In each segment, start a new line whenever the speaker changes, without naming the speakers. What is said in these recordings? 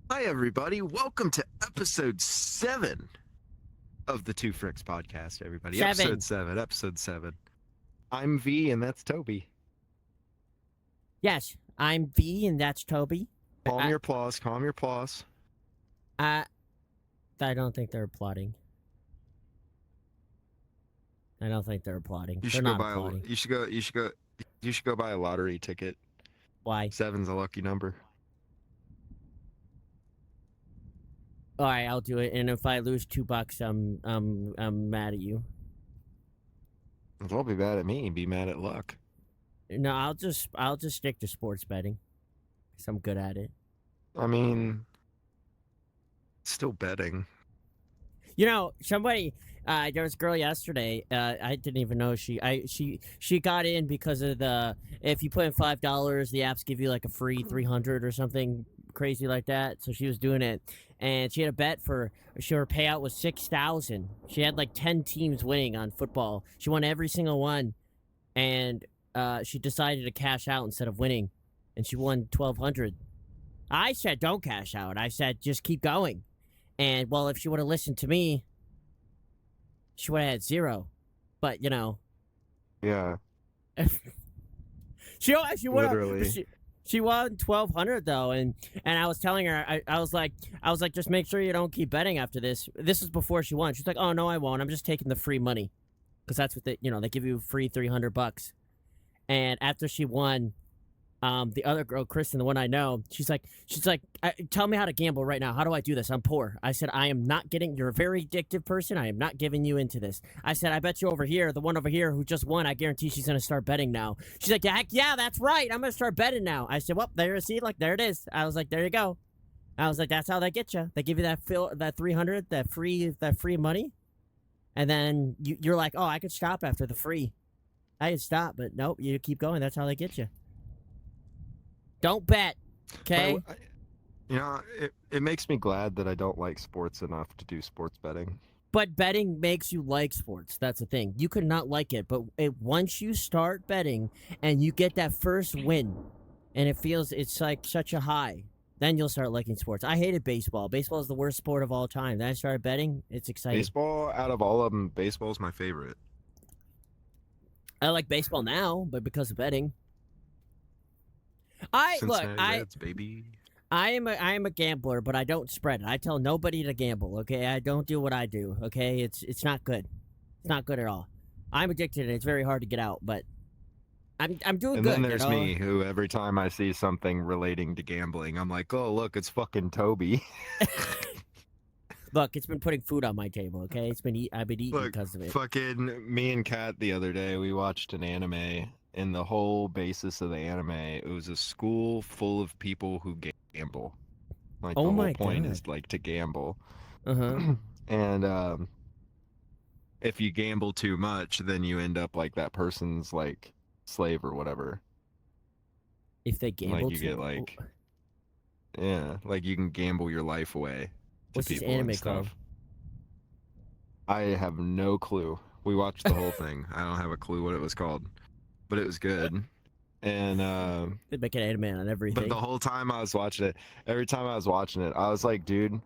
Hi, everybody. Welcome to episode 7 of the Two Fricks podcast, everybody. Episode
Seven.
7, episode 7. I'm V, and that's Toby.
Yes, I'm V, and that's Toby.
Calm
I,
your applause, calm your applause.
I, I don't think they're applauding. I don't think they're applauding.
You
They're
should go
not
buy
applauding.
you should go buy a lottery ticket.
Why?
7's a lucky number.
All right, I'll do it. And if I lose $2, I'm mad at you.
Don't be mad at me, be mad at luck.
No, I'll just stick to sports betting, 'cause I'm good at it.
I mean, still betting.
You know, somebody. There was a girl yesterday. I didn't even know she got in because of if you put in $5, the apps give you like a free 300 or something crazy like that. So she was doing it, and she had a bet her payout was 6,000. She had like 10 teams winning on football. She won every single one, and she decided to cash out instead of winning, and she won 1,200. I said don't cash out. I said just keep going. And well, if she would have listened to me, she would have had 0. But you know,
Yeah,
she would
literally.
have. She won 1,200 though, and I was telling her, I was like, just make sure you don't keep betting after this. This was before she won. She's like, oh no, I won't. I'm just taking the free money, because that's what they give you free $300. And after she won, the other girl, Kristen, the one I know, she's like, tell me how to gamble right now. How do I do this? I'm poor. I said, I am not getting. You're a very addictive person. I am not giving you into this. I said, I bet you over here, the one over here who just won, I guarantee she's gonna start betting now. She's like, heck yeah, that's right. I'm gonna start betting now. I said, well, there, see, like there it is. I was like, there you go. I was like, that's how they get you. They give you that 300, that free money, and then you're like, oh, I could stop after the free. I could stop, but nope, you keep going. That's how they get you. Don't bet, okay?
It makes me glad that I don't like sports enough to do sports betting.
But betting makes you like sports. That's the thing. You could not like it, but once you start betting and you get that first win, and it's like such a high, then you'll start liking sports. I hated baseball. Baseball is the worst sport of all time. Then I started betting. It's exciting.
Baseball, out of all of them, baseball's my favorite.
I like baseball now, but because of betting.
Cincinnati Reds, baby.
I am a gambler, but I don't spread it. I tell nobody to gamble. Okay, I don't do what I do. Okay, it's not good. It's not good at all. I'm addicted, and it's very hard to get out. But I'm doing
And
good.
then there's me, who every time I see something relating to gambling, I'm like, oh look, it's fucking Toby.
Look, it's been putting food on my table. Okay, I've been eating because of it.
Fucking me and Kat the other day, we watched an anime, and the whole basis of the anime, it was a school full of people who gamble. Like
Oh
the
my
whole point
God.
is like to gamble.
Uh-huh.
And if you gamble too much, then you end up like that person's like slave or whatever.
If they gamble
Like you
too,
get like, yeah, like you can gamble your life away to
what's this
people
anime
and stuff.
called?
I have no clue. We watched the whole thing. I don't have a clue what it was called, but it was good. And
They make an anime on everything.
but the whole time I was watching it, every time I was watching it, I was like, dude,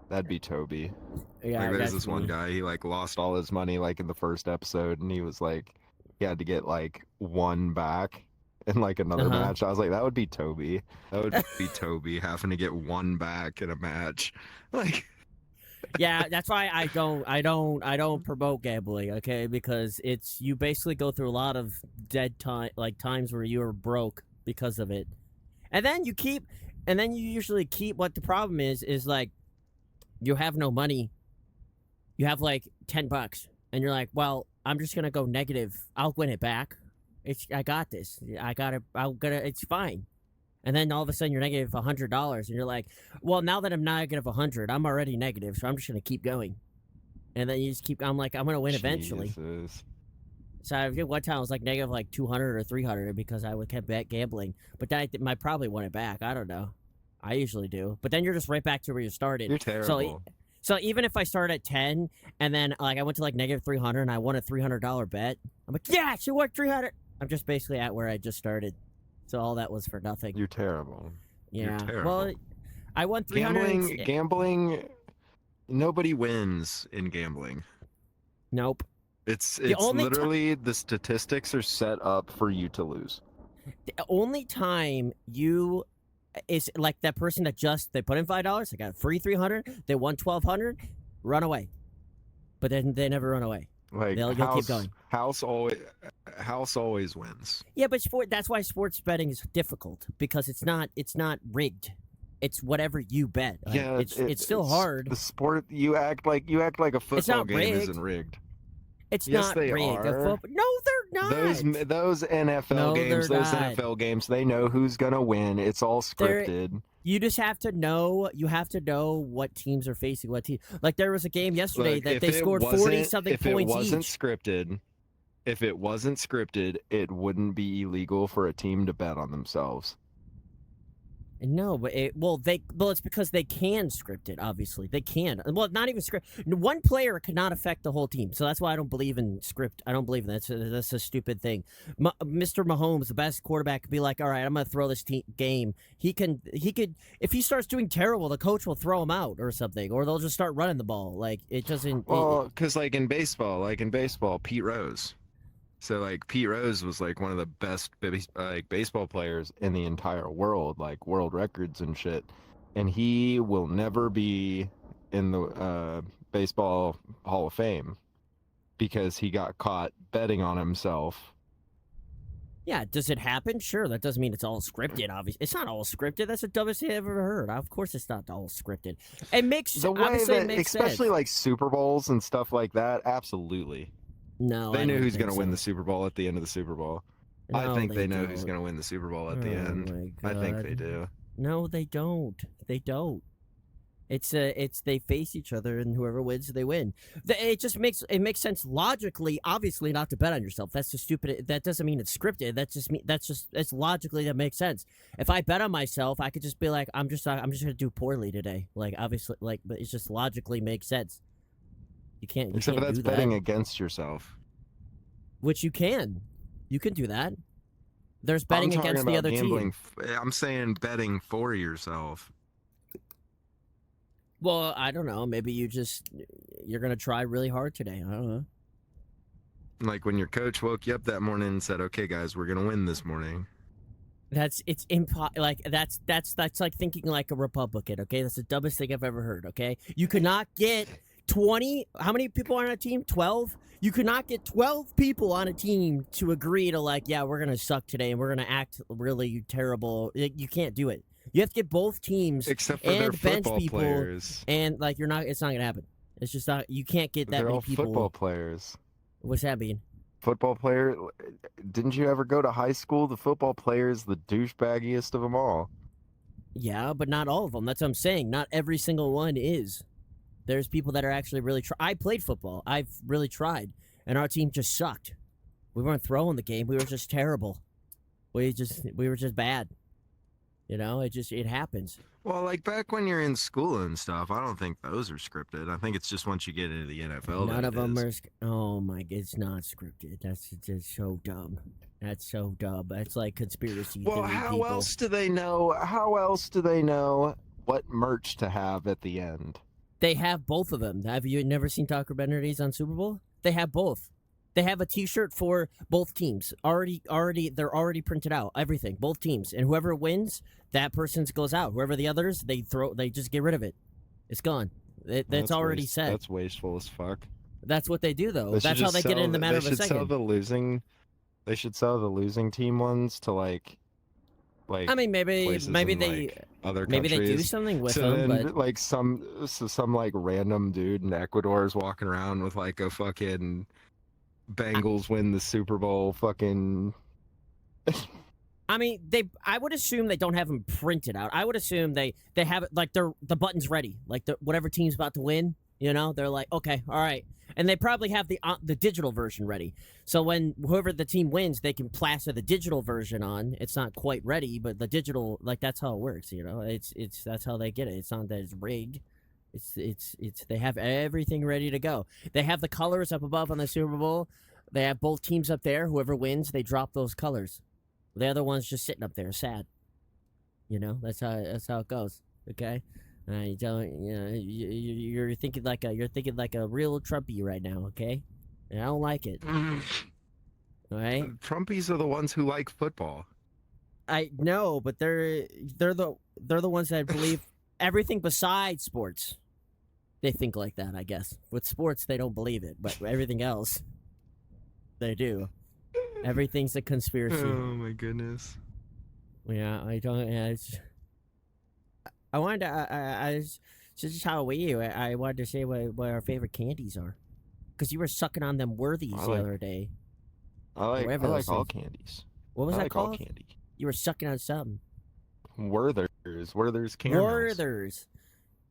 that'd be Toby.
Yeah,
Like there's
that's
this one
me.
guy, he like lost all his money like in the first episode, and he was like, he had to get like one back in like another
Uh-huh.
match. I was like, that would be Toby. That would be Toby having to get one back in a match. Like,
Yeah, that's why I don't promote gambling, okay? Because you basically go through a lot of dead time, like times where you are broke because of it, and then you usually keep. What the problem is like, you have no money. You have like $10, and you're like, well, I'm just gonna go negative. I'll win it back. I got this. It's fine. And then all of a sudden you're negative $100, and you're like, well, now that I'm negative 100, I'm already negative, so I'm just gonna keep going. And then you just keep. I'm like, I'm gonna win eventually.
Jesus.
So one time I was like negative like 200 or 300 because I would kept gambling. But then I probably won it back. I don't know. I usually do. But then you're just right back to where you started.
You're terrible.
So even if I start at 10 and then like I went to like negative 300 and I won a $300 bet, I'm like, yeah, she won 300. I'm just basically at where I just started. So all that was for nothing.
You're terrible.
Yeah.
You're terrible.
Well, I won 300.
Gambling. Nobody wins in gambling.
Nope.
It's
The only
literally the statistics are set up for you to lose.
The only time you is like that person that just they put in $5, they got a free 300, they won 1,200, run away, but then they never run away.
Like
You'll keep going.
House always wins.
Yeah, but that's why sports betting is difficult because it's not rigged. It's whatever you bet. Like,
Yeah,
it's still hard.
The sport you act like a football game
rigged.
isn't rigged.
It's
Yes,
not
they
rigged.
are.
No, they're not.
Those NFL
No,
games,
they're
those
not.
NFL games, they know who's gonna win. It's all scripted.
You just have to know. You have to know what teams are facing what team. Like there was a game yesterday
Look,
that they scored 40-something points
If it wasn't scripted, it wouldn't be illegal for a team to bet on themselves.
No, but it's because they can script it. Obviously, they can. Well, not even script. One player cannot affect the whole team, so that's why I don't believe in script. I don't believe in that. That's a stupid thing. Mr. Mahomes, the best quarterback, could be like, "All right, I'm gonna throw this game." He could. If he starts doing terrible, the coach will throw him out or something, or they'll just start running the ball. Like it doesn't.
Well, because like in baseball, Pete Rose. So like Pete Rose was like one of the best baseball players in the entire world, like world records and shit. And he will never be in the baseball Hall of Fame because he got caught betting on himself.
Yeah, does it happen? Sure, that doesn't mean it's all scripted. Obviously, it's not all scripted. That's the dumbest thing I've ever heard. Of course, it's not all scripted. It makes
The way
obviously
that,
it makes
especially
sense.
like Super Bowls and stuff like that, absolutely.
No,
They
I
knew
don't
who's
think
going to win
so.
the Super Bowl at the end of the Super Bowl. I
No,
think they know
don't.
who's going to win the Super Bowl at the
Oh
end.
my
I think
God.
they do.
No, they don't. They don't. It's they face each other, and whoever wins, they win. It just makes sense logically. Obviously, not to bet on yourself. That's just stupid. That doesn't mean it's scripted. It's logically that makes sense. If I bet on myself, I could just be like, I'm just gonna do poorly today. Like obviously, like, but it just logically makes sense. You can't.
Except for
can't
that's
do that.
betting against yourself.
Which you can do that. There's betting
I'm talking
against the
about
other
gambling.
team.
I'm saying betting for yourself.
Well, I don't know. Maybe you're gonna try really hard today. I don't know.
Like when your coach woke you up that morning and said, "Okay, guys, we're gonna win this morning."
That's like thinking like a Republican. Okay, that's the dumbest thing I've ever heard. Okay, you could not get 20. How many people are on a team? 12. You could not get 12 people on a team to agree to like, yeah, we're gonna suck today and we're gonna act really terrible. You can't do it. You have to get both teams
Except for their
and bench
football
people,
players.
and like you're not. It's not gonna happen. It's just not. You can't get that
They're
many
all
people.
football players.
What's that mean?
Football player. Didn't you ever go to high school? The football player is the douchebaggiest of them all.
Yeah, but not all of them. That's what I'm saying. Not every single one is. There's people that are actually really. I played football. I've really tried, and our team just sucked. We weren't throwing the game. We were just terrible. We were just bad. You know, it happens.
Well, like back when you're in school and stuff, I don't think those are scripted. I think it's just once you get into the NFL.
None
that
of
it
them
is.
are. Oh my! It's not scripted. That's just so dumb. That's so dumb. That's like conspiracy
Well,
theory
how
people.
else do they know? How else do they know what merch to have at the end?
They have both of them. Have you never seen documentaries on Super Bowl? They have both. They have a T-shirt for both teams. They're already printed out. Everything, both teams, and whoever wins, that person's goes out. Whoever the others, they just get rid of it. It's gone. That's already set.
That's wasteful as fuck.
That's what they do, though.
They
That's
should
how they
just
get it in the
sell-
matter
they
of a
should sell
second.
the losing. They should sell the losing team ones to like.
I mean, maybe
places
they
in, like, other
maybe
countries.
they do something with
So
them,
then,
but
like some like random dude in Ecuador is walking around with like a fucking Bengals win the Super Bowl fucking.
I mean, I would assume they don't have them printed out. I would assume they have it like the button's ready, like whatever team's about to win. You know, they're like, okay, all right, and they probably have the digital version ready. So when whoever the team wins, they can plaster the digital version on. It's not quite ready, but the digital, like that's how it works. You know, it's that's how they get it. It's not that it's rigged. It's they have everything ready to go. They have the colors up above on the Super Bowl. They have both teams up there. Whoever wins, they drop those colors. The other one's just sitting up there, sad. You know, that's how it goes. Okay, you don't. You're thinking like a real Trumpy right now. Okay, and I don't like it. All right,
Trumpies are the ones who like football.
I know, but they're the ones that believe everything besides sports. They think like that, I guess. With sports, they don't believe it, but everything else, they do. Everything's a conspiracy.
Oh my goodness.
Yeah, I don't. Yeah, I wanted to. Just how we. I wanted to say what our favorite candies are, because you were sucking on them worthies the other day.
I
Whatever
like
those
all
things.
candies.
What was
I
that
like all
called?
candy.
You were sucking on something.
Werther's caramels.
Werthers.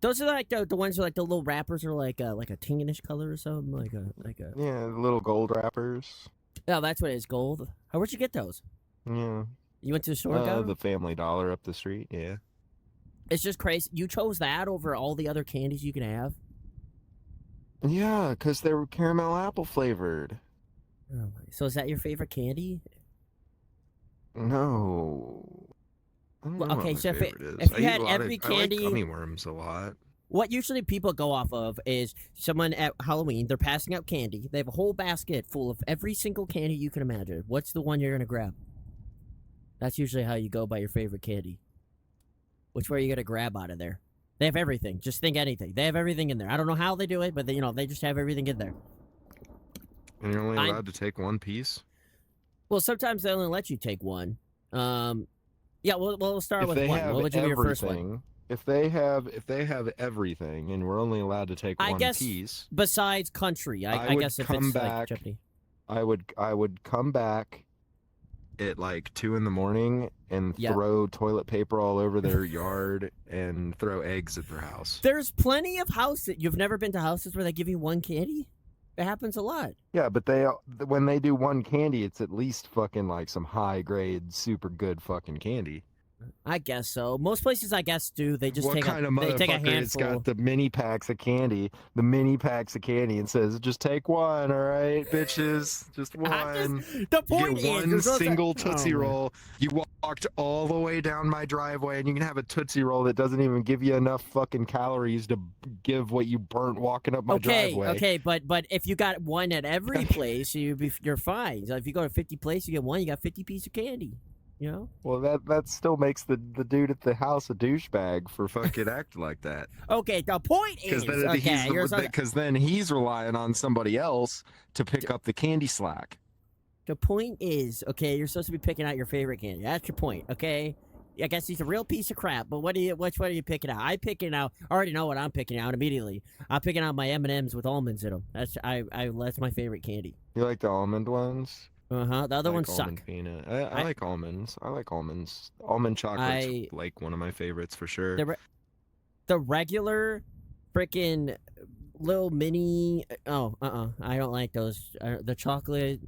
Those are like the ones with like the little wrappers are like a tingish color or something like a.
Yeah, the little gold wrappers.
Oh, that's what it is. Gold. Where'd you get those?
Yeah.
You went to the store and got 'em?
The Family Dollar up the street. Yeah.
It's just crazy. You chose that over all the other candies you can have.
Yeah, because they were caramel apple flavored.
Oh my. So is that your favorite candy?
No. I don't
Well,
know
okay,
what
so
my
if
favorite
if
is.
you
I eat
had
a lot
every
I like
candy,
gummy worms a lot.
what usually people go off of is someone at Halloween, they're passing out candy. They have a whole basket full of every single candy you can imagine. What's the one you're going to grab? That's usually how you go by your favorite candy. Which one are you going to grab out of there? They have everything. Just think anything. They have everything in there. I don't know how they do it, but they just have everything in there.
And you're only allowed to take one piece?
Well, sometimes they only let you take one. Yeah, we'll start
If
with
they
one.
have
What would you be your first one?
everything, if they have everything and we're only allowed to take
I
one
guess
piece,
besides country, I
would
guess if
come
it's like
back.
Jeopardy.
I would come back at like 2 in the morning and
Yeah.
throw toilet paper all over their yard and throw eggs at their house.
There's plenty of houses. You've never been to houses where they give you one candy? It happens a lot.
Yeah, but when they do one candy, it's at least fucking like some high grade, super good fucking candy.
I guess so. Most places, I guess, do. They just
What
take
kind of
they take a
motherfucker has
handful.
got the mini packs of candy, and says, just take one, all right, bitches, just one.
The
You
point
get
is,
one
you're supposed to-
single Tootsie
Oh, man.
Roll. You walked all the way down my driveway, and you can have a Tootsie Roll that doesn't even give you enough fucking calories to give what you burnt walking up my driveway.
Okay, but if you got one at every place, you're fine. So if you go to 50 places, you get one, you got 50 pieces of candy. You know?
Well, that still makes the dude at the house a douchebag for fucking acting like that.
Okay, the point is,
Because then he's relying on somebody else to pick up the candy slack.
the point is, okay, you're supposed to be picking out your favorite candy. That's your point, okay? I guess he's a real piece of crap. But which one are you picking out? I already know what I'm picking out immediately. I'm picking out my M&Ms with almonds in them. That's my favorite candy.
You like the almond ones?
The other ones
almond
suck.
Peanut. I like almonds. I like almonds. Almond chocolate's like one of my favorites for sure.
The regular freaking little mini. I don't like those. The chocolate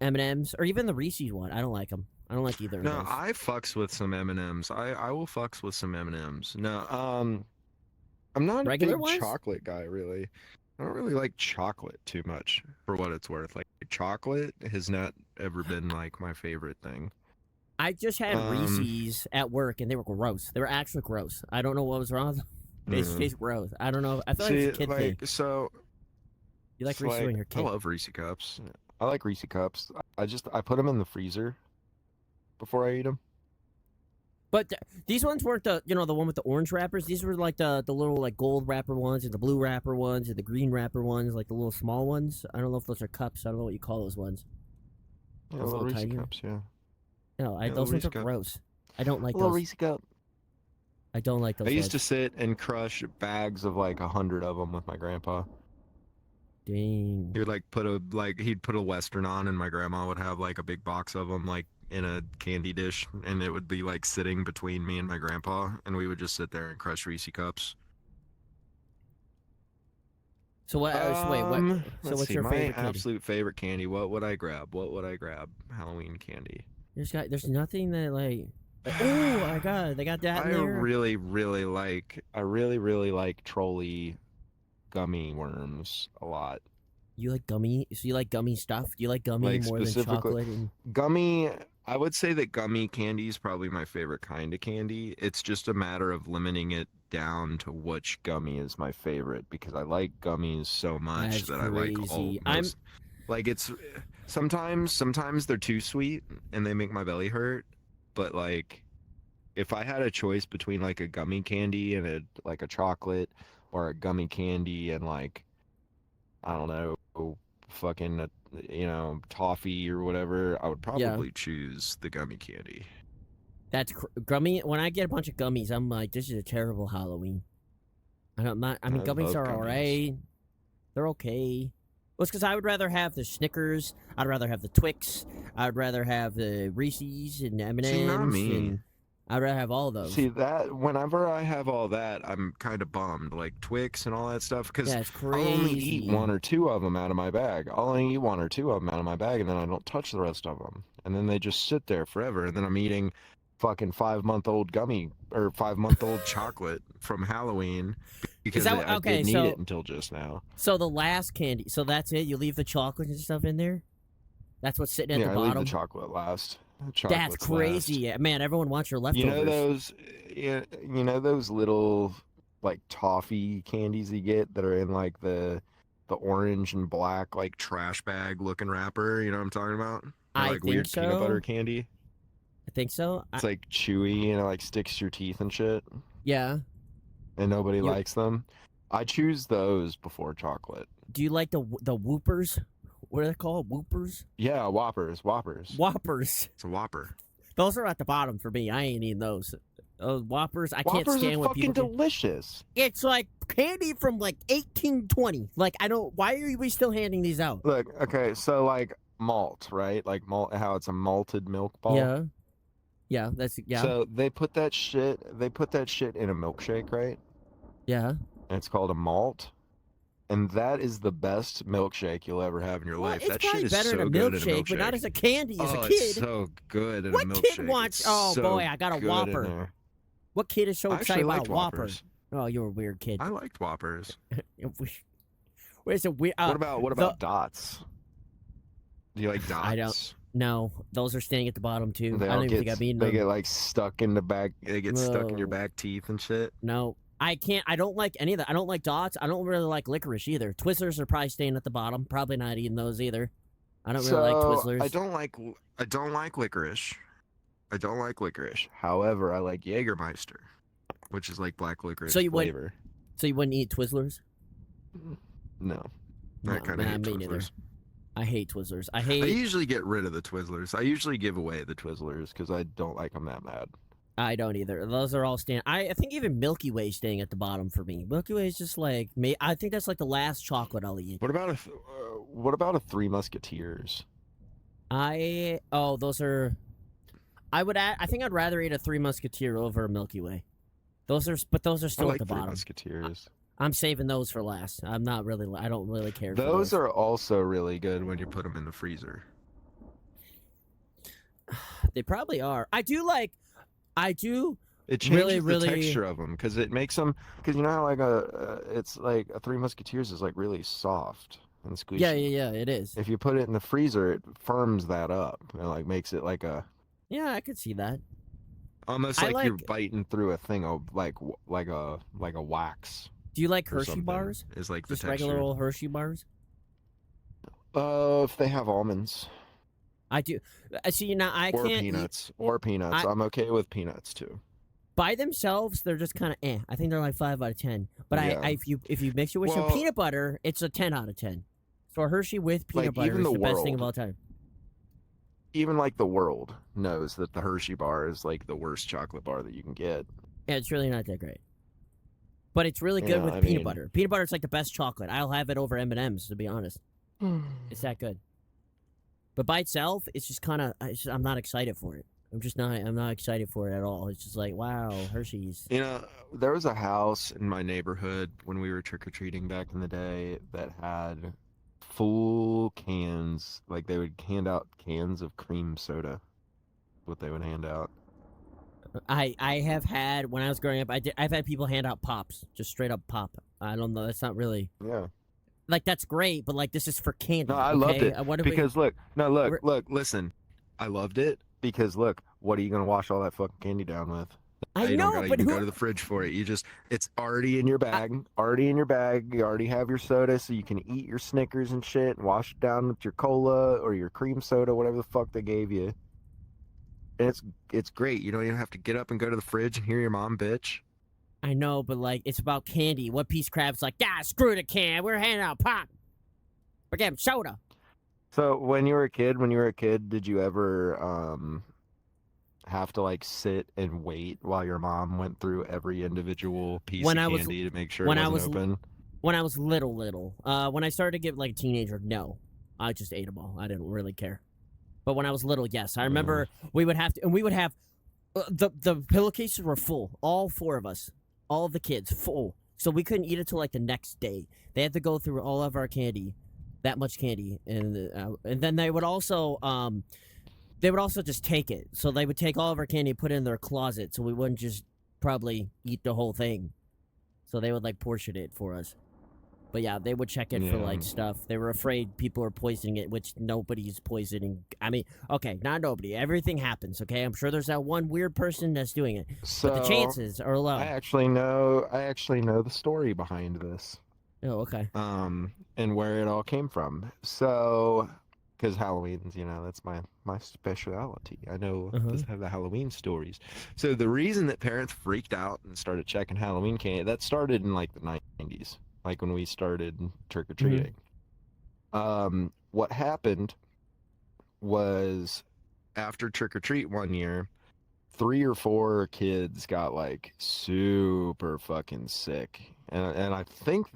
M&Ms or even the Reese's one. I don't like them. I don't like either of
No,
those.
I fucks with some M&Ms. I will fucks with some M&Ms. No, I'm not
Regular
a big
ones?
chocolate guy, really. I don't really like chocolate too much, for what it's worth. Like, chocolate has not ever been, like, my favorite thing.
I just had Reese's at work, and they were gross. They were actually gross. I don't know what was wrong with them. They just taste gross. I don't know. I feel like it's a kid thing.
So,
You like Reese's when you're a kid.
I love Reese Cups. I like Reese Cups. I put them in the freezer before I eat them.
But these ones weren't the one with the orange wrappers. These were like the little like gold wrapper ones and the blue wrapper ones and the green wrapper ones, like the little small ones. I don't know if those are cups. I don't know what you call those ones.
Yeah,
Those
little Reese
tiny
Cups, yeah.
No,
Yeah,
those ones
Reese
are
Cup.
gross. I don't like
Little
those.
Reese Cup.
I don't like those.
I used to
ones.
sit and crush bags of like 100 of them with my grandpa.
Dang.
He would he'd put a Western on, and my grandma would have like a big box of them like in a candy dish, and it would be like sitting between me and my grandpa, and we would just sit there and crush Reese Cups.
So what? Wait, what? So what's your favorite
My
candy?
absolute favorite candy. What would I grab? Halloween candy.
There's nothing that like. Oh, I got it. They got that in there.
I really like trolley gummy worms a lot.
You like gummy? So you like gummy stuff? Do you like gummy
Like,
more than
specifically-
chocolate? And
Gummy I would say that gummy candy is probably my favorite kind of candy. It's just a matter of limiting it down to which gummy is my favorite because I like gummies so much
That's
that I like all
crazy. I'm
most like it's sometimes they're too sweet and they make my belly hurt, but like if I had a choice between like a gummy candy and a chocolate or a gummy candy and like I don't know, fucking toffee or whatever, I would
yeah.
probably choose the gummy candy.
Gummy. When I get a bunch of gummies, I'm like, this is a terrible Halloween. I mean,
I
gummies
love
are
gummies.
alright. They're okay. Well, it's because I would rather have the Snickers. I'd rather have the Twix. I'd rather have the Reese's and M and
See, not
M's,
me.
and I'd rather have all those.
See that whenever I have all that, I'm kind of bummed, like Twix and all that stuff, because
Yeah, it's
I'll only eat
crazy.
one or two of them out of my bag. I'll only eat one or two of them out of my bag, and then I don't touch the rest of them, and then they just sit there forever, and then I'm eating fucking 5-month-old gummy or 5-month-old chocolate from Halloween
Is
because
that
I
okay?
didn't eat it until just now.
So the last candy. So that's it. You leave the chocolate and stuff in there. That's what's sitting at the
Yeah, I leave the
bottom.
chocolate last.
That's
Chocolate's
crazy,
last.
yeah, man. Everyone wants your
You know
leftovers.
those, you know those little like toffee candies you get that are in like the orange and black like trash bag looking wrapper. You know what I'm talking about? They're
I
like
think
weird peanut butter
so.
candy.
I think so.
It's like chewy and it like sticks to your teeth and shit,
Yeah.
and nobody
You
likes them. I choose those before chocolate.
do you like the Whoopers? What are they called? Whoopers?
Yeah, Whoppers, Whoppers.
Whoppers.
It's a Whopper.
Those are at the bottom for me. I ain't eating those. Those Whoppers, I can't
Whoppers are
stand when
fucking
people get.
delicious.
It's like candy from like 1820. Like I don't. Why are we still handing these out?
Look, okay, so like malt, right? Like malt, how it's a malted milk ball.
Yeah. Yeah. That's yeah.
So they put that shit in a milkshake, right?
Yeah.
And it's called a malt. And that is the best milkshake you'll ever have in your
Well,
life.
it's
That shit
probably
is
better in a
so good in a
milkshake, but not
milkshake.
as a candy as a
Oh, it's
kid.
so good in a
What kid
milkshake.
wants?
It's
Oh boy,
so
I got a
good in
Whopper.
there.
What kid is so
I
excited
actually
about
liked
a Whopper?
Whoppers.
Oh, you're a weird kid.
I liked Whoppers.
Where's a weird?
What
The
about dots? Do you like
I don't.
dots?
No, those are staying at the bottom too. I don't even think I've eaten
They
them.
get like stuck in the back. They get stuck in your
No,
back teeth and shit.
no, I can't. I don't like any of that. I don't like dots. I don't really like licorice either. Twizzlers are probably staying at the bottom. Probably not eating those either. I don't really like
So
Twizzlers.
I don't like licorice. I don't like licorice. However, I like Jägermeister, which is like black licorice
So you would.
flavor.
So you wouldn't eat Twizzlers?
No, I
No,
kind of hate
me neither.
Twizzlers.
I hate Twizzlers. I
I
hate.
usually get rid of the Twizzlers. I usually give away the Twizzlers because I don't like them that bad.
I don't either. Those are all staying. I think even Milky Way staying at the bottom for me. Milky Way is just like me. I think that's like the last chocolate I'll eat.
What about a Three Musketeers?
Those are. I would. I think I'd rather eat a Three Musketeer over a Milky Way. Those are
I
still at
like
the
Three
bottom.
Musketeers.
I'm saving those for last. I'm not really. I don't really care for
Those
those.
are also really good when you put them in the freezer.
They probably are. I do like. I do
It
really,
changes the
really.
texture of them because it makes them because you know how like it's like a Three Musketeers is like really soft and squishy.
Yeah. It is.
If you put it in the freezer, it firms that up and like makes it like a
Yeah, I could see that.
almost
I
like you're
like.
biting through a thing of like a wax
Do you like
or
Hershey
something.
bars?
Is like the
Just regular
texture.
old Hershey bars?
If they have almonds
I do. See, now I
or
can't eat.
peanuts or peanuts,
I
I'm okay with peanuts too.
by themselves. They're just kind of eh. I think they're like 5 out of 10. But
Yeah.
if you mix it with some
Well,
peanut butter, it's a 10 out of 10. So a Hershey with peanut
like
butter
even
is
the
the best thing of
world,
all time.
even like the world knows that the Hershey bar is like the worst chocolate bar that you can get.
Yeah, it's really not that great. But it's really good
Yeah,
with
I
peanut
mean,
butter. Peanut butter is like the best chocolate. I'll have it over M&Ms to be honest. It's that good. But by itself, it's just kind of I'm not excited for it. I'm not excited for it at all. It's just like, wow, Hershey's.
you know, there was a house in my neighborhood when we were trick-or-treating back in the day that had full cans, like they would hand out cans of cream soda. What they would hand out.
I have had when I was growing up, I've had people hand out pops, just straight up pop. I don't know, that's not really
Yeah.
like that's great, but like this is for candy.
No, I
okay?
loved it
What do we?
because look, no,
We're,
listen. I loved it, Because look, what are you gonna wash all that fucking candy down with?
I
You don't
know,
gotta
but
even
who?
go to the fridge for it. It's already in your
I,
bag. Already in your bag. You already have your soda, so you can eat your Snickers and shit and wash it down with your cola or your cream soda, whatever the fuck they gave you. And it's great. You don't even have to get up and go to the fridge and hear your mom bitch.
I know, but like it's about candy. What Peace Crab's like? Ah, screw the can. We're handing out pop. We're getting soda.
So when you were a kid, did you ever have to like sit and wait while your mom went through every individual piece
When
of
I was
candy to make sure it
when I
wasn't
was
open?
when I was little. When I started to get like a teenager, no, I just ate them all. I didn't really care. But when I was little, yes, I
Uh,
remember we would have to, and we would have the pillowcases were full, all four of us, all of the kids full. So we couldn't eat it till like the next day. They had to go through all of our candy, that much candy, and then they would also just take it. So they would take all of our candy and put it in their closet, so we wouldn't just probably eat the whole thing. So they would like portion it for us. But yeah, they would check it for
yeah.
like stuff. They were afraid people are poisoning it, which nobody's poisoning. I mean, okay, not nobody. Everything happens. Okay, I'm sure there's that one weird person that's doing it, but the
So
chances are low.
I actually know the story behind this.
Oh, okay.
And where it all came from. So, because Halloween's, that's my specialty. I know
Uh huh.
this have the Halloween stories. So the reason that parents freaked out and started checking Halloween candy, that started in like the 90s, like when we started trick or
Hmm.
treating. What happened was after trick or treat one year, three or four kids got like super fucking sick, and I think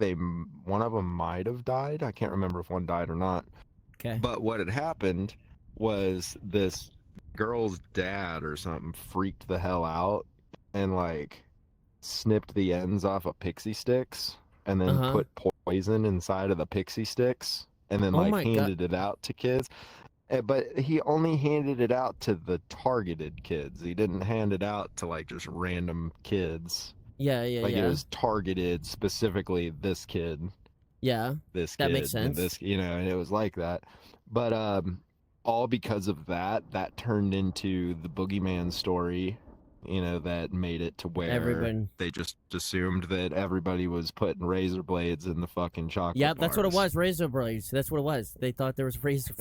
one of them might have died. I can't remember if one died or not.
Okay.
But what had happened was this girl's dad or something freaked the hell out and like snipped the ends off of pixie sticks and
Uh
then
huh.
put poison inside of the pixie sticks and then
Oh
like
my god.
handed it out to kids. But he only handed it out to the targeted kids. He didn't hand it out to like just random kids.
Yeah, yeah,
Like it
yeah,
was targeted specifically
yeah.
this
That makes
kid, and
sense.
and it was like that. But all because of that turned into the boogeyman story, that made it to where
Everyone.
they just assumed that everybody was putting razor blades in the fucking chocolate
Yep, that's what it
bars.
was. Razor blades. That's what it was. They thought there was razor.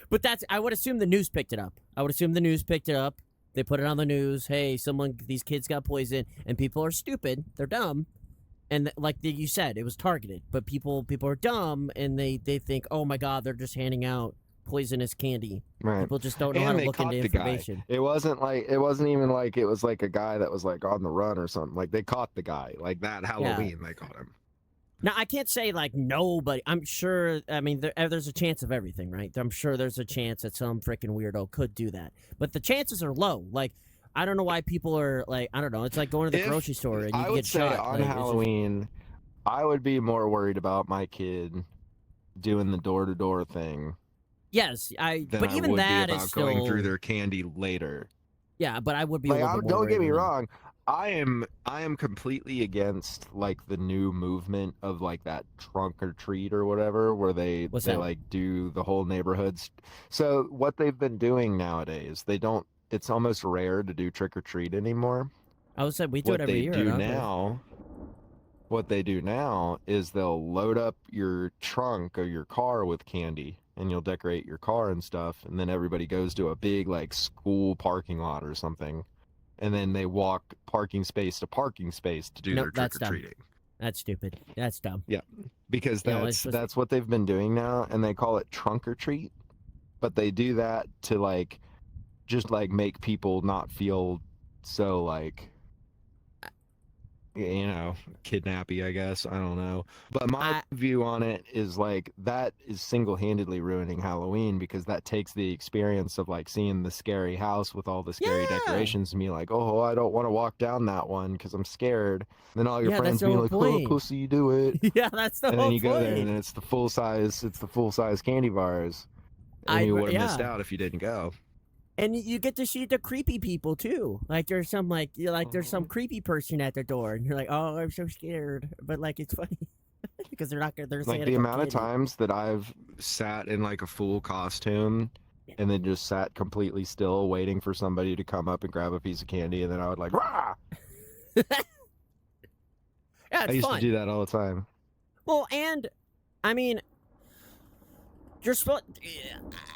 But that's. I would assume the news picked it up. I would assume the news picked it up. They put it on the news. Hey, these kids got poisoned, and people are stupid. They're dumb, and you said, it was targeted. But people are dumb, and they think, oh my god, they're just handing out poisonous candy.
Right.
People just don't know how
And
to
they
look into
caught the guy.
information.
It wasn't even like it was like a guy that was like on the run or something. Like they caught the guy. Like that
Yeah.
Halloween they caught him.
Now I can't say like nobody. I'm sure. I mean, there's a chance of everything, right? I'm sure there's a chance that some freaking weirdo could do that, but the chances are low. Like, I don't know why people are like, I don't know. It's like going to the
If
grocery store and you
I
can
would
get
say
shot.
on
Like, it's just
Halloween, I would be more worried about my kid doing the door to door thing
yes.
than
But
I
even
would be
that is
about going through
still
their candy later.
yeah. But I would be a
Like,
little bit more
don't
worried
get me
than that.
wrong, I am completely against like the new movement of like that trunk or treat or whatever, where they
What's
they
that?
like do the whole neighborhoods. So what they've been doing nowadays, they don't. It's almost rare to do trick or treat anymore.
I would say we do it
What
every
they
year at
do
our place.
now what they do now is they'll load up your trunk of your car with candy and you'll decorate your car and stuff, and then everybody goes to a big like school parking lot or something, and then they walk parking space to parking space to do
Nope,
their trick
that's
or
dumb.
treating.
That's stupid. That's dumb.
Yeah, because
You know, it's
that's
supposed to be.
that's what they've been doing now, and they call it trunk or treat. But they do that to like just like make people not feel so like, kidnappy, I guess. I don't know. But my
I
view on it is like that is single-handedly ruining Halloween, because that takes the experience of like seeing the scary house with all the scary
yeah,
decorations and be like, oh, I don't want to walk down that one because I'm scared. And then all your
yeah. That's
friends
the
being
whole
like, oh,
point.
pussy, you do it.
Yeah, that's the
And then
whole
you go there and
point.
it's the full size candy bars. And
I
you would have missed
yeah.
out if you didn't go.
And you get to see the creepy people too. Like there's some there's some
Mhm.
creepy person at the door, and you're like, oh, I'm so scared. But like it's funny because they're not gonna they're saying
Like
to
the
go
amount of
get it.
times that I've sat in like a full costume and then just sat completely still, waiting for somebody to come up and grab a piece of candy, and then I would like, rah!
Yeah,
I
it's
used to
fun.
do that all the time.
Well, and I mean, you're supposed.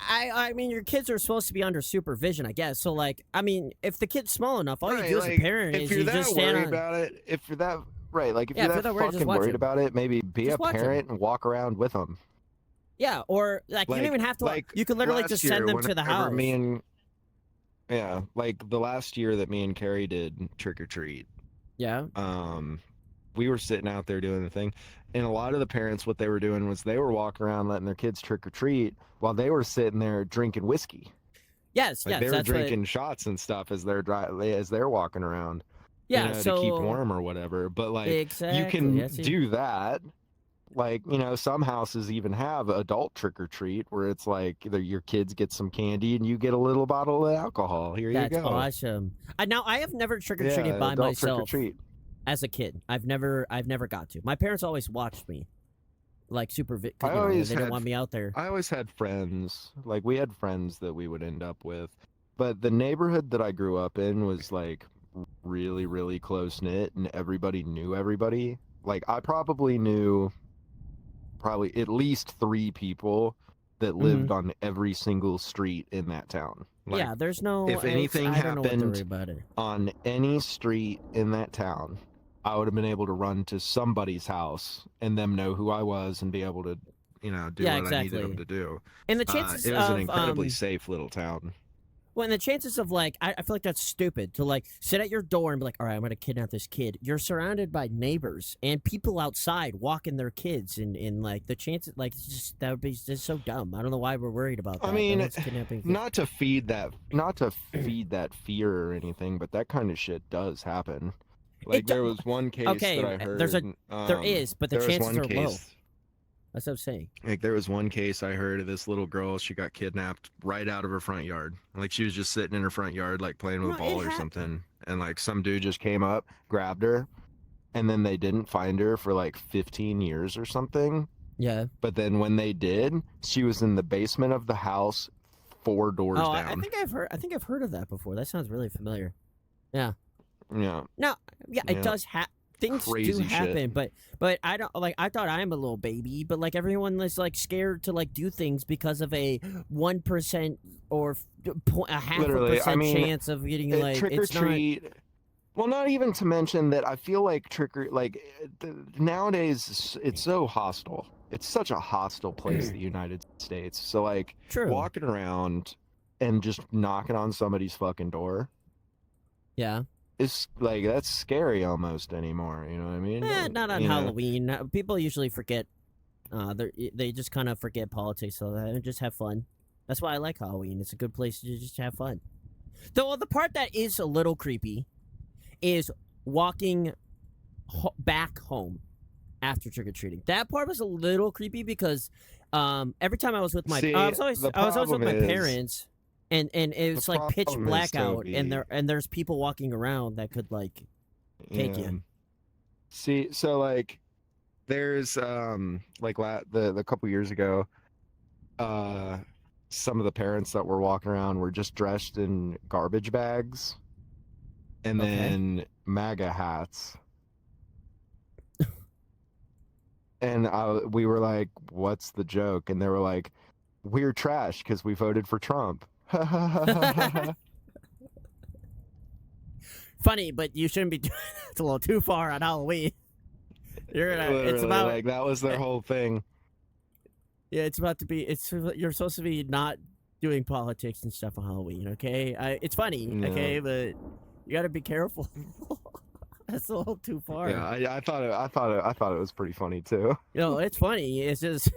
I mean, your kids are supposed to be under supervision, I guess. So, like, I mean, if the kid's small enough, all you
Right,
do as a
like
parent
if
is
you're
you
that
just stand
worried
on.
about it, if you're that right, like if
Yeah,
you're
if you're
that
that worried, just
fucking
watch
worried
him.
about it, maybe be a
Just watch him.
parent and walk around with them.
Yeah, or like you don't even have to.
Like
You could literally
last
just send
year,
them to the
whenever
house.
me and yeah, like the last year that me and Carrie did trick or treat,
Yeah.
we were sitting out there doing the thing, and a lot of the parents, what they were doing was they were walking around letting their kids trick or treat while they were sitting there drinking whiskey.
Yes.
Like
Yes.
they were
That's what.
drinking shots and stuff as they're walking around,
Yeah.
to keep
So
warm or whatever. But like you
exactly.
can
That's it.
do that. Like, some houses even have adult trick or treat where it's like either your kids get some candy and you get a little bottle of alcohol. Here you
That's
go.
awesome. Now I have never trick or treated
Yeah,
by
adult trick or
myself
treat.
as a kid. I've never got to. My parents always watched me, like
I
you know,
always
they didn't
had
want me out there.
I always had friends. Like we had friends that we would end up with. But the neighborhood that I grew up in was like really, really close knit and everybody knew everybody. Like I probably knew at least 3 people that
Hmm.
lived on every single street in that town. Like
Yeah, there's no.
if anything
I don't know what to worry
happened
about it.
on any street in that town, I would have been able to run to somebody's house and them know who I was and be able to, do
Yeah,
what I needed them
exactly.
to do.
And the chances
It was an
of
incredibly safe little town.
well, and the chances of like, I feel like that's stupid to like sit at your door and be like, all right, I'm gonna kidnap this kid. You're surrounded by neighbors and people outside walking their kids, and like the chances, like, it's just that would be just so dumb. I don't know why we're worried about
I
that. No
mean,
one's kidnapping kids.
not to feed that fear or anything, but that kind of shit does happen.
It
Like
do-
there was one case
okay.
that I heard.
There is, but the
There was
chances
one
are low.
case.
That's what I'm saying.
Like there was one case I heard of this little girl. She got kidnapped right out of her front yard. Like she was just sitting in her front yard, like playing with
No,
a ball or something, and like some dude just came up, grabbed her, and then they didn't find her for like 15 years or something.
Yeah.
But then when they did, she was in the basement of the house, 4 doors
Oh,
down.
I think I've heard of that before. That sounds really familiar. Yeah.
Yeah,
No, yeah, it
yeah.
does things
Crazy
do
shit.
happen, but I don't like. I thought I'm a little baby, but like everyone is like scared to like do things because of a 1% or a half
Literally,
a percent
I mean,
chance of getting like
trick or
it's not.
treat. Well, not even to mention that I feel like nowadays it's so hostile. It's such a hostile place, the United States. So like
True.
walking around and just knocking on somebody's fucking door
Yeah.
is like that's scary almost anymore. You know what I mean?
Not on
You know?
Halloween. People usually forget. They just kind of forget politics, so they just have fun. That's why I like Halloween. It's a good place to just have fun. Though the part that is a little creepy is walking back home after trick or treating. That part was a little creepy because every time I was with my
See,
I was always
the
with
problem
my
is-
parents, and it's like pitch
problem is,
black out,
Toby,
and there's people walking around that could like take you.
See, so like there's like the couple years ago, some of the parents that were walking around were just dressed in garbage bags and
Okay.
then MAGA hats. And we were like, "What's the joke?" And they were like, "We're trash because we voted for Trump."
Funny, but you shouldn't be doing it's a little too far on Halloween. You're gonna it's
Literally,
about
like that was their whole thing.
yeah, it's about to be you're supposed to be not doing politics and stuff on Halloween, okay? It's funny,
Yeah.
okay, but you got to be careful. That's a little too far.
Yeah, I thought it was pretty funny too.
You know, it's funny. It's just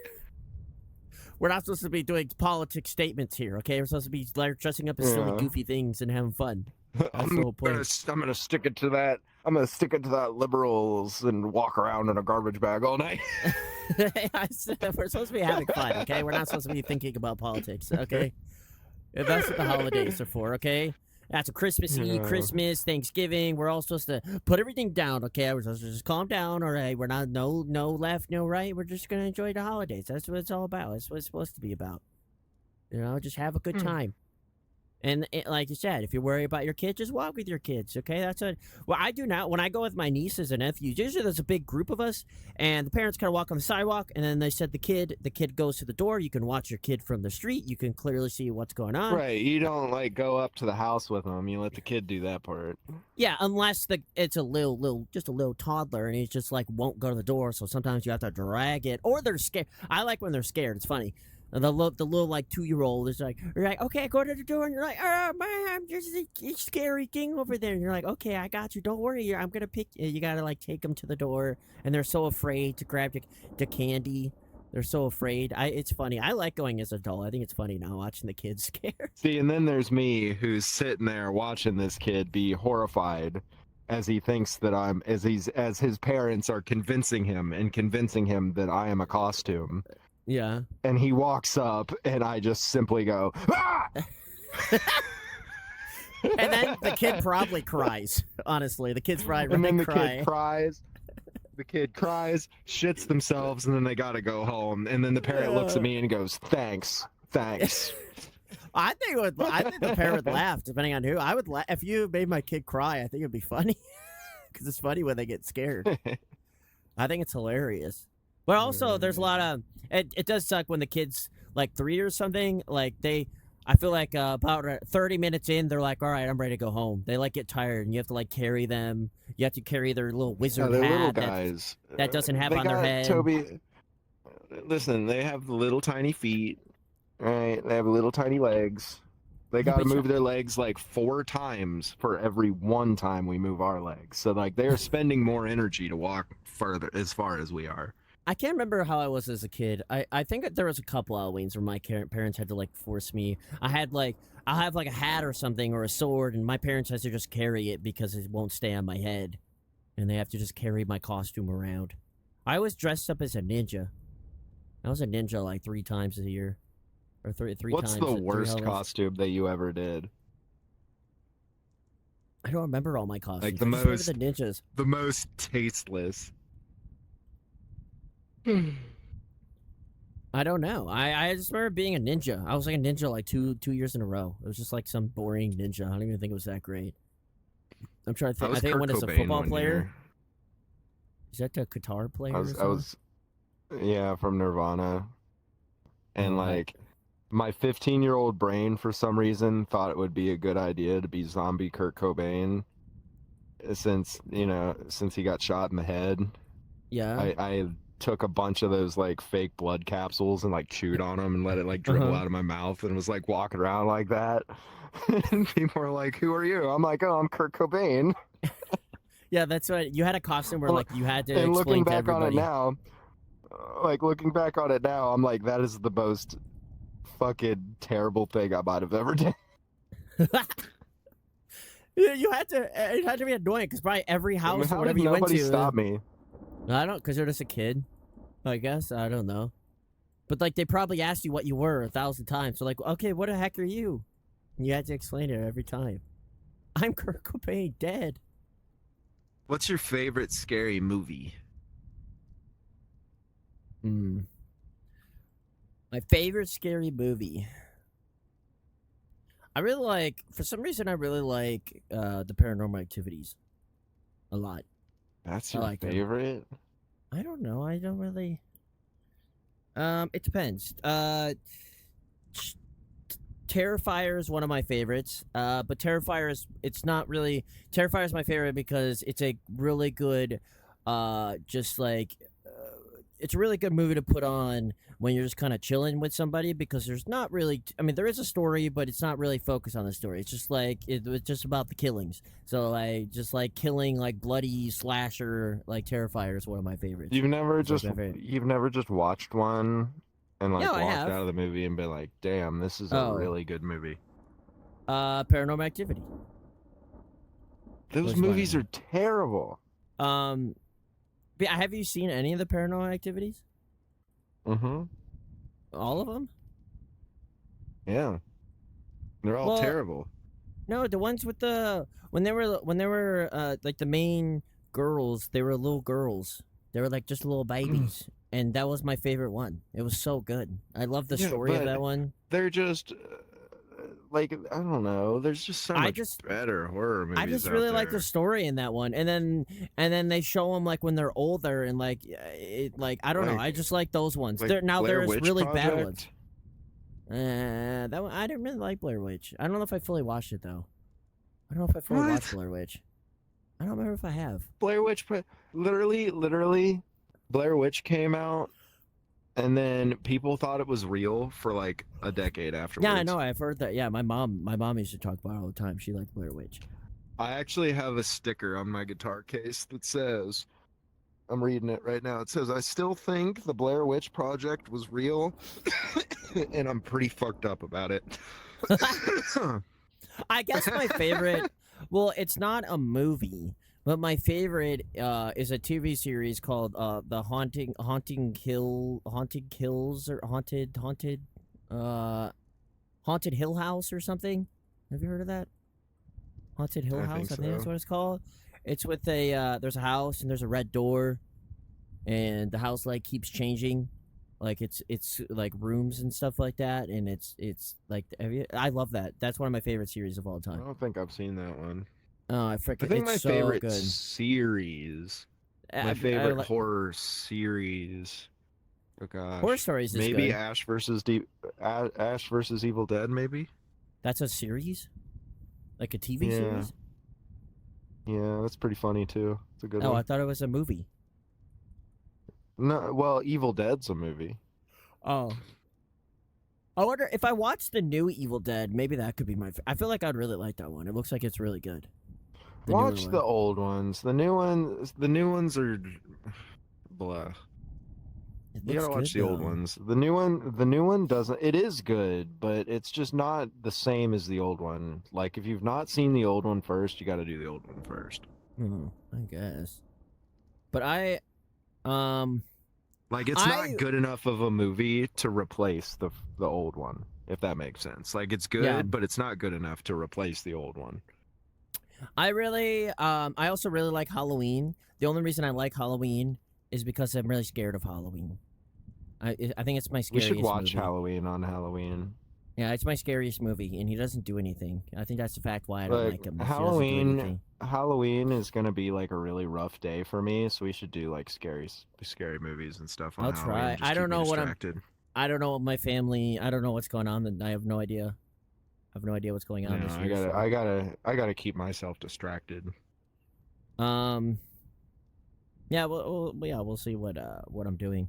we're not supposed to be doing politics statements here, okay? We're supposed to be like dressing up as silly,
Yeah.
goofy things and having fun. That's the whole point.
I'm gonna stick it to that. I'm gonna stick it to that liberals and walk around in a garbage bag all night.
I said we're supposed to be having fun, okay? We're not supposed to be thinking about politics, okay? And that's what the holidays are for, okay? That's a Christmas Eve,
Yeah.
Christmas, Thanksgiving. We're all supposed to put everything down, okay? We're supposed to just calm down, all right? We're not no left, no right. We're just gonna enjoy the holidays. That's what it's all about. That's what it's supposed to be about. Just have a good
Hmm.
time. And like you said, if you're worried about your kids, just walk with your kids. Okay, that's it. Well, I do now when I go with my nieces and nephews. Usually, there's a big group of us, and the parents kind of walk on the sidewalk, and then they said the kid goes to the door. You can watch your kid from the street. You can clearly see what's going on.
Right. You don't like go up to the house with them. You let the kid do that part.
Yeah, unless it's a just a little toddler, and he's just like won't go to the door. So sometimes you have to drag it, or they're scared. I like when they're scared. It's funny. The little like 2-year-old is like, you're like, okay, go to the door, and you're like, oh man, there's a scary thing over there, and you're like, okay, I got you, don't worry, I'm gonna pick you. You gotta like take them to the door, and they're so afraid to grab the candy. They're so afraid. It's funny. I like going as an adult. I think it's funny now watching the kids scared.
See, and then there's me who's sitting there watching this kid be horrified as he thinks that as his parents are convincing him that I am a costume.
Yeah.
And he walks up and I just simply go, ah!
And then the kid probably cries. Honestly, the kid's probably
And then the
crying.
kid cries. The kid cries, shits themselves, and then they gotta go home. And then the parent looks at me and goes, "Thanks, thanks."
I think the parent would laugh depending on who. I would laugh if you made my kid cry. I think it'd be funny because it's funny when they get scared. I think it's hilarious. But also, there's a lot of it does suck when the kid's like 3 or something. Like I feel like about 30 minutes in, they're like, "All right, I'm ready to go home." They like get tired, and you have to like carry them. You have to carry their little wizard
they're
hat
little guys.
that doesn't have
They
on their
got
head.
Toby. Listen, they have little tiny feet. Right? They have little tiny legs. They got to move their legs like 4 times for every one time we move our legs. So like they are spending more energy to walk further as far as we are.
I can't remember how I was as a kid. I think that there was a couple Halloweens where my parents had to like force me. I'll have like a hat or something or a sword, and my parents had to just carry it because it won't stay on my head, and they have to just carry my costume around. I was dressed up as a ninja. I was a ninja like 3 times a year, or three
What's
times.
the
at
worst
3
costume that you ever did?
I don't remember all my costumes.
Like the
I just remember
most,
the ninjas.
the most tasteless.
I don't know. I just remember being a ninja. I was like a ninja like two years in a row. It was just like some boring ninja. I don't even think it was that great. I'm trying to think. I think I went as a football player. Is that the guitar player?
I was, yeah, from Nirvana, and like my 15-year-old brain for some reason thought it would be a good idea to be zombie Kurt Cobain, since he got shot in the head.
Yeah.
I took a bunch of those like fake blood capsules and like chewed on them and let it like dribble out of my mouth and was like walking around like that. And people are like, "Who are you?" I'm like, "Oh, I'm Kurt Cobain."
Yeah, that's right. You had a costume where like you had to
And
explain
looking back
to everybody.
looking back on it now, I'm like, that is the most fucking terrible thing I might have ever done.
You had to. It had to be annoying because probably every house or
How
whatever
did
you went
nobody
to.
stop me?
I don't, because you're just a kid. I guess I don't know. But like they probably asked you what you were 1,000 times. So like, okay, what the heck are you? And you had to explain it every time. I'm Kurt Cobain, dead.
What's your favorite scary movie?
My favorite scary movie. For some reason, I really like the Paranormal Activities a lot.
That's
I
your
like them.
favorite?
I don't know. I don't really. It depends. Terrifier is one of my favorites. But Terrifier it's not really. Terrifier is my favorite because it's a really good, it's a really good movie to put on when you're just kind of chilling with somebody because there's not really. I mean, there is a story, but it's not really focused on the story. It's just like it's just about the killings. So like just like killing like bloody slasher like Terrifier is one of my favorites.
You've never
It's
just
my favorite.
you've never just watched one and like
No, I
walked
have.
out of the movie and been like, "Damn, this is a
Oh.
really good movie."
Paranormal Activity.
Those
Which
movies
one?
are terrible.
But have you seen any of the Paranormal Activities?
Mm-hmm.
All of them?
Yeah. They're all
Well,
terrible.
No, the ones with when they were like the main girls, they were little girls. They were like just little babies. and that was my favorite one. It was so good. I love the
Yeah,
story of
but
that one.
they're just like I don't know. There's just so
I
much
just
better horror
I
movies
just
out
really like the
there.
story in that one, and then they show them like when they're older, and like like I don't know. I
Like
just like those ones.
like
There now
Blair
there's
Witch
really bad ones.
Project.
That one I didn't really like Blair Witch. I don't know if I fully watched it though. I don't know if I fully watched
What?
Blair Witch. I don't remember if I have.
Blair Witch literally Blair Witch came out and then people thought it was real for like a decade
Yeah, I
afterwards.
know. I've heard that. Yeah, my mom used to talk about it all the time. She liked Blair Witch.
I actually have a sticker on my guitar case that says, I'm reading it right now. It says, I still think the Blair Witch Project was real, and I'm pretty fucked up about it.
I guess my favorite. Well, it's not a movie, but my favorite is a TV series called the Haunting Kills or uh Haunted Hill House or something. Have you heard of that? Haunted Hill
I
House,
think
I think that's
so.
what it's called. It's with a there's a house and there's a red door, and the house like keeps changing, like it's like rooms and stuff like that, and it's like I love that. That's one of my favorite series of all
I
time.
don't think I've seen that one.
Oh,
I think
it's
my
so
favorite
good.
series, my
I
favorite
like
horror series, oh
Horror
gosh,
Stories is
maybe
good.
Ash versus Evil Dead, maybe.
That's a series, like a TV
Yeah,
series.
yeah, that's pretty funny too. It's a good
Oh, I
one.
thought it was a movie.
No, well, Evil Dead's a movie.
Oh, I wonder if I watch the new Evil Dead, maybe that could be my. I feel like I'd really like that one. It looks like it's really good. The newer
Watch the
one.
old ones. The new ones are blah.
It
You
looks
gotta watch
good
the old
though.
ones. The new one doesn't. It is good, but it's just not the same as the old one. Like if you've not seen the old one first, you got to do the old one first.
I guess. But um,
Like it's
I
not good enough of a movie to replace the old one, if that makes sense. Like it's
yeah,
good, but it's not good enough to replace the old one.
I really I also really like Halloween. The only reason I like Halloween is because I'm really scared of Halloween. I think it's my
We should
scariest
watch
movie.
Halloween on Halloween.
Yeah, it's my scariest movie, and he doesn't do anything. I think that's the fact why I don't
Like
like him. Is he doesn't do anything.
Halloween is gonna be like a really rough day for me, so we should do like scary movies and stuff on
I'll
Halloween.
try.
Just keep me distracted.
I don't know what my family. I don't know what's going on. And I have no idea. I have no idea what's going on
Yeah,
this year. So,
I gotta keep myself distracted.
um, yeah, yeah, we'll see what I'm doing.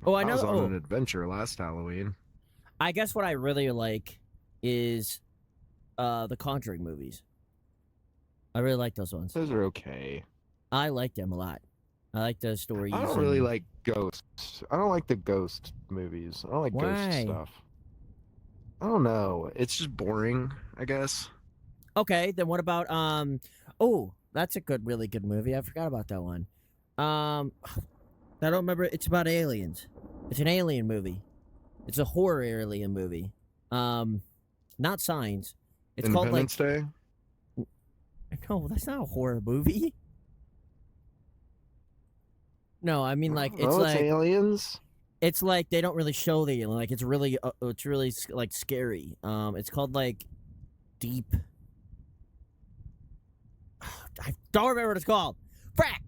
Oh, I
I
know.
was on
Oh,
an adventure last Halloween.
I guess what I really like is the Conjuring movies. I really like those ones.
Those are okay.
I like them a lot. I like the
I
stories
don't really
and
like ghosts. I don't like the ghost movies. I don't like ghost
why.
stuff. I don't know. It's just boring, I guess.
Okay, then what about oh, that's a good really good movie. I forgot about that one. Um I don't remember it's about aliens. It's an alien movie. It's a horror alien movie. Um not Signs. It's called like
Independence Day.
no, that's not a horror movie. No, I mean like
Oh, it's aliens.
it's like they don't really show the alien. Like it's really like scary. It's called like Deep. I don't remember what it's called. Frack.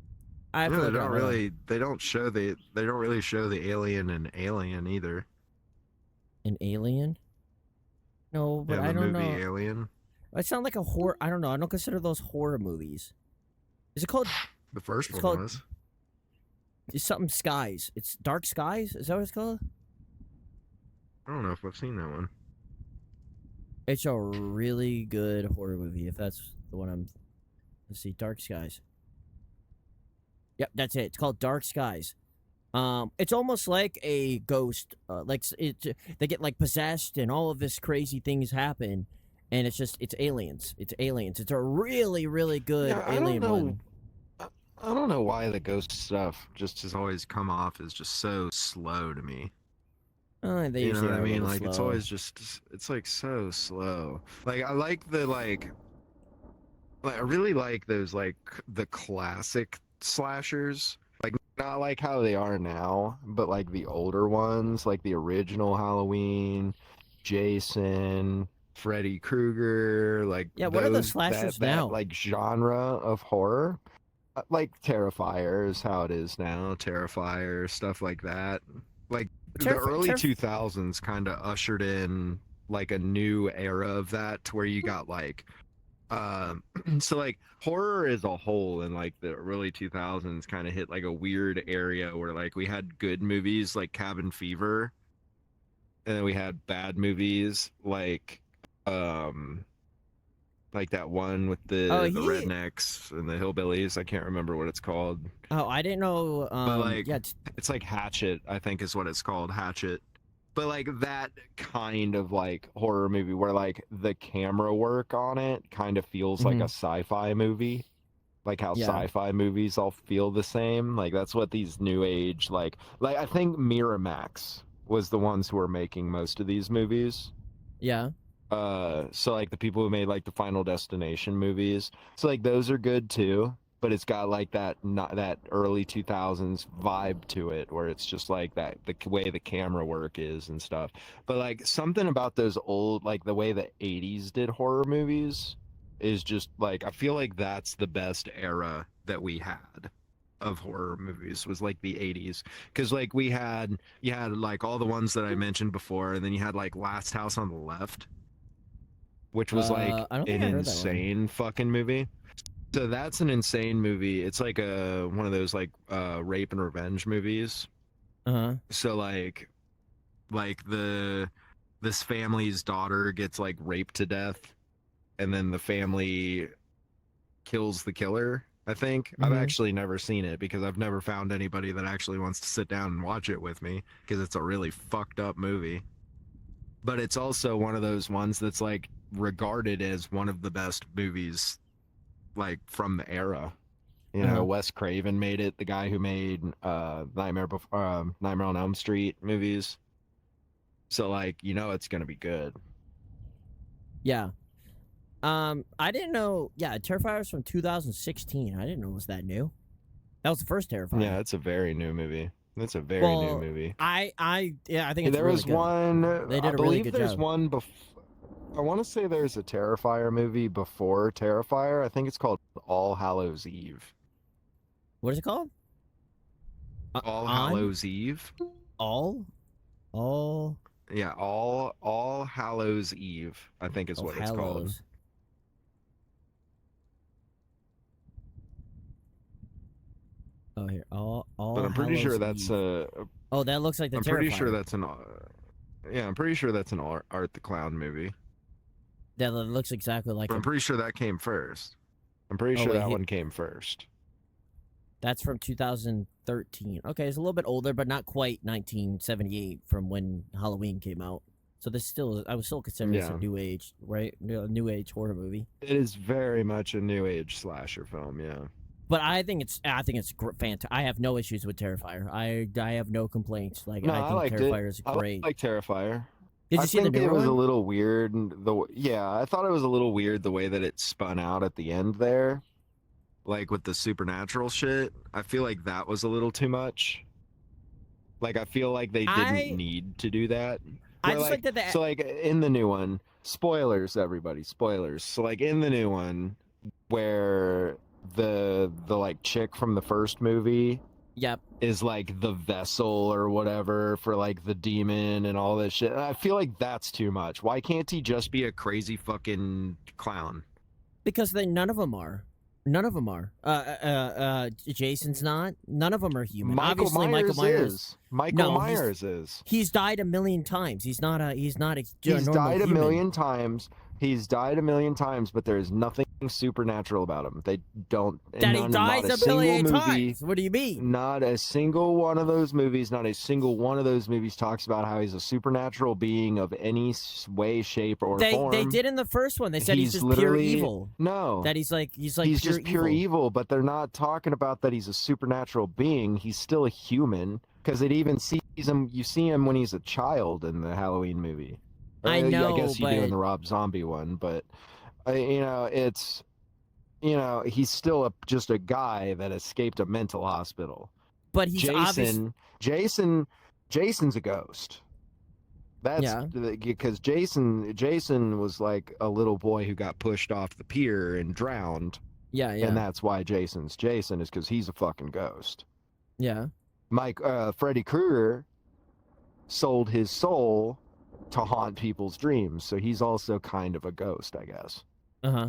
I have
No,
to
they
look it
don't
up. Hold on.
really. They don't really show the alien and Alien either.
An alien? No, but
Yeah,
I
the
don't
movie
know.
Alien.
It sounds like a horror. I don't know. I don't consider those horror movies. Is it called?
The first
It's
one
called.
was.
It's something skies. It's Dark Skies. Is that what it's called?
I don't know if I've seen that one.
It's a really good horror movie. If that's the one I'm. Let's see. Dark Skies. Yep, that's it. It's called Dark Skies. It's almost like a ghost. They get like possessed and all of this crazy things happen, and it's aliens. It's aliens. It's a really really good
Yeah, I don't
alien
know.
one.
I don't know why the ghost stuff just has always come off as just so slow to me.
They
You know
usually
what I
are a
mean?
little
Like it's
slow.
always just it's like so slow. Like I like the like I really like those like the classic slashers. Like not like how they are now, but like the older ones, like the original Halloween, Jason, Freddy Krueger, like
Yeah, what are the
those
slashers
that
now?
like genre of horror. Like Terrifier is how it is now. Terrifier, stuff like that. Like the
Terrif
early
Terrif
2000s kind of ushered in like a new era of that to where you got like so like horror as a whole in like the early 2000s kind of hit like a weird area where like we had good movies like Cabin Fever, and then we had bad movies um like that one with
Oh,
the
he.
rednecks and the hillbillies. I can't remember what it's called,
Oh, I didn't know.
but like
Yeah.
it's like Hatchet, I think is what it's called, Hatchet. But like that kind of like horror movie where like the camera work on it kind of feels like a
Hmm.
sci-fi movie, like how
Yeah.
sci-fi movies all feel the same. Like that's what these new age like I think Miramax was the ones who were making most of these movies.
Yeah.
So like the people who made like the Final Destination movies, so like those are good too, but it's got like that not that early 2000s vibe to it where it's just like that the way the camera work is and stuff. But like something about those old, like the way the 80s did horror movies is just like I feel like that's the best era that we had of horror movies was like the 80s, because like you had like all the ones that I mentioned before, and then you had like Last House on the Left, which was like
I don't think
an
I heard that one.
insane fucking movie. So that's an insane movie. It's like a one of those like rape and revenge movies.
Uh-huh.
So like this family's daughter gets like raped to death, and then the family kills the killer. I think I've
Hmm.
actually never seen it because I've never found anybody that actually wants to sit down and watch it with me because it's a really fucked up movie. But it's also one of those ones that's like regarded as one of the best movies like from the era. You know,
Uh-huh.
Wes Craven made it, the guy who made Nightmare on Elm Street movies. So like, you know it's gonna be good.
Yeah. I didn't know. Yeah, Terrifier was from 2016. I didn't know it was that new. That was the first
Yeah,
Terrifier.
it's a very new movie. It's a very new
Well,
movie.
yeah, I think it's
There
really
was
good.
one,
They
I
did a really
believe
good
there's
job.
one I want to say there's a Terrifier movie before Terrifier. I think it's called All Hallows Eve.
What is it called?
All
On
Hallows Eve?
all, all,
Yeah, All Hallows Eve, I think is
oh
what it's called.
Hallows. Oh here,
But
all
I'm pretty sure
Hallows
that's
Eve. Oh, that looks like the
I'm pretty sure
Terrifier.
that's an yeah, I'm pretty sure that's an Art the Clown movie.
That looks exactly like
But I'm
him.
pretty sure that came first. I'm pretty
Oh
sure
wait,
that one came first.
that's from 2013. Okay, it's a little bit older, but not quite 1978 from when Halloween came out. So this still, I would still consider this a
Yeah.
new age, right? New age horror movie.
It is very much a new age slasher film, yeah.
But I think it's fantastic. I have no issues with Terrifier. I have no complaints. Like
No,
I
I
think
liked it.
Terrifier is
I
great.
like Terrifier.
Did
I
you see the
think it
newer
was a
one?
little weird yeah, I thought it was a little weird the way that it spun out at the end there, like with the supernatural shit. I feel like that was a little too much. Like I feel like they didn't
I
need to do that.
I
Where
just like
like
that.
so like in the new one, spoilers everybody, spoilers. So like in the new one where the like chick from the first movie
Yep.
is like the vessel or whatever for like the demon and all this shit. I feel like that's too much. Why can't he just be a crazy fucking clown?
Because they none of them are. None of them are. Jason's not. None of them are human.
Michael
Obviously, Michael
Myers
Myers.
is. Michael
No,
Myers is.
he's died a million times. He's not a
He's
normal
died a
human.
million times. He's died a million times, but there's nothing supernatural about him. They don't.
That he
Not
dies
a
a
single
million
movie.
times. What do you mean?
Not a single one of those movies. Not a single one of those movies talks about how he's a supernatural being of any way, shape, or form.
They did in the first one. They said he's
He's
just pure
literally
evil.
no.
That he's like
He's
pure
just pure
evil.
evil, but they're not talking about that he's a supernatural being. He's still a human because it even sees him. You see him when he's a child in the Halloween movie.
I
Yeah, I
know,
guess you do in
but
the Rob Zombie one, but you know, he's still just a guy that escaped a mental hospital.
but he's obviously
Jason's a ghost. That's
yeah,
because Jason was like a little boy who got pushed off the pier and drowned,
yeah,
and
yeah,
that's why Jason's Jason is because he's a fucking ghost.
yeah.
Freddy Krueger sold his soul to haunt people's dreams, so he's also kind of a ghost, I guess.
Uh-huh.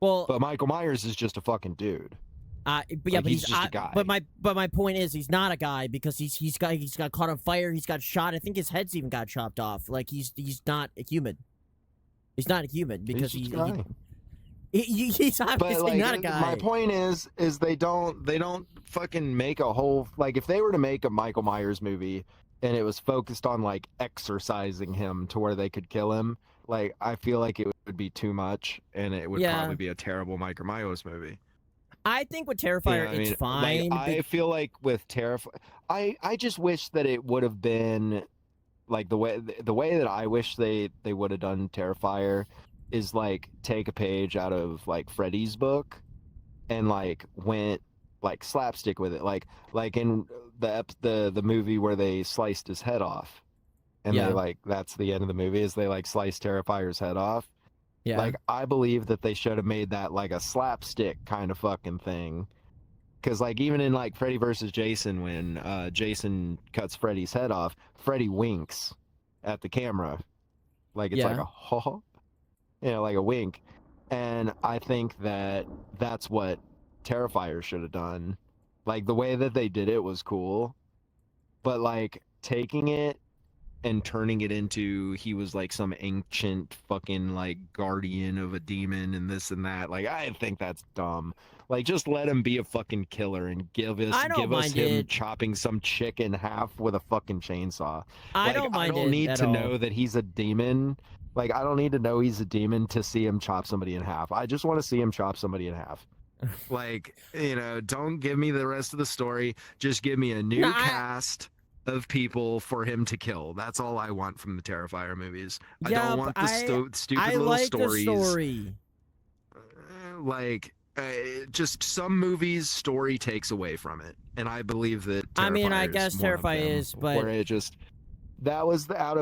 Well,
But Michael Myers is just a fucking dude.
but yeah,
Like,
but
he's just a guy.
But my point is, he's not a guy because he's got caught on fire. He's got shot. I think his head's even got chopped off. Like he's not a human. He's not a human because
He's just a guy.
he's obviously
But like,
not a guy.
my point is they don't fucking make a whole, like, if they were to make a Michael Myers movie and it was focused on like exorcising him to where they could kill him, like, I feel like it would be too much and it would
Yeah.
probably be a terrible Michael Myers movie.
I think with Terrifier,
You know what I
it's
mean?
fine.
Like, I feel like with Terrifier, I just wish that it would have been like the way that I wish they would have done Terrifier is like take a page out of like Freddy's book and like went like slapstick with it, like in the movie where they sliced his head off, and
Yeah.
they like that's the end of the movie is they like slice Terrifier's head off.
Yeah.
Like, I believe that they should have made that like a slapstick kind of fucking thing. Because, like, even in, like, Freddy versus Jason, when Jason cuts Freddy's head off, Freddy winks at the camera. Like, it's like
Yeah.
a ha, like a wink. And I think that that's what Terrifier should have done. Like, the way that they did it was cool. But, like, taking it and turning it into he was like some ancient fucking like guardian of a demon and this and that, like, I think that's dumb. Like, just let him be a fucking killer and give
I don't
us
mind
him
it.
chopping some chick in half with a fucking chainsaw.
I
Like,
don't mind
I don't
it
need
at
to
all.
know that he's a demon. Like, I don't need to know he's a demon to see him chop somebody in half. I just want to see him chop somebody in half. Like, you know, don't give me the rest of the story. Just give me a new
No,
cast of people for him to kill. That's all I want from the Terrifier movies. I
Yeah,
don't want
but
the stupid
I
little
like
stories.
the story.
Like, just some movies story takes away from it, and I believe that Terrifier
I mean, I
is
guess
one of
Terrifier
them,
is, but
where it just that was the out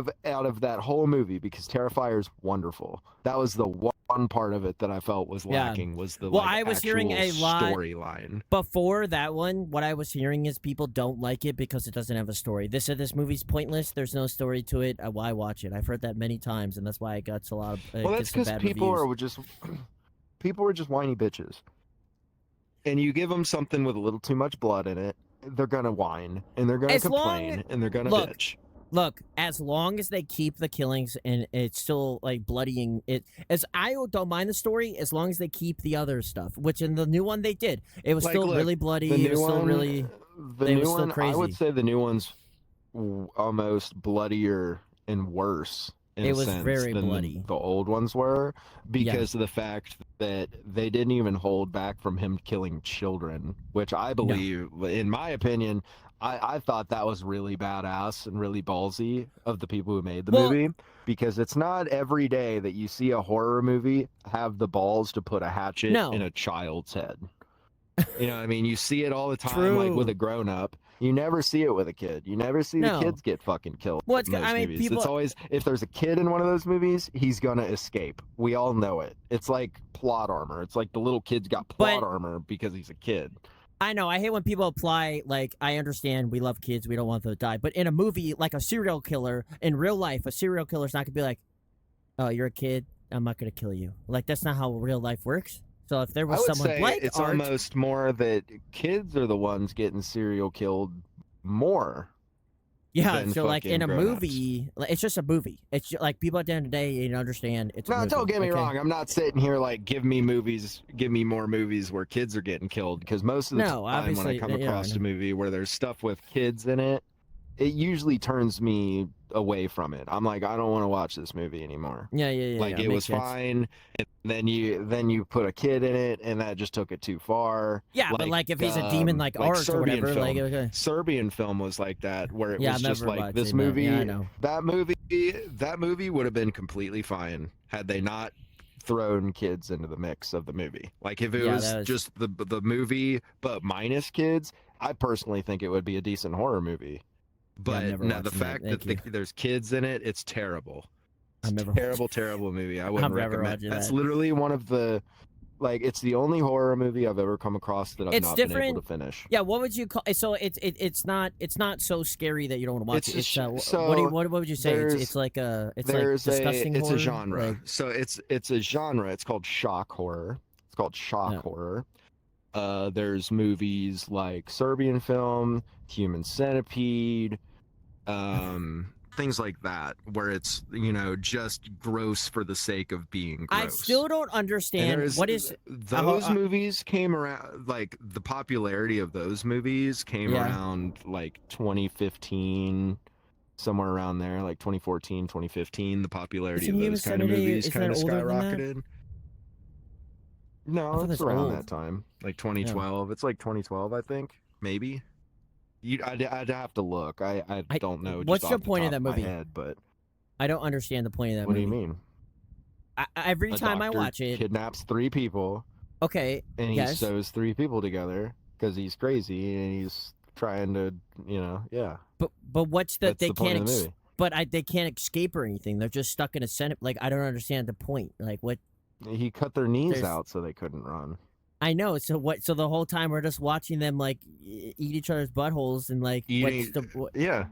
of that whole movie, because Terrifier is wonderful. That was the one part of it that I felt was
Yeah.
lacking, was the
Well,
like,
I was hearing a
actual
lot-
storyline.
before that one, what I was hearing is people don't like it because it doesn't have a story. They said this movie's pointless. There's no story to it. Why watch it? I've heard that many times, and that's why it got a lot of.
Well, that's because people are just whiny bitches, and you give them something with a little too much blood in it, they're gonna whine and they're gonna
As long-
complain and they're gonna
Look,
bitch.
Look, as long as they keep the killings and it's still like bloodying it, as I don't mind the story, as long as they keep the other stuff, which in the new one they did. It was
Like,
still
look,
really bloody.
The
It
new
was still
one,
really.
the
they
new
were still
one, I would
crazy.
say the new one's almost bloodier and worse. In
It
a
was
sense
very
than
bloody.
the old ones were, because of the fact that they didn't even hold back from him killing children, which I believe, in my opinion, I thought that was really badass and really ballsy of the people who made the
Well-
movie, because it's not every day that you see a horror movie have the balls to put a hatchet
No.
in a child's head. You know what I mean? You see it all the time, like with
True.
a grown up. You never see it with a kid. You never see the
No.
kids get fucking killed
Well,
in
it's-
those
I mean,
movies.
people-
It's always, if there's a kid in one of those movies, he's gonna escape. We all know it. It's like plot armor. It's like the little kid's got plot
But-
armor because he's a kid.
I know. I hate when people apply, like, I understand we love kids, we don't want them to die. But in a movie, like a serial killer, in real life, a serial killer's not going to be like, oh, you're a kid, I'm not going to kill you. Like, that's not how real life works. So if there
I
was
would
someone
say
like
it's
Art,
almost more that kids are the ones getting serial killed more.
yeah,
than
so like in a
fucking grown-ups.
movie, like, it's just a movie. It's like people at the end of the day, you understand it's a
No,
movie.
don't get me
okay?
wrong. I'm not sitting here like, give me more movies where kids are getting killed, because most of the
No,
time when I
obviously,
come
yeah, I
across
know.
a movie where there's stuff with kids in it, it usually turns me away from it. I'm like, I don't want to watch this movie anymore.
Yeah, yeah, yeah.
Like,
yeah,
it was
makes sense.
fine, and then you put a kid in it, and that just took it too far.
Yeah, but like if he's a demon like Art or
Serbian
whatever,
film.
like okay.
Serbian film was like that, where it
Yeah,
was
I've
just
never
like
watched
this
it, but
movie.
yeah, I know.
That movie would have been completely fine had they not thrown kids into the mix of the movie. Like, if it
Yeah,
was
that was-
just the movie but minus kids, I personally think it would be a decent horror movie. But
never
no, the
watching that.
fact
Thank
that there's kids in it, it's terrible. It's
I'm never
a terrible, terrible movie. I wouldn't
never
recommend.
watching
That's
that.
literally one of the, like, it's the only horror movie I've ever come across that I've
It's
not been
different.
able to finish.
Yeah, what would you call? So it's not so scary that you don't want to watch it. It's
so
what would you say? It's like disgusting.
It's
horror?
a genre.
Like,
So it's a genre. It's called shock horror. It's called shock
Yeah.
horror. There's movies like Serbian Film, Human Centipede, things like that, where it's, you know, just gross for the sake of being gross.
I still don't understand what is
those movies came around, like the popularity of those movies came
Yeah.
around like 2015, somewhere around there, like 2014, 2015. The popularity
Isn't
of
Human
those kind of
Centipede-
movies
isn't
kind of
that older than that?
skyrocketed.
I
No,
thought
it's
that's
around
old.
that time, like 2012. It's like 2012, I think, maybe. I'd have to look. I don't know.
What's
just
the
off the
point of
top
that
my
movie?
head, but
I don't understand the point of that
what
movie.
do you mean?
Every
A
time I
doctor
watch it,
kidnaps 3 people,
okay,
and he
yes,
sews 3 people together because he's crazy and he's trying to, you know, yeah.
but what's
That's
they
the point
can't
of the movie.
but they can't escape or anything. They're just stuck in a Senate. Like, I don't understand the point. Like, what?
He cut their knees
There's-
out so they couldn't run.
I know. So what? So the whole time we're just watching them like eat each other's buttholes and like
Eating- Yeah,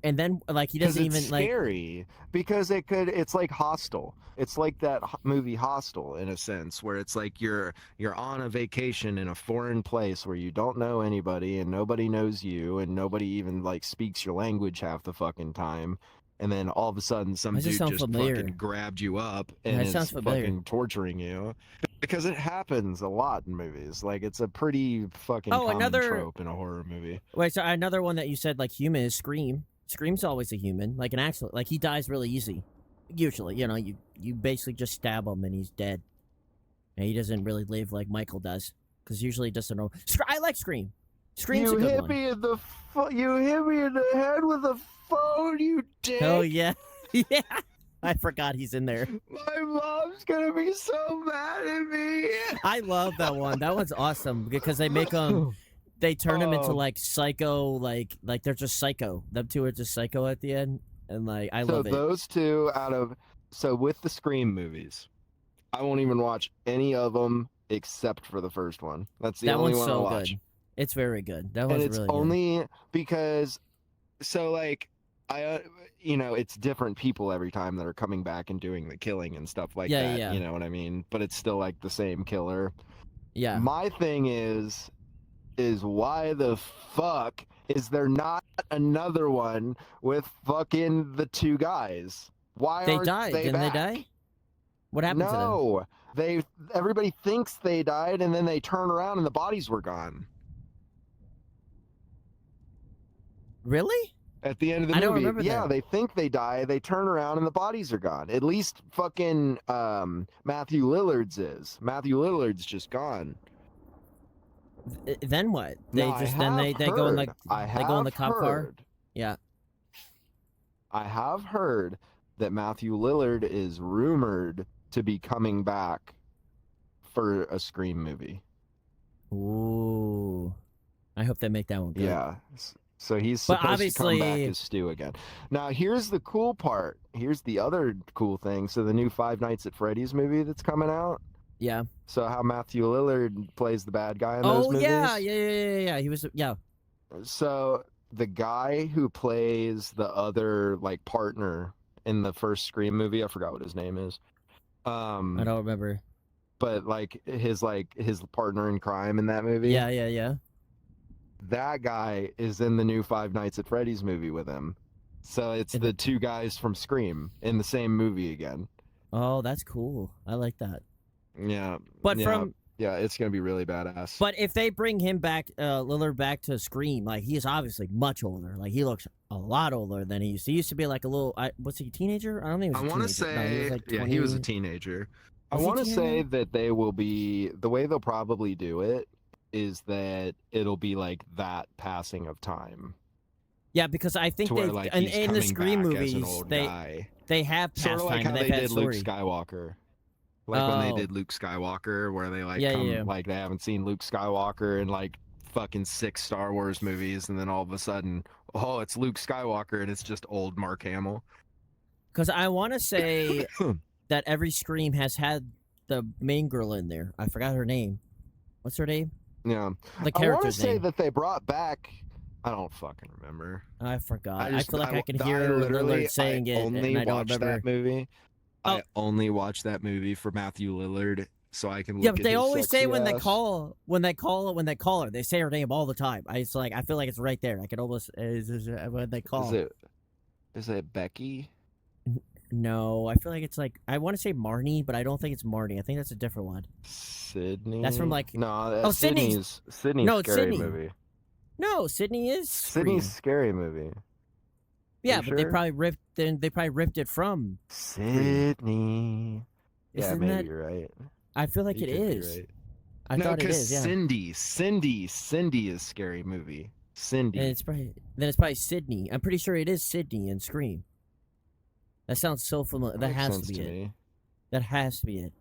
and then like he
because
doesn't
it's
even like.
scary. Because it's like Hostel. It's like that movie Hostel in a sense, where it's like you're on a vacation in a foreign place where you don't know anybody and nobody knows you and nobody even like speaks your language half the fucking time. And then all of a sudden, some
Does it
dude
sound
just
familiar?
fucking grabbed you up and
That
is
sounds familiar.
fucking torturing you. Because it happens a lot in movies. Like, it's a pretty fucking common
another-
trope in a horror movie.
Wait, so another one that you said like human is Scream. Scream's always a human, like an accident. Like he dies really easy. Usually, you know, you basically just stab him and he's dead. And he doesn't really live like Michael does, because usually he doesn't know. I like Scream. Scream's
You
a good
hit
one.
me in the you hit me in the head with a phone, you dick.
Oh yeah, yeah. I forgot he's in there.
My mom's gonna be so mad at me.
I love that one. That one's awesome because they make him. They turn him into
Oh.
like psycho, like they're just psycho. Them two are just psycho at the end, and like I
So
love it.
those two with the Scream movies, I won't even watch any of them except for the first one. That's the
That
only
one's
one I'll
so
watch.
good. It's very good. That
And
one's
it's
really good.
only because, so like, you know, it's different people every time that are coming back and doing the killing and stuff like
Yeah,
that.
yeah.
You know what I mean? But it's still like the same killer.
Yeah.
My thing is why the fuck is there not another one with fucking the 2 guys? Why
They
aren't
died.
they
Didn't
back?
they die? What happened to them?
No, everybody thinks they died, and then they turn around and the bodies were gone
Really?
at the end of the
I don't
movie.
remember
Yeah,
that.
they think they die. They turn around and the bodies are gone. At least fucking Matthew Lillard's is. Matthew Lillard's just gone.
Then what? They
Now, I
just then they
have
go in
heard-
like
I
they go in the
have
cop car.
heard-
Yeah.
I have heard that Matthew Lillard is rumored to be coming back for a Scream movie.
Ooh. I hope they make that one good.
Yeah. So he's
But
supposed to come back
obviously-
as Stu again. Now, here's the cool part. Here's the other cool thing. So the new Five Nights at Freddy's movie that's coming out.
Yeah.
So how Matthew Lillard plays the bad guy in those
Oh
movies.
yeah. He was yeah.
So the guy who plays the other like partner in the first Scream movie, I forgot what his name is.
I don't remember.
But like his partner in crime in that movie.
Yeah.
That guy is in the new Five Nights at Freddy's movie with him. So it's
And
the 2 guys from Scream in the same movie again.
Oh, that's cool. I like that.
Yeah.
But
yeah, yeah, it's gonna be really badass.
But if they bring him back, Lillard back to Scream, like he is obviously much older. Like he looks a lot older than he used to. He used to be like a little. Was he a teenager? I don't think. He
I
was
want
a
to
teenager. No, he
say,
was like
yeah, he was a
20.
teenager. I
Was he
want to
teenager?
say that they will be the way they'll probably do it is that it'll be like that passing of time
Yeah, because I think
to
they
where like
in,
he's
in the
coming
Scream
back
movies
as an old
they
guy.
they have
Sort
past
of like
time
how
and
they
they've had
did Luke
story.
Skywalker. Like when they
Oh.
did Luke Skywalker, where they like
Yeah,
come
yeah.
like they haven't seen Luke Skywalker in like fucking 6 Star Wars movies, and then all of a sudden, oh, it's Luke Skywalker, and it's just old Mark Hamill.
Because I want to say that every Scream has had the main girl in there. I forgot her name. What's her name?
Yeah,
The
I want to
character's
say
name.
that they brought back. I don't fucking remember.
I forgot. I,
just,
feel like I can
I
hear
literally,
Lillard saying it,
only
and I don't
watched
remember.
that movie.
Oh.
I only watched that movie for Matthew Lillard, so I can look
Yeah, but
at
they
his
always say
sexy
when they
ass.
call her, they say her name all the time. It's like I feel like it's right there. I can almost when they call.
Is it Becky?
No, I feel like it's like I want to say Marnie, but I don't think it's Marnie. I think that's a different one.
Sydney?
That's from like
No, that's
Sydney's.
Sydney's
No, it's
scary
Sydney.
movie.
No, Sydney is Scream.
Sydney's scary movie.
Yeah,
you
but they
sure?
probably ripped it from.
Sydney. Yeah,
Isn't
maybe
that?
you're right.
I feel like
You
it
could be
is.
right.
I
No,
thought it
because
is. Yeah,
Cindy is scary movie. Cindy.
and it's probably Sydney. I'm pretty sure it is Sydney in Scream. That sounds so familiar. That
Makes
has
sense
to be
to
it.
me.
That has to be it.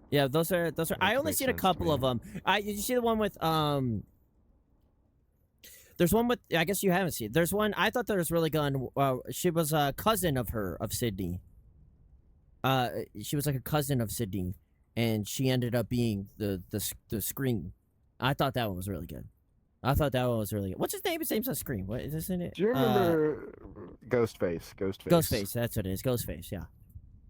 Yeah, those are. I only
Makes
seen a
sense to
couple
me.
of them. Did you see the one with There's one with. I guess you haven't seen. There's one. I thought that was really good. She was a cousin of Sydney. She was like a cousin of Sydney, and she ended up being the Scream. I thought that one was really good. What's his name? His name's not Scream. What is this in it?
Do you remember Ghostface?
Ghostface. That's what it is. Ghostface. Yeah.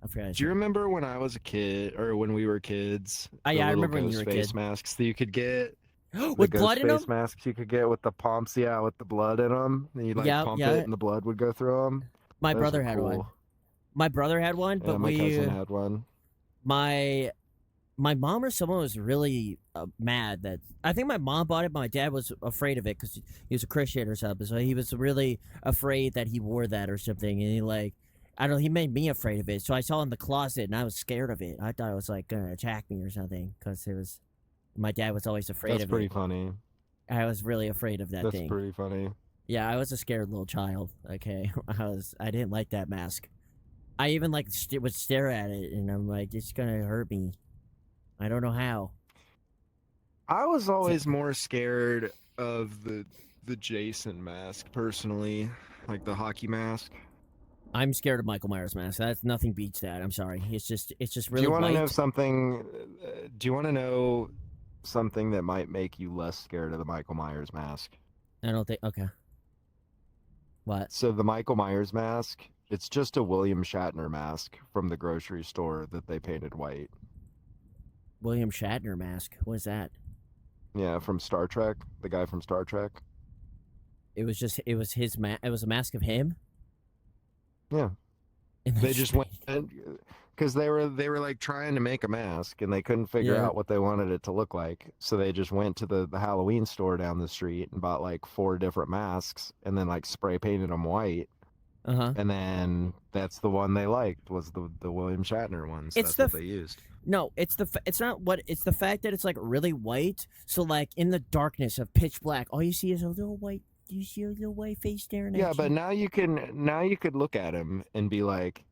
I forgot.
Do you remember when I was a kid, or when we were kids?
Yeah, I
the
remember when
little
you were a
Ghostface
kid.
masks that you could get.
With blood in them?
Ghostface masks you could get with the pumps, yeah, with the blood in them. And you'd pump it, and the blood would go through them.
My brother had one. My brother had one, but
my cousin had one.
My mom or someone was really mad that I think my mom bought it, but my dad was afraid of it because he was a Christian or something. So he was really afraid that he wore that or something, and he made me afraid of it. So I saw it in the closet, and I was scared of it. I thought it was like gonna attack me or something because it was. My dad was always afraid of it.
That's pretty funny.
I was really afraid of that thing.
That's pretty funny.
Yeah, I was a scared little child. Okay, I didn't like that mask. I even would stare at it, and I'm like, it's gonna hurt me. I don't know how.
I was always more scared of the Jason mask personally, like the hockey mask.
I'm scared of Michael Myers mask. That's nothing beats that. I'm sorry. It's just really.
Do you want to
white.
know something? Do you want to know something that might make you less scared of the Michael Myers mask?
I don't think. Okay. What?
So the Michael Myers mask, it's just a William Shatner mask from the grocery store that they painted white.
William Shatner mask. What is that?
Yeah, from Star Trek. The guy from Star Trek.
It was his It was a mask of him.
Yeah.
And
They just went because they were like trying to make a mask and they couldn't figure out what they wanted it to look like. So they just went to the Halloween store down the street and bought like 4 different masks and then like spray painted them white. And then that's the one they liked was the William Shatner ones. That's what they used.
No, it's the fact that it's like really white. So like in the darkness of pitch black, all you see is a little white. You see a little white face staring at you.
Yeah, but now you could look at him and be like,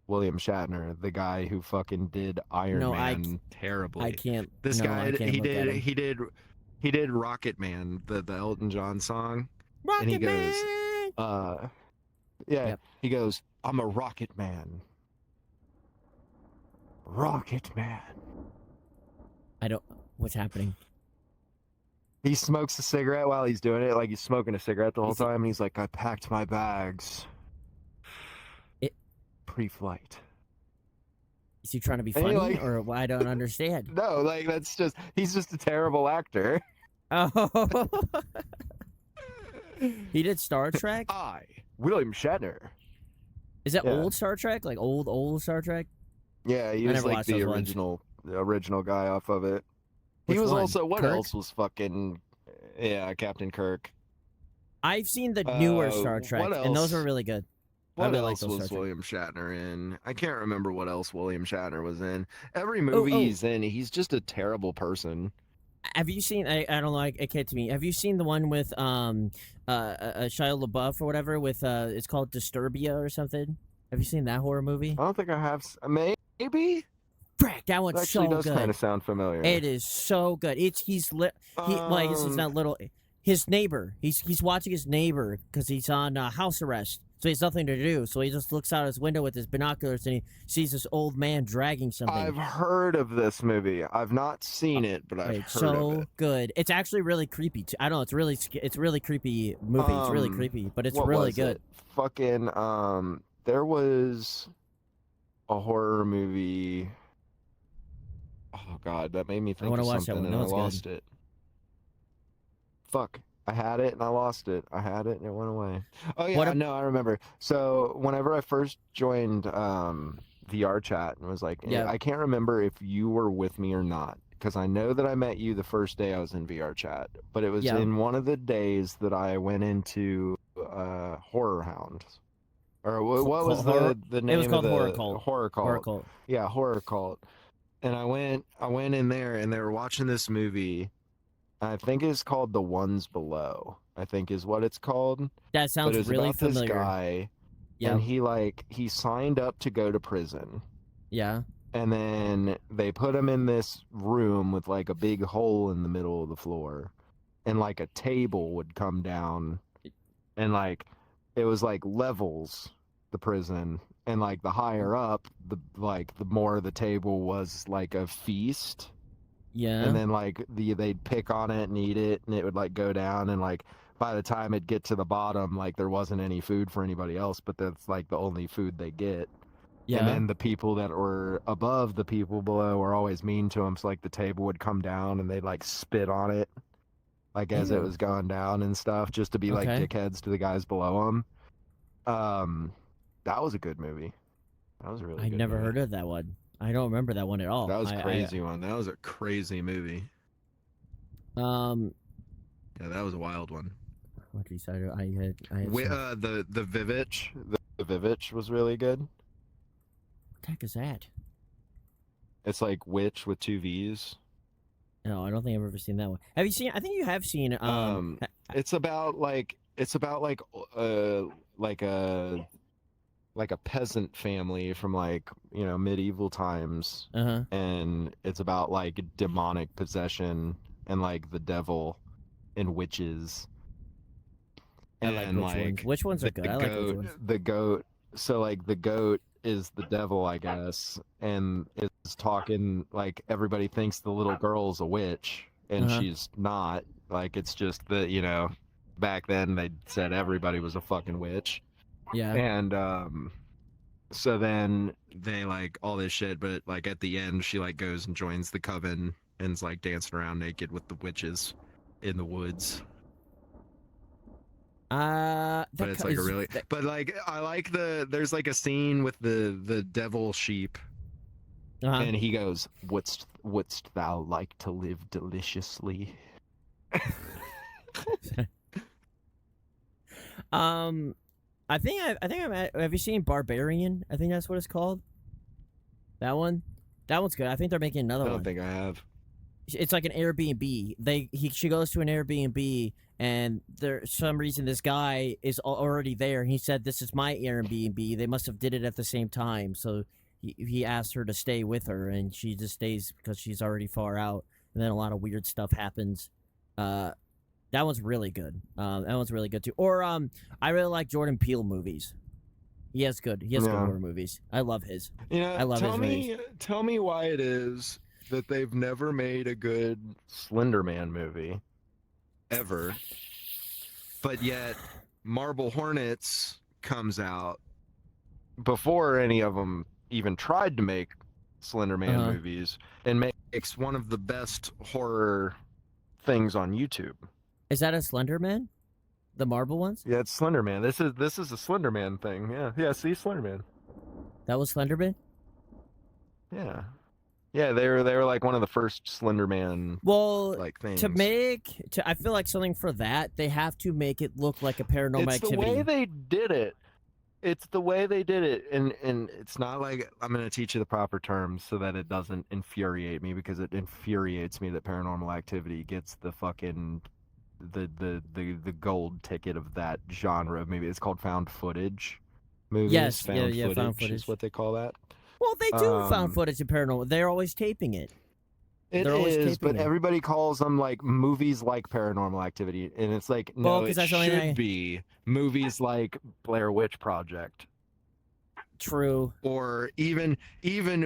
William Shatner, the guy who fucking did Iron Man terribly.
I can't.
This guy,
I can't
he did Rocket Man, the Elton John song.
Rocket
and he
Man!
goes, he goes, I'm a Rocket Man. Rocket Man.
What's happening?
He smokes a cigarette while he's doing it, like he's smoking a cigarette the whole time, and he's like, I packed my bags. Pre-flight.
Is he trying to be funny, or I don't understand?
No, like he's just a terrible actor.
Oh. He did Star Trek?
William Shatner.
Is that old Star Trek? Like old Star Trek?
Yeah, he was like the original guy off of it. He was also what else was fucking Captain Kirk.
I've seen the newer Star Trek, and those were really good.
What else was William Shatner in? I can't remember what else William Shatner was in. Every movie he's in, he's just a terrible person.
Have you seen? I don't know. It came to me. Have you seen the one with Shia LaBeouf or whatever? With it's called Disturbia or something. Have you seen that horror movie?
I don't think I have. Maybe.
Crack. That one's
actually
so
does kind
good.
of sound familiar.
It is so good. Well, I guess he's not little. His neighbor. He's watching his neighbor because he's on house arrest, so he has nothing to do. So he just looks out his window with his binoculars and he sees this old man dragging something.
I've heard of this movie. I've not seen it, but I've
It's
heard
so
of it.
good. It's actually really creepy. I don't know. It's really creepy movie. It's really creepy, but it's
what
really
was
good.
it? Fucking there was a horror movie. Oh god, that made me think
wanna
of
watch that
something
one.
and
That
I
was
lost it. Fuck. I had it and I lost it. I had it and it went away. Oh yeah, no, I remember. So whenever I first joined VR chat and was like,
Yeah.
I can't remember if you were with me or not, because I know that I met you the first day I was in VR chat, but it was
Yeah.
in one of the days that I went into Horror Hound. Or what was the name
It was called
of the
Horror Cult.
Horror Cult.
Horror Cult.
Yeah, Horror Cult. And I went in there and they were watching this movie. I think it's called The Ones Below, I think is what it's called.
That sounds really
about
familiar.
This guy, and he signed up to go to prison.
Yeah.
And then they put him in this room with like a big hole in the middle of the floor, and like a table would come down, and like it was like levels, the prison, and like the higher up, the more the table was like a feast.
Yeah.
And then like they'd pick on it and eat it, and it would like go down, and like by the time it'd get to the bottom, like there wasn't any food for anybody else, but that's like the only food they get.
Yeah.
And then the people that were above the people below were always mean to them, so like the table would come down and they'd like spit on it, like as it was going down and stuff, just to be like dickheads to the guys below them. That was a good movie. That was a really.
I never heard of that one. I don't remember that one at all.
That was a crazy one. That was a crazy movie. Yeah, that was a wild one.
What did you say? I had
the Vivitch. The Vivitch was really good.
What the heck is that?
It's like witch with 2 V's.
No, I don't think I've ever seen that one. Have you seen? I think you have seen.
It's about like a peasant family from like medieval times, and it's about like demonic possession and like the devil and witches. And
which ones are good? I like which ones.
The goat. So like the goat is the devil, I guess, and is talking like everybody thinks the little girl's a witch, and she's not. Like it's just that back then they said everybody was a fucking witch.
Yeah.
And so then they like all this shit, but like at the end she like goes and joins the coven and's like dancing around naked with the witches in the woods. But it's like but like I like there's like a scene with the devil sheep, and he goes, wouldst thou like to live deliciously?
I think have you seen Barbarian? I think that's what it's called. That one's good. I think they're making another one.
I don't think I have.
It's like an Airbnb. She goes to an Airbnb, and some reason this guy is already there. He said, "This is my Airbnb." They must have did it at the same time. So he asked her to stay with her, and she just stays because she's already far out. And then a lot of weird stuff happens. That one's really good. That one's really good too. Or I really like Jordan Peele movies. He has good horror movies. I love his. I love his movies.
Tell me why it is that they've never made a good Slender Man movie ever, but yet Marble Hornets comes out before any of them even tried to make Slender Man movies, and makes one of the best horror things on YouTube.
Is that a Slender Man? The marble ones?
Yeah, it's Slender Man. This is a Slender Man thing. Yeah. See, Slender Man.
That was Slender Man?
Yeah. Yeah, they were like one of the first Slender Man like things.
I feel like something for that, they have to make it look like a Paranormal Activity.
It's the way they did it. It's the way they did it, and it's not like I'm gonna teach you the proper terms so that it doesn't infuriate me, because it infuriates me that Paranormal Activity gets the fucking the gold ticket of that genre of movie. It's called found footage movies.
Yes,
found
found
footage
footage
is what they call that.
Well, they do found
Um,
footage of paranormal. They're always taping it.
it
They're always
is,
taping
but
it.
everybody calls them like movies like Paranormal Activity, and it's like
Well,
no,
because
it
that's the only thing
should
I...
be movies like Blair Witch Project,
True.
or even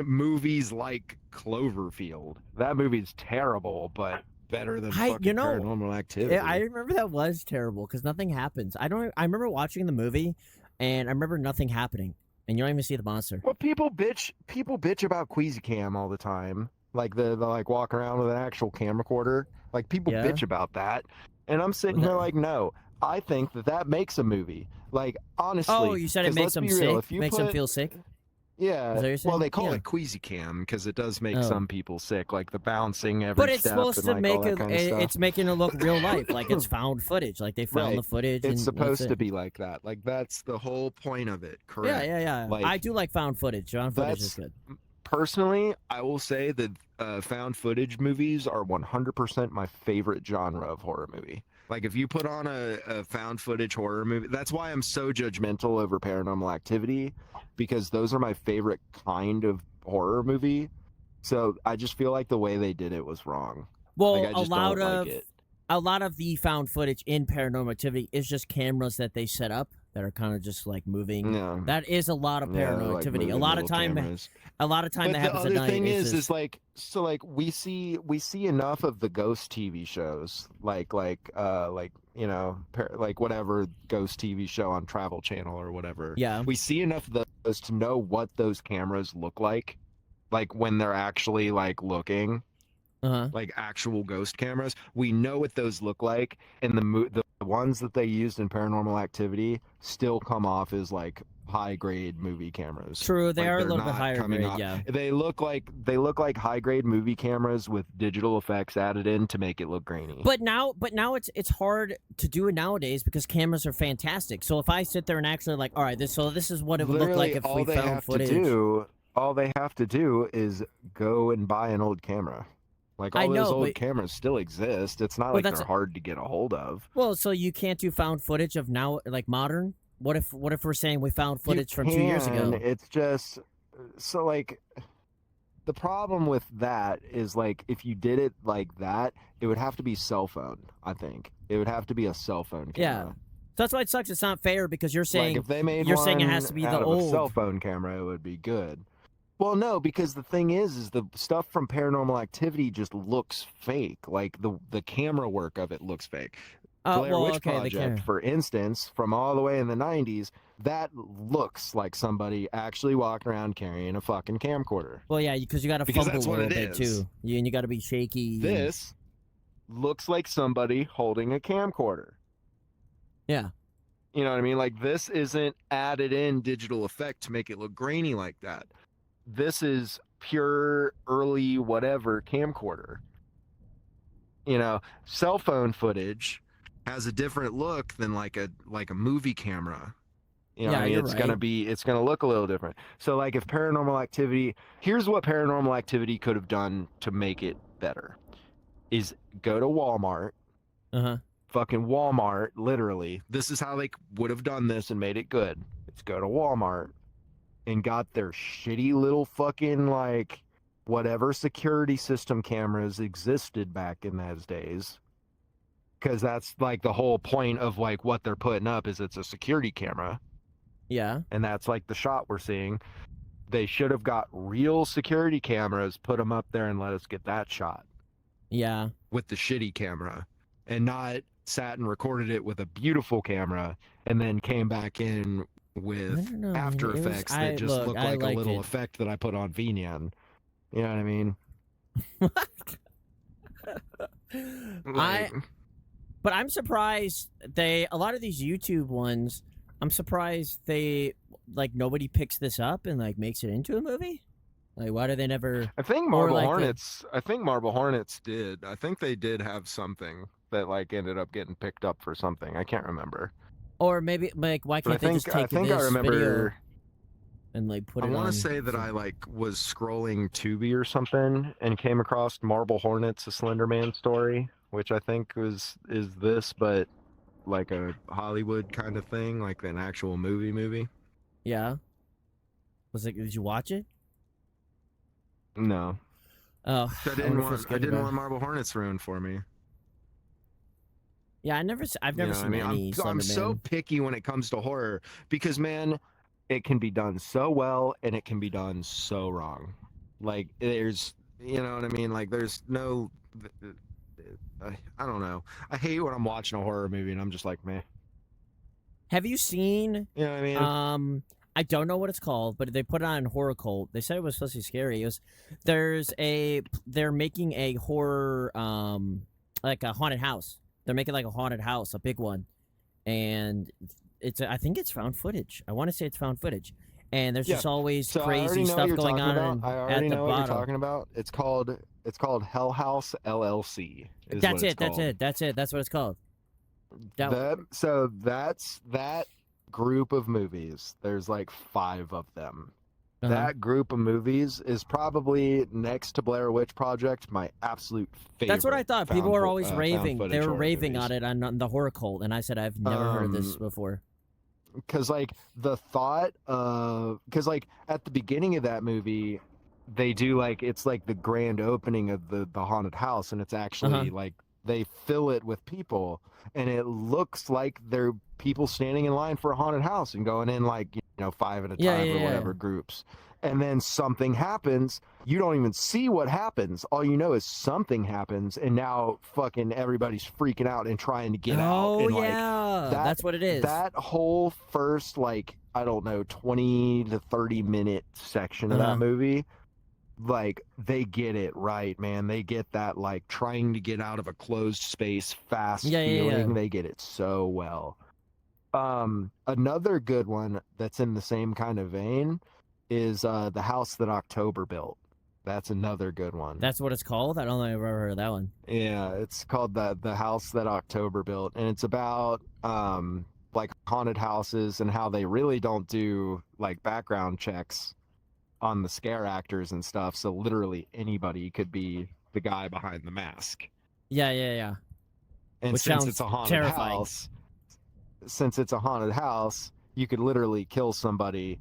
movies like Cloverfield. That movie's terrible, but better than
You
fucking
know,
Paranormal
I
Activity.
remember that was terrible because nothing happens. I remember watching the movie, and I remember nothing happening, and you don't even see the monster.
Well, people bitch about Queasy Cam all the time. Like the like walk around with an actual camcorder. Like people
Yeah.
bitch about that, and I'm sitting
Was
here
that-
like, no, I think that makes a movie. Like
Oh,
honestly,
you said it
because
makes
let's
them
be real,
sick.
if you
Makes them
put
feel sick.
yeah,
Is that what you're
well
saying?
they call
Yeah.
it Queasy Cam because it does make
Oh.
some people sick, like the bouncing
But
every
it's
step
supposed
and
to
like all
make
that kind of stuff.
it's making it look real life, like it's found footage, like they found
Right.
the footage,
It's
and that's
supposed to
it.
be like that. Like that's the whole point of it.
Yeah,
Correct.
yeah, yeah.
Like
I do like found footage. Found footage is
that's
good.
personally, I will say that found footage movies are 100% my favorite genre of horror movie. Like if you put on a found footage horror movie, that's why I'm so judgmental over Paranormal Activity, because those are my favorite kind of horror movie. So I just feel like the way they did it was wrong. Like
Well,
I just don't like it.
a lot of the found footage in Paranormal Activity is just cameras that they set up that are kind of just like moving.
Yeah.
That is a lot of
Yeah,
Paranormal
like
Activity.
moving little cameras.
A lot of time
But
that
the
happens at
other
night.
thing
It's
is
just,
like so like we see enough of the ghost TV shows like you know like whatever ghost TV show on Travel Channel or whatever.
yeah.
We see enough of those to know what those cameras look like when they're actually like looking
Uh-huh.
like actual ghost cameras. We know what those look like, and the ones that they used in Paranormal Activity still come off as like high grade movie cameras.
True, they
Like
are a
they're
little bit
not
higher
coming
grade,
off.
yeah.
They look like high grade movie cameras with digital effects added in to make it look grainy.
But now it's hard to do it nowadays because cameras are fantastic. So if I sit there and actually like, all right, this is what it would look like
Literally,
if
all
we
they
found
have
footage.
all they have to do is go and buy an old camera. Like
I
all those
know,
old
but
cameras still exist. It's not
well,
like
that's
they're hard to get a hold of.
well, so you can't do found footage of now like modern? What if we're saying we found
You
footage from 2 years
can,
ago?
it's just so like the problem with that is like if you did it like that, it would have to be cell phone, I think. It would have to be a cell phone
Yeah.
camera.
So that's why it sucks. It's not fair because you're
Like
saying
if they made
you're
one
saying it has to be
out
the
of a cell
old.
phone camera, it would be good. Well, no, because the thing is the stuff from Paranormal Activity just looks fake. Like the camera work of it looks fake. Blair
Well,
Witch
okay, the
Project,
camera.
for instance, from all the way in the 90s, that looks like somebody actually walking around carrying a fucking camcorder.
Well, yeah, because you got to
Because
fumble a
that's what
little
it
bit
is.
too. And you got to be shaky. and-
This looks like somebody holding a camcorder.
Yeah.
You know what I mean? Like this isn't added in digital effect to make it look grainy like that. This is pure early whatever camcorder. You know, cell phone footage has a different look than like a movie camera. You know,
Yeah,
what I mean,
you're
it's gonna look a little different. So like if Paranormal Activity, here's what Paranormal Activity could have done to make it better, is go to Walmart,
Uh-huh.
fucking Walmart, literally. This is how they would have done this and made it good. It's go to Walmart and got their shitty little fucking like whatever security system cameras existed back in those days. Because that's like the whole point of like what they're putting up is it's a security camera.
Yeah.
And that's like the shot we're seeing. They should have got real security cameras, put them up there and let us get that shot
Yeah.
with the shitty camera, and not sat and recorded it with a beautiful camera and then came back in
I
with
don't know, man.
After
It was-
Effects
I-
that just
look,
look
I
like a
liked
little
it.
effect that I put on Venian. You know what I mean? Like,
But I'm surprised a lot of these YouTube ones, I'm surprised they like nobody picks this up and like makes it into a movie. Like why do they never
I think
or
Marble
like
Hornets. I think Marble Hornets did. I think they did have something that like ended up getting picked up for something. I can't remember.
or maybe like why
But
can't they just take this video
remember.
and like put
I
it on?
want to say that I like was scrolling Tubi or something and came across Marble Hornets, a Slender Man story, which I think is this, but like a Hollywood kind of thing, like an actual movie.
Yeah. Was like did you watch it?
No,
Oh,
I
I wonder
didn't
if it's
want I
good or
didn't
bad.
want Marble Hornets ruined for me.
Yeah, I've
You
never
know what I
seen
mean?
any
I'm
Slender
so
Man.
picky when it comes to horror because man, it can be done so well and it can be done so wrong. Like there's, you know what I mean? Like there's no, I don't know. I hate when I'm watching a horror movie and I'm just like, man,
Have you seen?
you know what I mean?
Um, I don't know what it's called, but they put it on Horror Cult. They said it was supposed to be scary. It was they're making a horror like a haunted house. They're making like a haunted house, a big one, and I think it's found footage. I want to say it's found footage, and there's
Yeah.
just always
So I already
crazy
know what
stuff
you're
going
talking
on
about.
and
I
at
already
the
know what you're
bottom.
talking about. It's called Hell House LLC is what
That's
it's
it. That's
called.
it. That's it. That's what it's called. That
That's that group of movies. There's like 5 of them.
uh huh.
That group of movies is probably next to Blair Witch Project my absolute
That's what I
favorite
thought. People were always
found
raving. They
footage
were
horror
raving on
movies.
it on the Horror Cult, and I said I've never heard of this
Um,
before.
because like the thought of because like at the beginning of that movie they do like it's like the grand opening of the haunted house and it's
Uh huh.
actually like they fill it with people and it looks like they're people standing in line for a haunted house and going in like 5 at a
Yeah,
time
yeah,
or
yeah.
whatever groups and then something happens you don't even see what happens all you know is something happens and now fucking everybody's freaking out and trying to get out
Oh
and like
yeah,
that
that's what it is.
that whole first like I don't know 20 to 30 minute section
Uh
of that
huh.
movie like they get it right man they get that like trying to get out of a closed space fast
Yeah, yeah, yeah.
feeling they get it so well. Another good one that's in the same kind of vein is the house that October built. That's another good one.
That's what it's called. I don't think I've ever heard of that one.
Yeah, it's called the house that October built, and it's about like haunted houses and how they really don't do like background checks on the scare actors and stuff. So literally anybody could be the guy behind the mask.
Yeah, yeah, yeah.
And
Which sounds terrifying.
since it's a haunted house, you could literally kill somebody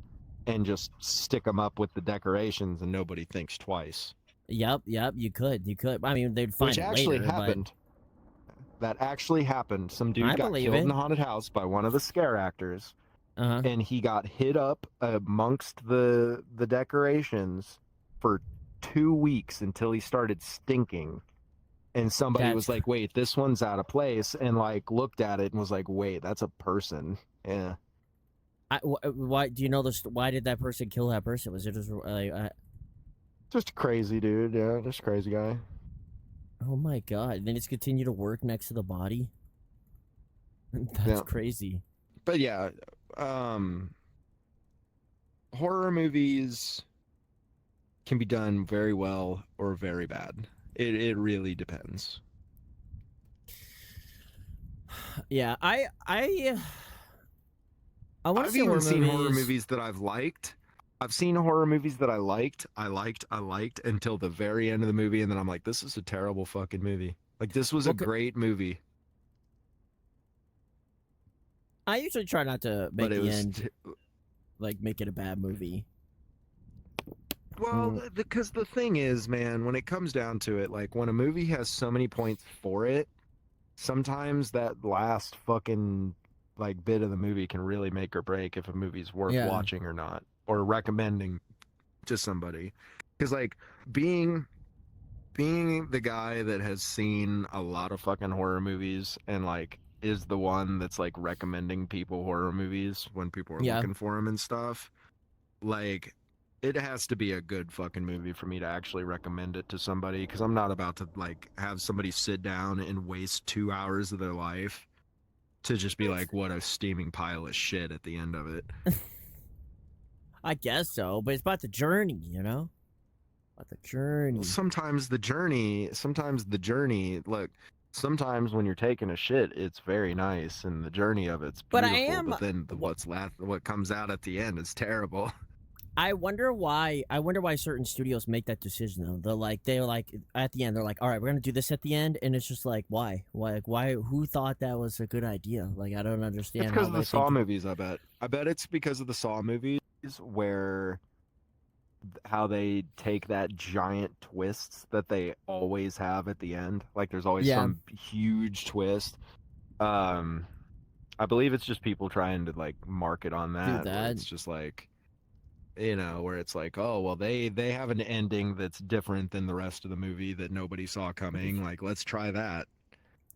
and just stick them up with the decorations and nobody thinks twice.
Yep, yep. You could. I mean, they'd
Which
find it
actually
later, but
happened. That actually happened. Some
I
dude got
believe
killed in
it.
the haunted house by one of the scare actors,
Uh huh.
and he got hid up amongst the decorations for 2 weeks until he started stinking. And somebody
That's.
was like, "Wait, this one's out of place," and like looked at it and was like, "Wait, that's a person." Yeah,
Why do you know this? Why did that person kill that person? Was it just like?
just a crazy dude. Yeah, just a crazy guy.
Oh my god! And then just continue to work next to the body. That's
Yeah,
crazy.
but yeah, um, horror movies can be done very well or very bad. It really depends.
Yeah, I want to
I've
say
even
horror
seen horror
movies.
movies that I've liked. I've seen horror movies that I liked until the very end of the movie, and then I'm like, this is a terrible fucking movie. Like this was a
Well,
great movie,
I usually try not to
but
make
it
the
was
end like make it a bad movie.
well,
Mm,
because the thing is, man, when it comes down to it, like when a movie has so many points for it, sometimes that last fucking like bit of the movie can really make or break if a movie's worth
yeah,
watching or not, or recommending to somebody. Because like being being the guy that has seen a lot of fucking horror movies and like is the one that's like recommending people horror movies when people are
yeah.
looking for them and stuff, like it has to be a good fucking movie for me to actually recommend it to somebody because I'm not about to like have somebody sit down and waste 2 hours of their life to just be like what a steaming pile of shit at the end of it.
I guess so, but it's about the journey, about the journey.
Sometimes the journey, look, sometimes when you're taking a shit, it's very nice and the journey of it's
But I
beautiful,
am.
but then what comes out at the end is terrible.
I wonder why. I wonder why certain studios make that decision though. They're like at the end. They're like, all right, we're gonna do this at the end, and it's just like, why? Why? Like, why? Who thought that was a good idea? Like, I don't
It's
understand
because
how
of
they
the Saw
think.
movies, I bet. I bet it's because of the Saw movies where how they take that giant twists that they always have at the end. Like there's always
Yeah,
some huge twist. Um, I believe it's just people trying to like market on
do
that, where
that.
it's just like, you know, where it's like, oh well, they have an ending that's different than the rest of the movie that nobody saw coming. Like, let's try that.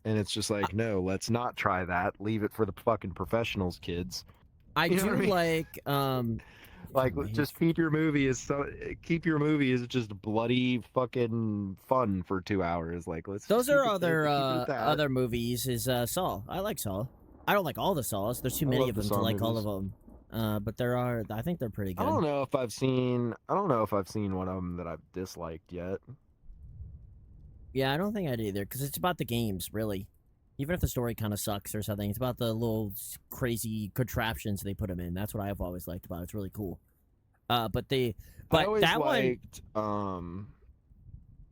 And it's just
I,
like, no, let's not try that. Leave it for the fucking professionals, kids.
I
You know what I
do
mean?
like
Like, just keep your movie as just bloody fucking fun for 2 hours. Like, let's just
those are
keep it at that.
other movies. Is Saw? I like Saw. I don't like all the Saws. There's too
I
many
love
of
the
them to
Saw
like all of
movies.
them. But there are. I think they're pretty
I
good.
don't know if I've seen. I don't know if I've seen one of them that I've disliked yet.
Yeah, I don't think I did either because it's about the games, really. Even if the story kind of sucks or something, it's about the little crazy contraptions they put them in. That's what I've always liked about it. It's really cool. But
I
but
always
that one,
liked.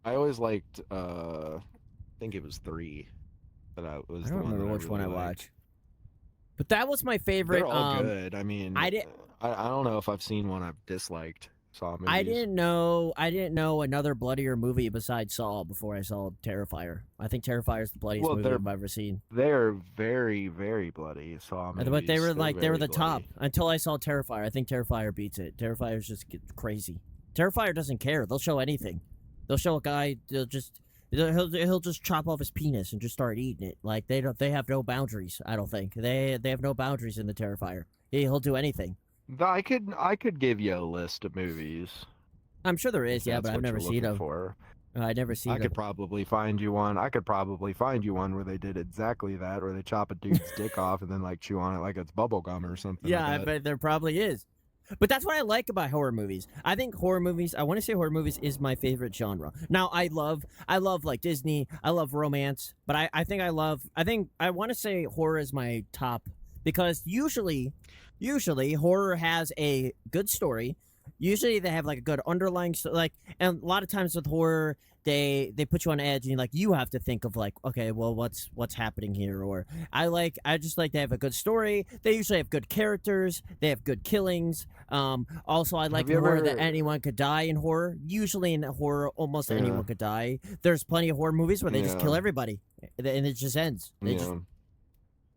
I always liked. I think it was three that I
I
was the
don't
one
remember
that I
which one
really
I
liked.
watched. But that was my
They're
favorite.
all good. I mean,
I did.
I don't know if I've seen one I've disliked. Saw
I
movies.
didn't know. I didn't know another bloodier movie besides Saw before I saw Terrifier. I think Terrifier is the bloodiest
Well,
movie I've ever seen.
they're very very bloody. Saw
But they
movies.
were
They're
like they were
very
the top
bloody.
until I saw Terrifier. I think Terrifier beats it. Terrifier's just crazy. Terrifier doesn't care. They'll show anything. They'll show a guy. He'll just chop off his penis and just start eating it. Like they don't. They have no boundaries. I don't think they have no boundaries in the Terrifier. He'll do anything.
I could give you a list of movies
I'm sure there
if
is. Yeah, but
that's
I've
what
never
you're
seen
looking
them.
for.
I never
I
seen
could
them.
probably find you one. I could probably find you one where they did exactly that, where they chop a dude's dick off and then like chew on it like it's bubble gum or something. I
Yeah, I
bet.
bet there probably is. But that's what I like about horror movies. I think horror movies, I want to say horror movies is my favorite genre. Now, I love like Disney, I love romance, but I think I want to say horror is my top because usually horror has a good story. Usually they have like a good underlying like, and a lot of times with horror they put you on edge and like you have to think of like, okay, well, what's happening here? Or I just like they have a good story. They usually have good characters. They have good killings. Also, I like
Have you
in horror that
ever?
anyone could die in horror. Usually in horror, almost
Yeah,
anyone could die. There's plenty of horror movies where they just
yeah,
kill everybody and it just ends. They just
yeah,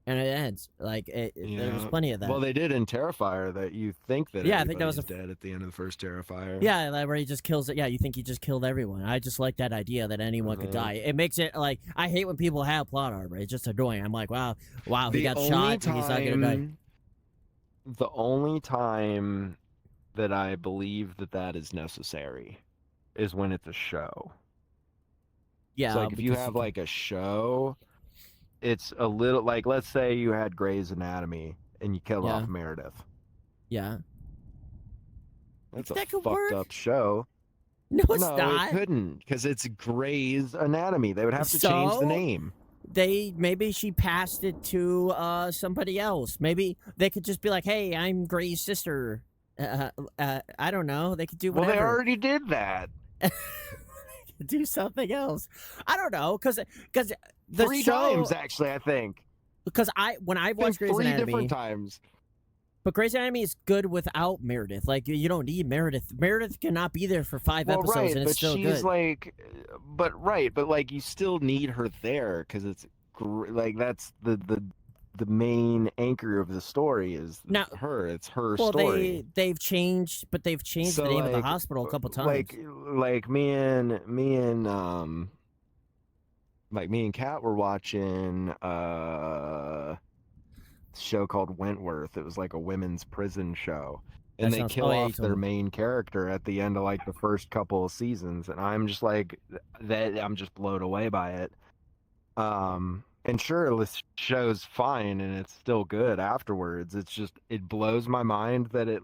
and it ends. There was
yeah.
plenty of that.
Well, they did in Terrifier that you think that
Yeah, I think that was
everybody's dead at the end of the first Terrifier.
yeah, like where he just kills it. Yeah, you think he just killed everyone. I just like that idea that anyone could
Uh-huh.
die. It makes it like I hate when people have plot armor. It's just annoying. I'm like, wow, he
The
got
only
shot. He's not gonna die.
time, the only time that I believe that that is necessary is when it's a show. It's
Yeah,
like if you
because
have like a show, it's a little like let's say you had Grey's Anatomy and you kill
yeah,
off Meredith.
yeah.
That's a
That could
fucked
work.
up show.
No, it's
No, it
not.
couldn't because it's Grey's Anatomy. They would have to change the
So
name.
maybe she passed it to somebody else. Maybe they could just be like, hey, I'm Gray's sister. I don't know. They could do
Well, they
whatever.
already did that
Do something else. I don't know, because the
three
show.
times actually. I think.
Because when I've
I think
watched Grey's
three
Anatomy,
different times.
but Grey's Anatomy is good without Meredith. Like you don't need Meredith. Meredith cannot be there for 5 episodes,
Right,
and it's
but
still
she's
good.
like, but like you still need her there because it's like that's the main anchor of the story is
Now,
her. It's her
well,
story.
they've changed, but they've changed the
So
name of the hospital a couple times.
like me and Kat were watching show called Wentworth. It was like a women's prison show. And
That
they
sounds.
kill
Oh yeah, you
off
told
their
me.
main character at the end of like the first couple of seasons, and I'm just like that. I'm just blown away by it. And sure, this show's fine and it's still good afterwards. It's just it blows my mind that it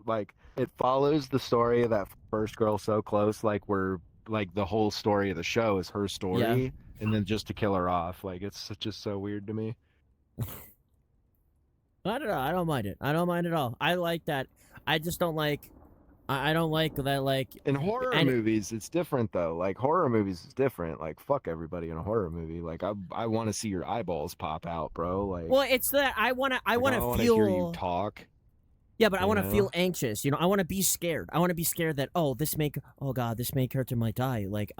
follows the story of that first girl so close, like we're like the whole story of the show is her
Yeah,
story, and then just to kill her off, like it's just so weird to me.
I don't know. I don't mind it. I don't mind at all. I like that. I just don't like. I don't like that. Like,
In horror
and
movies, it's different though. Like horror movies is different. Like fuck everybody in a horror movie. Like I want to see your eyeballs pop out, bro.
well, it's that I
I
wanna
don't want to hear you
feel.
talk.
Yeah, but I
You
want to feel
know?
anxious. You know, I want to be scared. I want to be scared that oh god, this main character might die. Like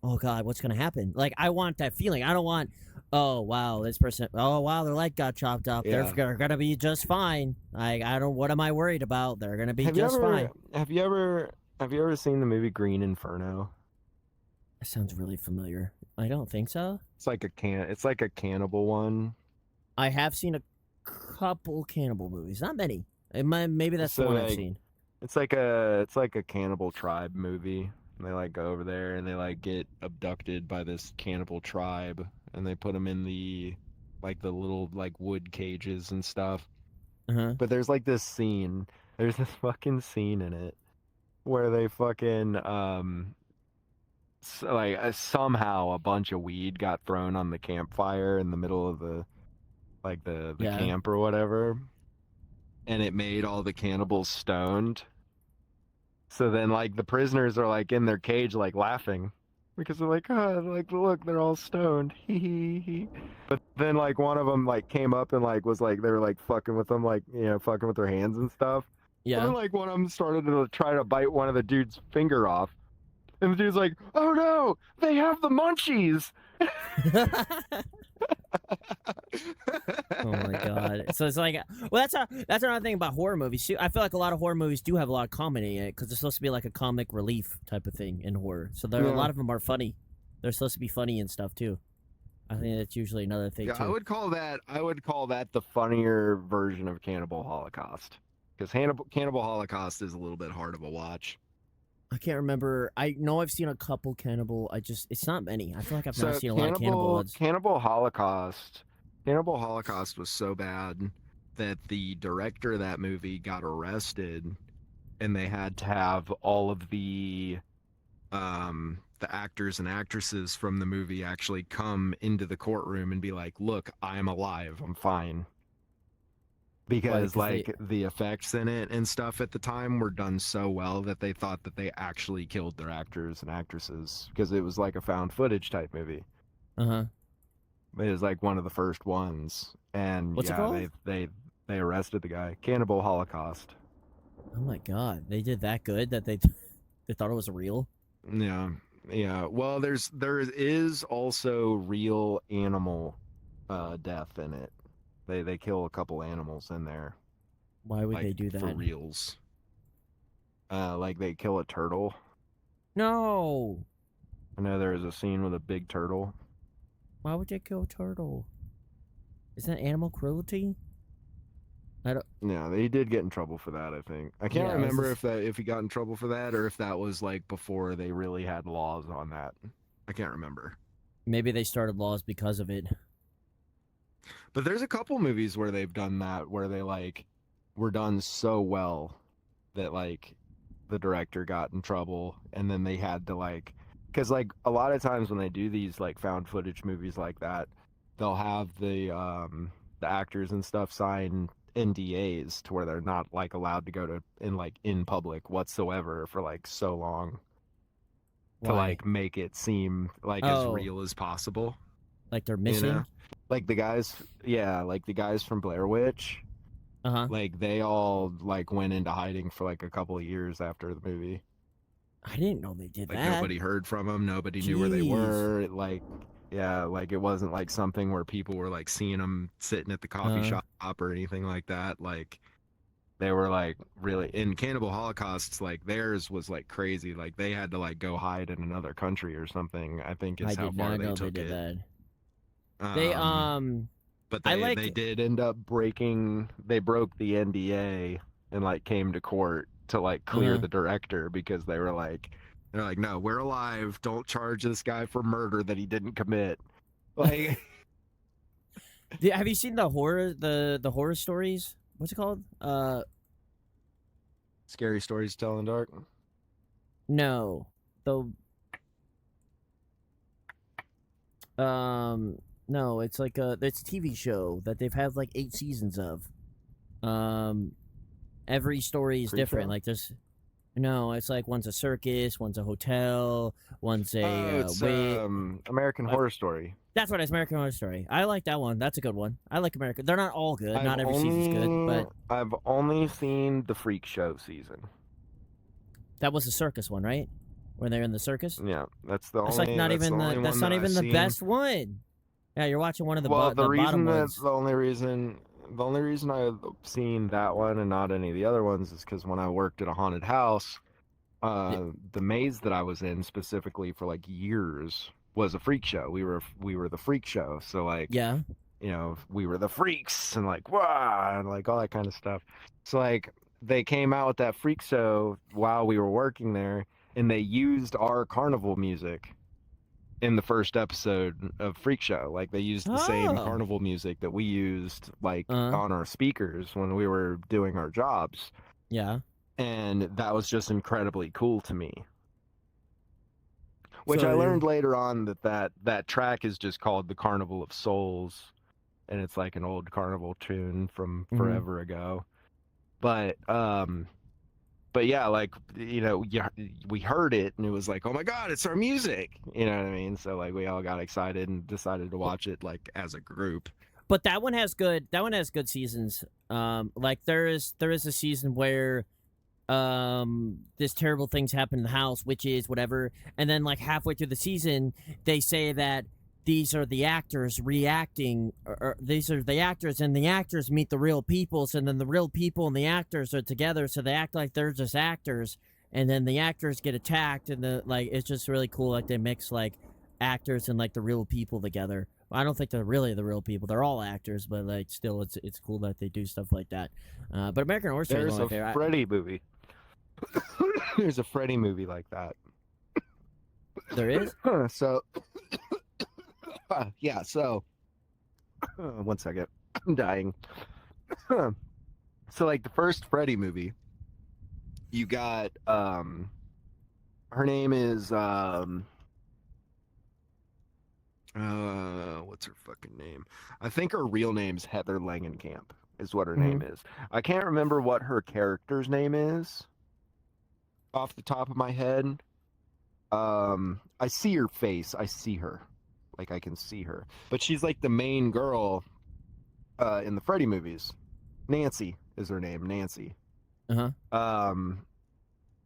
oh god, what's gonna happen? Like I want that feeling. I don't want oh wow, this person. Oh wow, their leg got chopped up.
Yeah.
They're gonna be just fine. I don't. What am I worried about? They're gonna be
Have you
just
ever
fine.
have you ever have you ever seen the movie Green Inferno?
That sounds really familiar. I don't think so.
It's like a cannibal one.
I have seen a couple cannibal movies, not many. Maybe that's the
So
one I've
like
seen.
it's like a cannibal tribe movie. And they like go over there and they like get abducted by this cannibal tribe and they put them in the little like wood cages and stuff.
Uh huh.
But there's this fucking scene in it where they fucking somehow a bunch of weed got thrown on the campfire in the middle of the
Yeah.
camp or whatever, and it made all the cannibals stoned. So then like the prisoners are like in their cage like laughing because they're like, oh, like look, they're all stoned. But then like one of them like came up and like was like they were like fucking with them, like, you know, fucking with their hands and stuff. And
Yeah.
then like one of them started to try to bite one of the dude's finger off. And the dude's like, "Oh no, they have the munchies."
Oh my god! So it's like, well, that's another thing about horror movies too. I feel like a lot of horror movies do have a lot of comedy in it because they're supposed to be like a comic relief type of thing in horror. So a
Yeah.
lot of them are funny. They're supposed to be funny and stuff too. I think that's usually another thing
Yeah,
too.
I would call that the funnier version of Cannibal Holocaust. Because Cannibal Holocaust is a little bit hard of a watch.
I can't remember. I know I've seen a couple cannibal. It's not many. I feel like I've not
So
seen a lot of cannibal ones.
Cannibal Holocaust was so bad that the director of that movie got arrested and they had to have all of the actors and actresses from the movie actually come into the courtroom and be like, "Look, I'm alive. I'm fine."
Why?
Because
Because they.
like the effects in it and stuff at the time were done so well that they thought that they actually killed their actors and actresses because it was like a found footage type movie.
Uh huh.
It was like one of the first ones, and
What's it
yeah,
called?
they arrested the guy. Cannibal Holocaust.
Oh my god! They did that good that they thought it was real.
Yeah, yeah. Well, there is also real animal death in it. They kill a couple animals in there,
Why would
like
they do
for
that?
reals. Like they kill a turtle.
No.
I know there was a scene with a big turtle.
Why would they kill a turtle? Is that animal cruelty? I don't.
Yeah, they did get in trouble for that, I think. I can't
Yeah,
remember if he got in trouble for that or if that was like before they really had laws on that. I can't remember.
maybe they started laws because of it.
But there's a couple movies where they've done that where they like were done so well that like the director got in trouble and then they had to like because like a lot of times when they do these like found footage movies like that, they'll have the actors and stuff sign NDAs to where they're not like allowed to go to in public whatsoever for like so long to
Why?
like make it seem like as
Oh,
real as possible,
like they're
you
missing?
know? Like the guys, yeah, like the guys from Blair Witch,
Uh huh.
like they all like went into hiding for like a couple of years after the movie.
I didn't know they did
Like
that.
nobody heard from them, nobody knew where they
Jeez.
were. Like yeah, like it wasn't like something where people were like seeing them sitting at the coffee
Uh.
shop or anything like that. Like they were like really in Cannibal Holocausts, like theirs was like crazy. Like they had to like go hide in another country or something, I think
I
is how
did
far
not
they
know they
took
did
it.
that. They
Um but
I
they
like.
did end up they broke the NDA and like came to court to like
Uh
clear
huh.
the director because they're like, no, we're alive, don't charge this guy for murder that he didn't commit. Like
Have you seen the horror stories? What's it called?
Scary Stories to Tell in the Dark.
No. The no, it's a TV show that they've had like 8 seasons of. Um, every story is different.
Creepshow?
Like there's no, it's like one's a circus, one's a hotel, one's
Oh,
a
it's
wait.
American
I,
Horror Story.
That's what it is. American Horror Story. I like that one. That's a good one. I like American. They're not all good. Not every season's good, but
I've only seen the Freak Show season.
that was the circus one, right? Where they're in the circus.
Yeah, that's the
That's
only.
like not
that's
even
the
the.
only
That's
one
not
that
even
I've
the
seen.
best one. Yeah, you're watching one of the
Well,
the bottom ones.
the only reason I've seen that one and not any of the other ones is because when I worked at a haunted house,
Y-
the maze that I was in specifically for like years was a freak show. We were the freak show, so like
Yeah.
we were the freaks and like wow and like all that kind of stuff. So like they came out with that freak show while we were working there, and they used our carnival music in the first episode of Freak Show. Like they used the same
Oh.
carnival music that we used like
Uh.
on our speakers when we were doing our jobs.
Yeah.
And that was just incredibly cool to me. Which
So
I
you.
learned later on that track is just called the Carnival of Souls, and it's like an old carnival tune from
Mhm.
forever ago. But yeah, like we heard it and it was like, oh my god, it's our music. You know what I mean? So like we all got excited and decided to watch it like as a group.
But that one has good. That one has good seasons. Like there is a season where this terrible things happen in the house, which is whatever, and then like halfway through the season they say that these are the actors reacting, or these are the actors, and the actors meet the real peoples, and then the real people and the actors are together, so they act like they're just actors, and then the actors get attacked, and the like it's just really cool. Like they mix like actors and like the real people together. I don't think they're really the real people. They're all actors, but like still, it's cool that they do stuff like that. But American Horror Story is
There's
one of my
a
favorite.
Freddy movie. There's a Freddy movie like that.
There is.
So yeah, so one second. I'm dying. So like the first Freddy movie, you got her name is what's her fucking name? I think her real name's Heather Langenkamp is what her name is. I can't remember what her character's name is off the top of my head. I see her face. I see her. Like I can see her. But she's like the main girl in the Freddy movies. Nancy is her name, Nancy.
Uh-huh.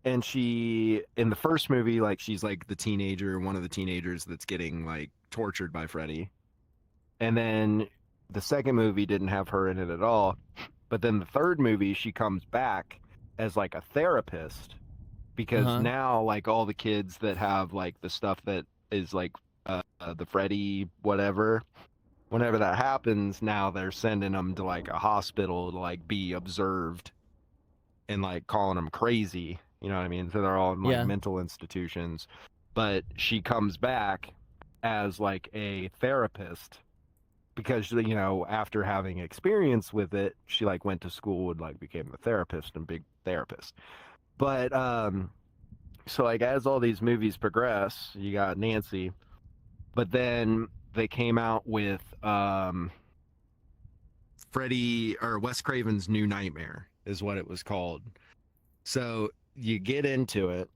And she in the first movie, like she's like the teenager, one of the teenagers that's getting like tortured by Freddy. And then the second movie didn't have her in it at all. But then the third movie, she comes back as like a therapist because now like all the kids that have like the stuff that is like the Freddy whatever, whenever that happens, now they're sending them to like a hospital to like be observed and like calling them crazy. You know what I mean? So they're all in like mental institutions. But she comes back as like a therapist because after having experience with it, she like went to school and like became a therapist and big therapist. But so like as all these movies progress, you got Nancy, but then they came out with Freddy or Wes Craven's New Nightmare is what it was called. So you get into it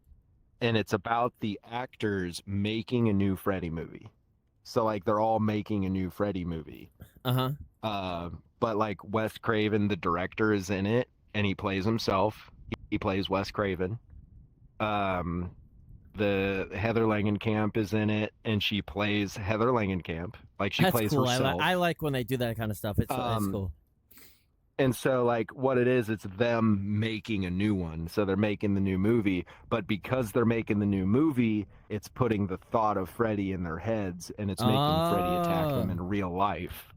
and it's about the actors making a new Freddy movie. So like they're all making a new Freddy movie. But like Wes Craven, the director, is in it and he plays himself. He plays Wes Craven. The Heather Langenkamp is in it and she plays Heather Langenkamp. Like she plays
cool.
herself.
I like when they do that kind of stuff. It's cool.
And so like what it is, it's them making a new one. So they're making the new movie, but because they're making the new movie, it's putting the thought of Freddy in their heads and it's making Freddy attack them in real life.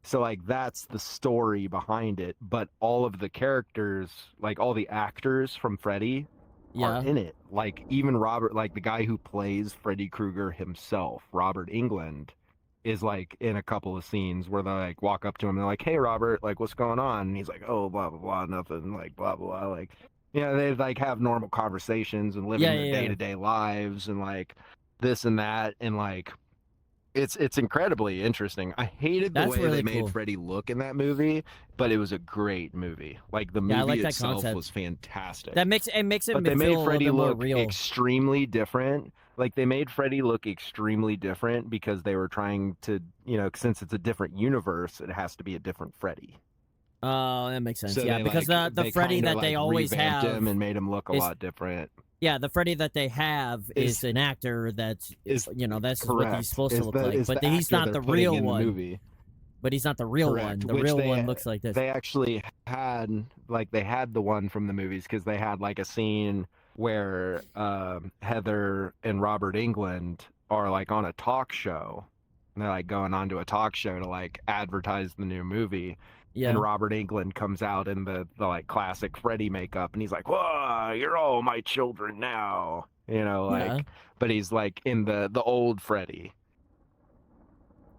So like that's the story behind it, but all of the characters, like all the actors from Freddy are in it. Like even Robert, like the guy who plays Freddy Krueger himself, Robert Englund, is like in a couple of scenes where they like walk up to him and they're like, "Hey Robert, like what's going on?" And he's like, "Oh, blah blah blah, nothing," like blah blah, like they like have normal conversations and living their day-to-day lives and like this and that, and like it's incredibly interesting. I hated the way they made Freddy look in that movie, but it was a great movie. Like the movie itself was fantastic.
It makes it
but they made
feel
Freddy
a little
look
more real.
extremely different like they made Freddy look extremely different because they were trying to, since it's a different universe, it has to be a different Freddy.
Oh, that makes sense.
So
Yeah,
they
because
like
the
they
Freddy
kind of
that they
like
always
revamped
have
him and made him look a
is
lot different.
yeah, the Freddy that they have is
Is
an actor that's
is
this is what he's
correct?
supposed to look like,
Is
but
the
he's
actor
not
they're
the
putting
real
in the
one.
movie?
But he's not the real
Correct.
one. The
Which
real one looks like this.
they actually had, like they had the one from the movies because they had like a scene where Heather and Robert England are like on a talk show. And they're like going on to a talk show to like advertise the new movie. And
Yeah.
Robert England comes out in the like classic Freddy makeup and he's like, "Whoa, you're all my children now."
Yeah.
But he's like in the old Freddy.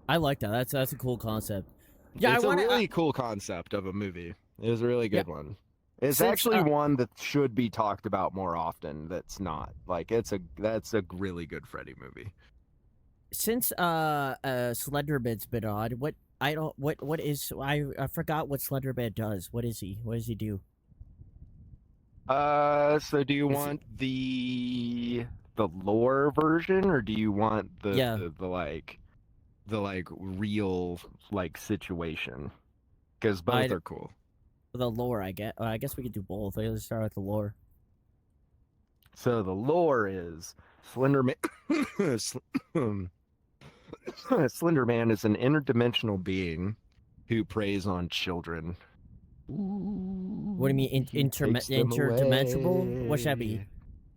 I like that. That's a cool concept. Yeah, I
It's a
want to.
really cool concept of a movie. It was a really
Yeah,
good one. It's
since
actually one that should be talked about more often. That's not like that's a really good Freddy movie.
Slenderman's been on. What is I forgot what Slenderman does. What is he? What does he do?
So do you
Is it,
want the lore version or do you want
yeah,
the like real like situation? Because both
I
are cool.
the lore. I guess we could do both. Let's start with the lore.
So the lore is Slenderman. Slender Man is an interdimensional being who preys on children.
What do you mean
He takes them
interdimensional? What should that be?
away.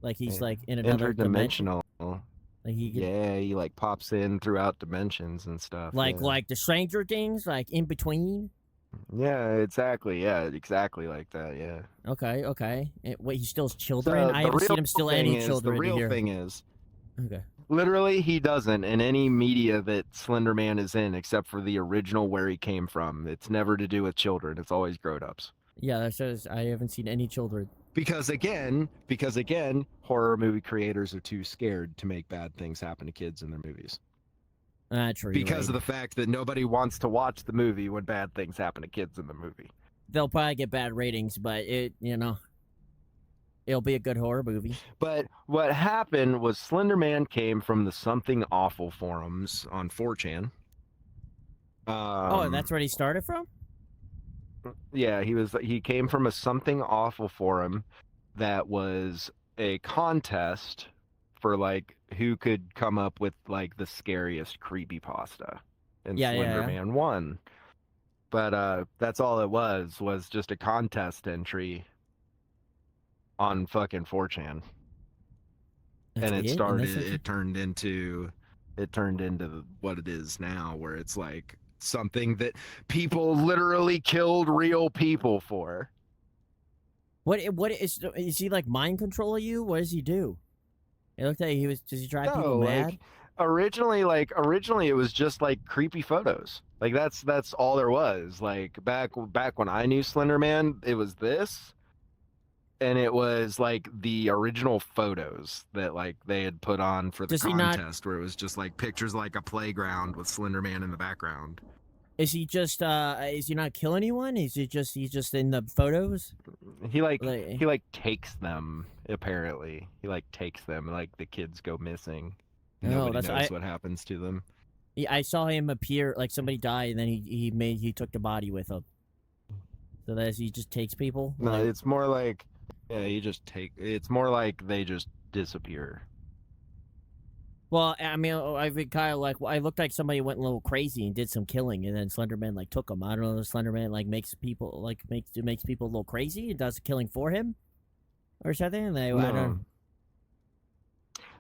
Like he's like in another dimension.
Interdimensional.
Like he could,
Yeah, he like pops in throughout dimensions and stuff. Yeah.
like the Stranger Things, like in between.
Yeah, exactly. Yeah, exactly like that. Yeah.
Okay, okay. Wait, he steals children?
So
I haven't seen him steal any children
the real
here.
thing is,
Okay.
literally, he doesn't in any media that Slender Man is in, except for the original where he came from. It's never to do with children. It's always grown-ups.
Yeah, that says I haven't seen any children.
Because again, horror movie creators are too scared to make bad things happen to kids in their movies.
True.
Because
right.
of the fact that nobody wants to watch the movie when bad things happen to kids in the movie.
They'll probably get bad ratings, but it'll be a good horror movie.
But what happened was Slender Man came from the Something Awful forums on 4chan.
That's where he started from?
Yeah, he came from a Something Awful forum that was a contest for like who could come up with like the scariest creepypasta. And Slender Man won. But that's all it was just a contest entry on fucking 4chan.
That's
And
it
turned into what it is now, where it's like something that people literally killed real people for.
What is he like mind controlling you? What does he do? It looked like does he drive people mad?
Originally it was just like creepy photos. Like that's all there was. Like back when I knew Slender Man, it was this. And it was like the original photos that like they had put on for the contest, where it was just like pictures like a playground with Slender Man in the background.
Is he just is he not kill anyone? Is he just he's just in the photos?
He takes them, apparently. He like takes them, like the kids go missing. Nobody knows what happens to them.
I saw him appear like somebody died and then he took the body with him. So that he just takes people?
No, it's more like it's more like they just disappear.
Well, I mean, I've been kind of like, I looked like somebody went a little crazy and did some killing, and then Slenderman like took him. I don't know if Slenderman like makes people a little crazy and does killing for him, or something. I don't.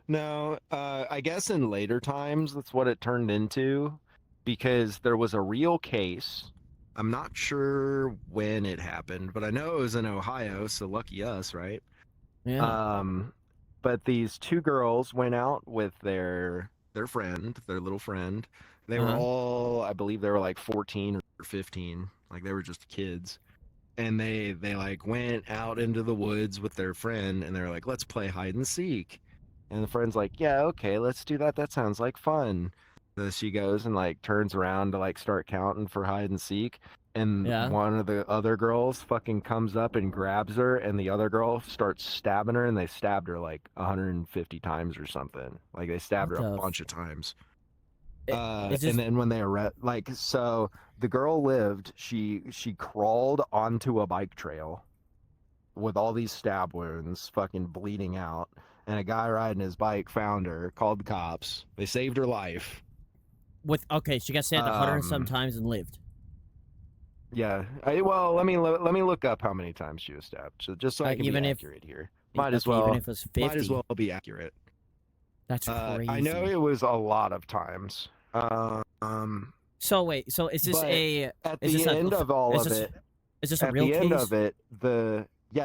No, I guess in later times that's what it turned into, because there was a real case. I'm not sure when it happened, but I know it was in Ohio, so lucky us, right?
Yeah.
But these two girls went out with their friend, their little friend. They were all, I believe they were like 14 or 15, like they were just kids. And they like went out into the woods with their friend, and they're like, let's play hide and seek. And the friend's like, yeah, okay, let's do that. That sounds like fun. So she goes and like turns around to like start counting for hide and seek. and
Yeah.
one of the other girls fucking comes up and grabs her, and the other girl starts stabbing her, and they stabbed her like 150 times or something. Like they stabbed
What
her a
the?
bunch of times.
Is
And
this
then when they arrest, like, so the girl lived. She crawled onto a bike trail with all these stab wounds, fucking bleeding out. And a guy riding his bike found her, called the cops. They saved her life.
with? Okay, she got stabbed 100 and some
Um,
times and lived.
yeah. Well, let me look up how many times she was stabbed, so just so I can be
Even if
accurate here. Might as
okay, even
well,
if it was
might as
50,
well be accurate.
that's
I know
crazy.
it was a lot of times. Um,
So wait, so is this
but
a
at
is this
the
a
end of all
is
of
this
it,
is this a
at
real
the end
case?
of it,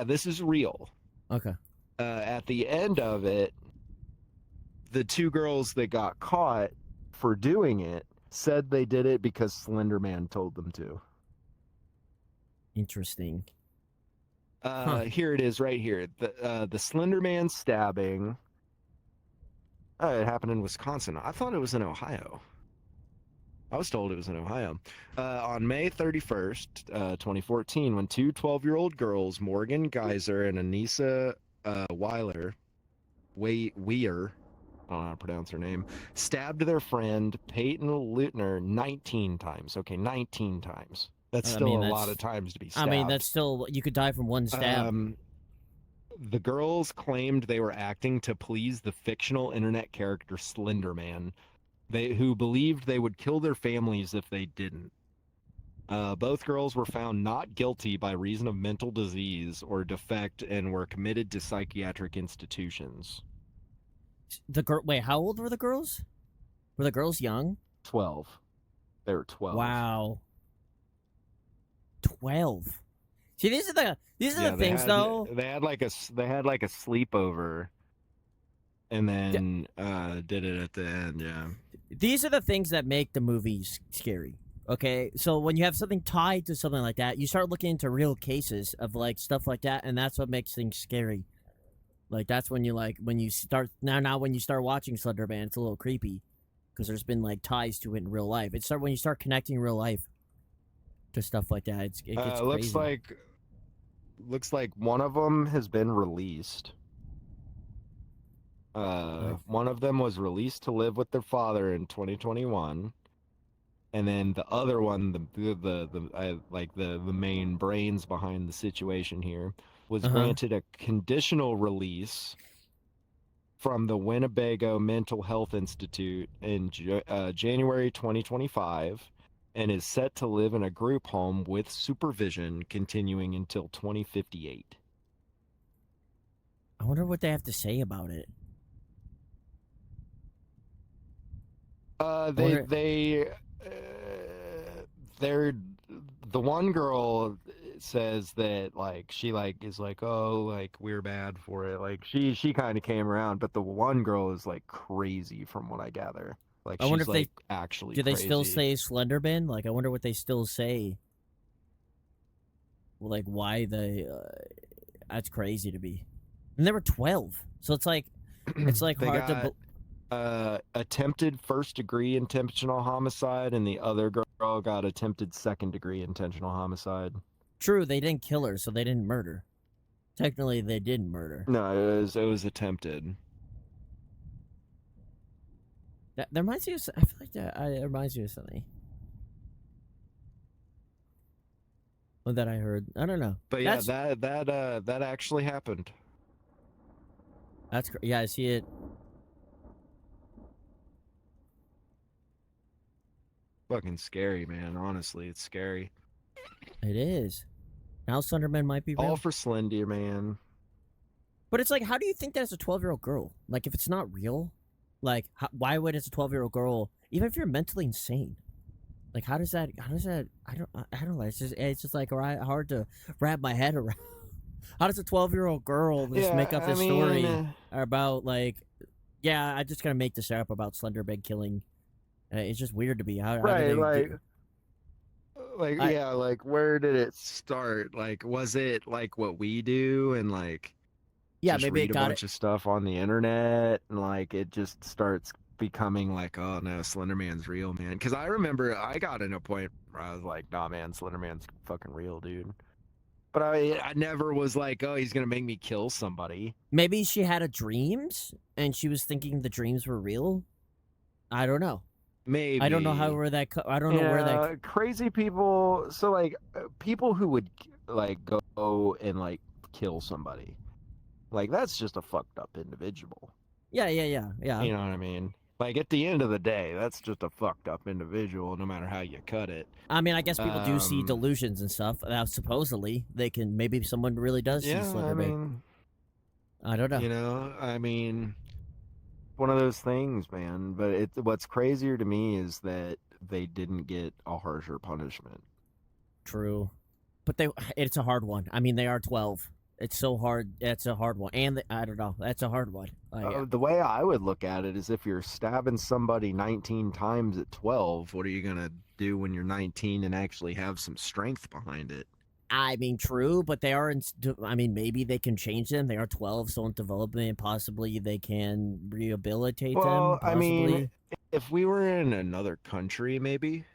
this is real.
Okay.
At the end of it, the two girls that got caught for doing it said they did it because Slender Man told them to.
Interesting. Huh.
Here it is, right here. The Slender Man stabbing. It happened in Wisconsin. I thought it was in Ohio. I was told it was in Ohio. On May 31st, 2014, when two 12-year-old girls, Morgan Geyser and Anissa Weiler, Weir, I don't know how to pronounce her name, stabbed their friend Peyton Lutner 19 times. Okay, 19 times. That's
I
still
mean,
a lot
that's
of times to be
I mean, that's
stabbed.
still you could die from one stab.
The girls claimed they were acting to please the fictional internet character Slender Man, who believed they would kill their families if they didn't. Both girls were found not guilty by reason of mental disease or defect and were committed to psychiatric institutions.
The girl. Wait, how old were the girls? Were the girls young?
12. They were 12.
Wow. 12. See, these are the
Yeah,
things though.
they had like a sleepover, and then did it at the end. Yeah.
These are the things that make the movies scary. Okay, so when you have something tied to something like that, you start looking into real cases of like stuff like that, and that's what makes things scary. Like that's when you start now when you start watching Slender Man, it's a little creepy because there's been like ties to it in real life. It's when you start connecting real life to stuff like that, it gets
Looks
crazy.
like one of them has been released. One of them was released to live with their father in 2021, and then the other one, the main brains behind the situation here, was
Uh-huh.
granted a conditional release from the Winnebago Mental Health Institute in January 2025, and is set to live in a group home with supervision continuing until 2058.
I wonder what they have to say about it.
Uh,
I
they
wonder.
they they're the one girl says that like she like is like, oh, like we're bad for it, like she kind of came around, but the one girl is like crazy from what I gather, like
I wonder
she's
if they
like actually
do they still
crazy.
say Slenderman. Like I wonder what they still say. Like why they. That's crazy to me. And they were 12, so it's like
They
hard to.
got attempted first degree intentional homicide, and the other girl got attempted second degree intentional homicide.
True, they didn't kill her, so they didn't murder. Technically, they didn't murder.
No, it was attempted.
That reminds me of. I feel like it reminds me of something. That I heard. I don't know.
But yeah, that actually happened.
Yeah, I see it.
Fucking scary, man. Honestly, it's scary.
It is. Now Slenderman might be
All
real.
for Slender, man.
But it's like, how do you think that's a 12-year-old girl? Like, if it's not real, like, why would it's a 12-year-old girl, even if you're mentally insane? Like, how does that, I don't know. It's just like hard to wrap my head around. How does a 12-year-old girl just make
Yeah,
up
I
this
mean,
story about, like, yeah, I'm just going to make this up about Slenderman killing. It's just weird to me. How do
right,
they get, I,
yeah, like where did it start? Like, was it like what we do and like
yeah,
just
maybe it
read a
got it.
bunch of stuff on the internet and like it just starts becoming like, oh no, Slender Man's real, man? Because I remember I got in a point where I was like, nah, man, Slender Man's fucking real, dude. But I never was like, oh, he's gonna make me kill somebody.
Maybe she had a dreams and she was thinking the dreams were real. I don't know. I don't know how
Maybe.
where that. I don't know where that.
Crazy people. So like people who would like go and like kill somebody. Like that's just a fucked up individual.
Yeah.
You know what I mean? Like at the end of the day, that's just a fucked up individual, no matter how you cut it.
I mean, I guess people do see
Um,
delusions and stuff. Supposedly, they can. Maybe someone really does see
yeah, I
Slender Man.
mean,
I don't know.
I mean, one of those things, man. But what's crazier to me is that they didn't get a harsher punishment.
True, but it's a hard one. I mean, they are 12. It's so hard. It's a hard one, and I don't know. That's a hard one.
The way I would look at it is if you're stabbing somebody 19 times at 12, what are you going to do when you're 19 and actually have some strength behind it?
I mean, true, but they are. I mean, maybe they can change them. They are 12, so in development, possibly they can rehabilitate them.
Well, I mean,
Possibly.
if we were in another country, maybe.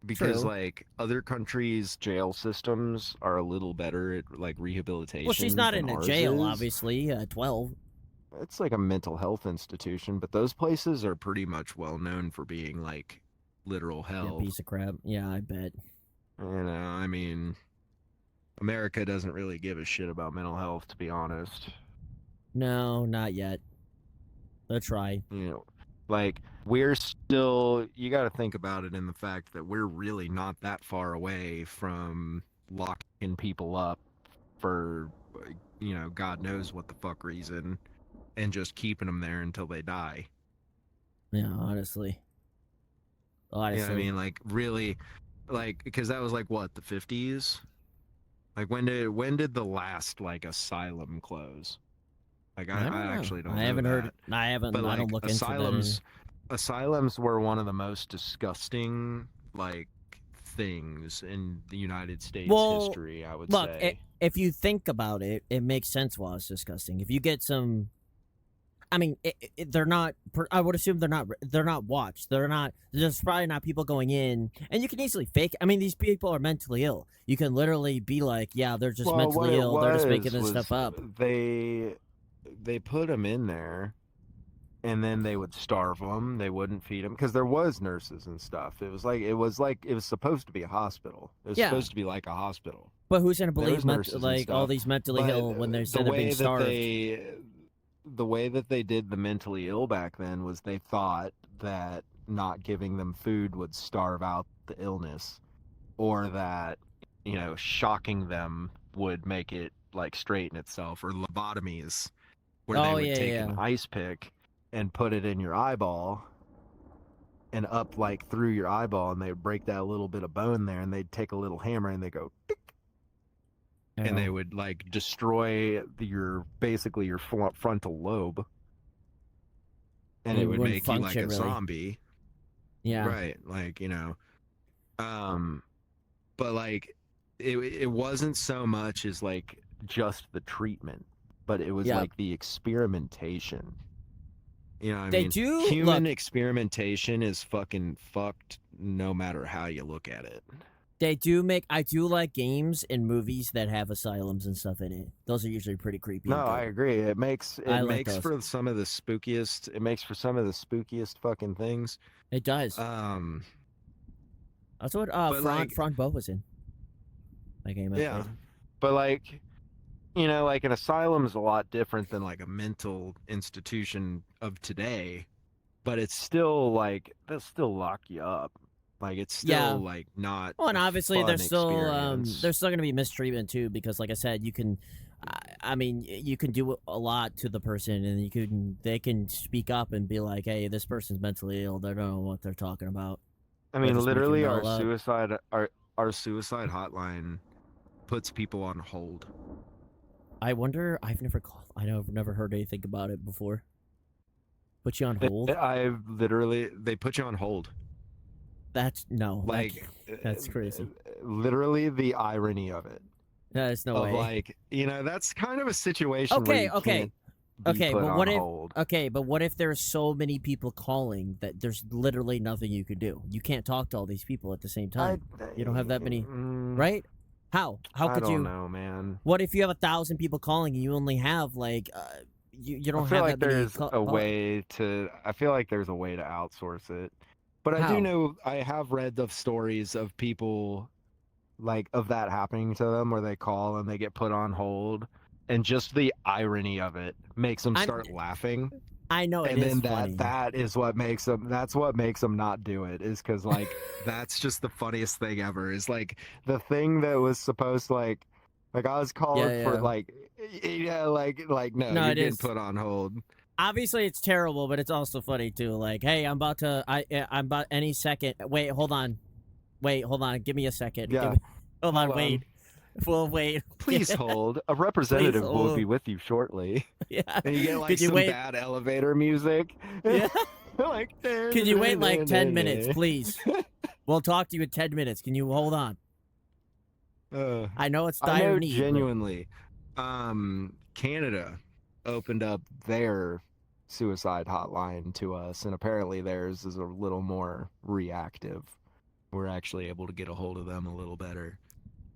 Because,
True.
like, other countries' jail systems are a little better at, like, rehabilitation
Well, she's not
than
in a
ours
jail,
is.
obviously. 12.
It's like a mental health institution, but those places are pretty much well known for being, like, literal
Yeah,
hell.
piece of crap. Yeah, I bet.
You know, I mean, America doesn't really give a shit about mental health, to be honest.
No, not yet. They'll try.
You know, like we're still, you got to think about it in the fact that we're really not that far away from locking people up for, God knows what the fuck reason and just keeping them there until they die.
Yeah, honestly.
You know what I
Honestly.
mean? Like, really, like, because that was like what, the 50s? Like, when did the last, like, asylum close? Like
I
I
don't know.
actually don't
I
know
haven't heard.
that.
I haven't.
But
I don't
like
look into that.
asylums were one of the most disgusting like things in the United States
Well,
history, I would
look.
say.
If you think about it, it makes sense why it's disgusting. If you get some, I mean, they're not. I would assume they're not. They're not watched. They're not. There's probably not people going in, and you can easily fake. I mean, these people are mentally ill. You can literally be like, yeah, they're just
Well, what
mentally
it
ill. They're just making this
was
stuff up.
they put them in there and then they would starve them. They wouldn't feed them because there was nurses and stuff. It was supposed to be a hospital. It was
Yeah,
supposed to be like a hospital.
but who's gonna
There
believe
was nurses and
like all
stuff,
these mentally
but
ill when they
the
say they're being
way that
starved?
the way that they did the mentally ill back then was they thought that not giving them food would starve out the illness, or that shocking them would make it like straighten itself, or lobotomies where they
Oh
would
yeah,
take an
yeah.
ice pick and put it in your eyeball and up like through your eyeball, and they would break that little bit of bone there, and they'd take a little hammer and they go and they
Oh,
would like destroy basically your frontal lobe, and it
it
would
wouldn't
make you like
function
a
really.
zombie.
Yeah,
Right, like um but like it wasn't so much as like just the treatment, but it was
yeah.
like the experimentation. You know what I
They
mean?
do
Human
look.
experimentation is fucking fucked no matter how you look at it.
They do make. I do like games and movies that have asylums and stuff in it. Those are usually pretty creepy
No,
and
I
good.
agree. It makes
I
it
like
makes
those.
for some of the spookiest. It makes for some of the spookiest fucking things.
It does.
Um,
That's what
but like,
Front Bow was in that game I
yeah,
played.
but like, like an asylum is a lot different than like a mental institution of today. But it's still like they'll still lock you up. Like it's
Yeah.
still like not
Well, and
a
obviously
fun experience.
there's still gonna be mistreatment too because, like I said, you can. I mean, you can do a lot to the person, and they can speak up and be like, "Hey, this person's mentally ill. They don't know what they're talking about.
I
They're
mean,
just making
literally,
it all up."
our suicide hotline puts people on hold.
I wonder. I've never called. I've never heard anything about it before. Put you on hold.
I've literally they put you on hold.
That's no.
Like
That's crazy.
literally the irony of it.
There's no
Of
way.
like, that's kind of a situation where
Okay,
you
okay.
can't be put on hold.
Okay, but what if there's so many people calling that there's literally nothing you could do? You can't talk to all these people at the same time. You don't have that many, right? How? How
I
could
don't
you?
know, man.
What if you have 1,000 people calling and you only have like you don't
I feel
have
like
that many?
there's a way to. I feel like there's a way to outsource it, but I do
How?
know I have read of stories of people like of that happening to them where they call and they get put on hold, and just the irony of it makes them
I'm.
start laughing.
I know it
And
is
then
funny.
that is what makes them. That's what makes them not do it. Is because like that's just the funniest thing ever. Is like the thing that was supposed to like I was
Yeah,
called for
yeah.
yeah like no,
No,
you're
it
getting
is.
put on hold.
Obviously, it's terrible, but it's also funny too. Like, hey, I'm about any second. Wait, hold on. Wait, hold on. Give me a second. Give
Yeah,
me. Hold
hold
on.
on.
Wait. Well, wait.
Please hold. A
Please
representative will be
hold.
with you shortly.
Yeah.
And you get like
Could you
some
wait?
bad elevator music.
Yeah.
Like
Could you wait like 10 minutes, please? We'll talk to you in 10 minutes. Can you hold on?
uh,
I know it's
I
dire
know
need, but
genuinely. Canada opened up their suicide hotline to us, and apparently theirs is a little more reactive. We're actually able to get a hold of them a little better.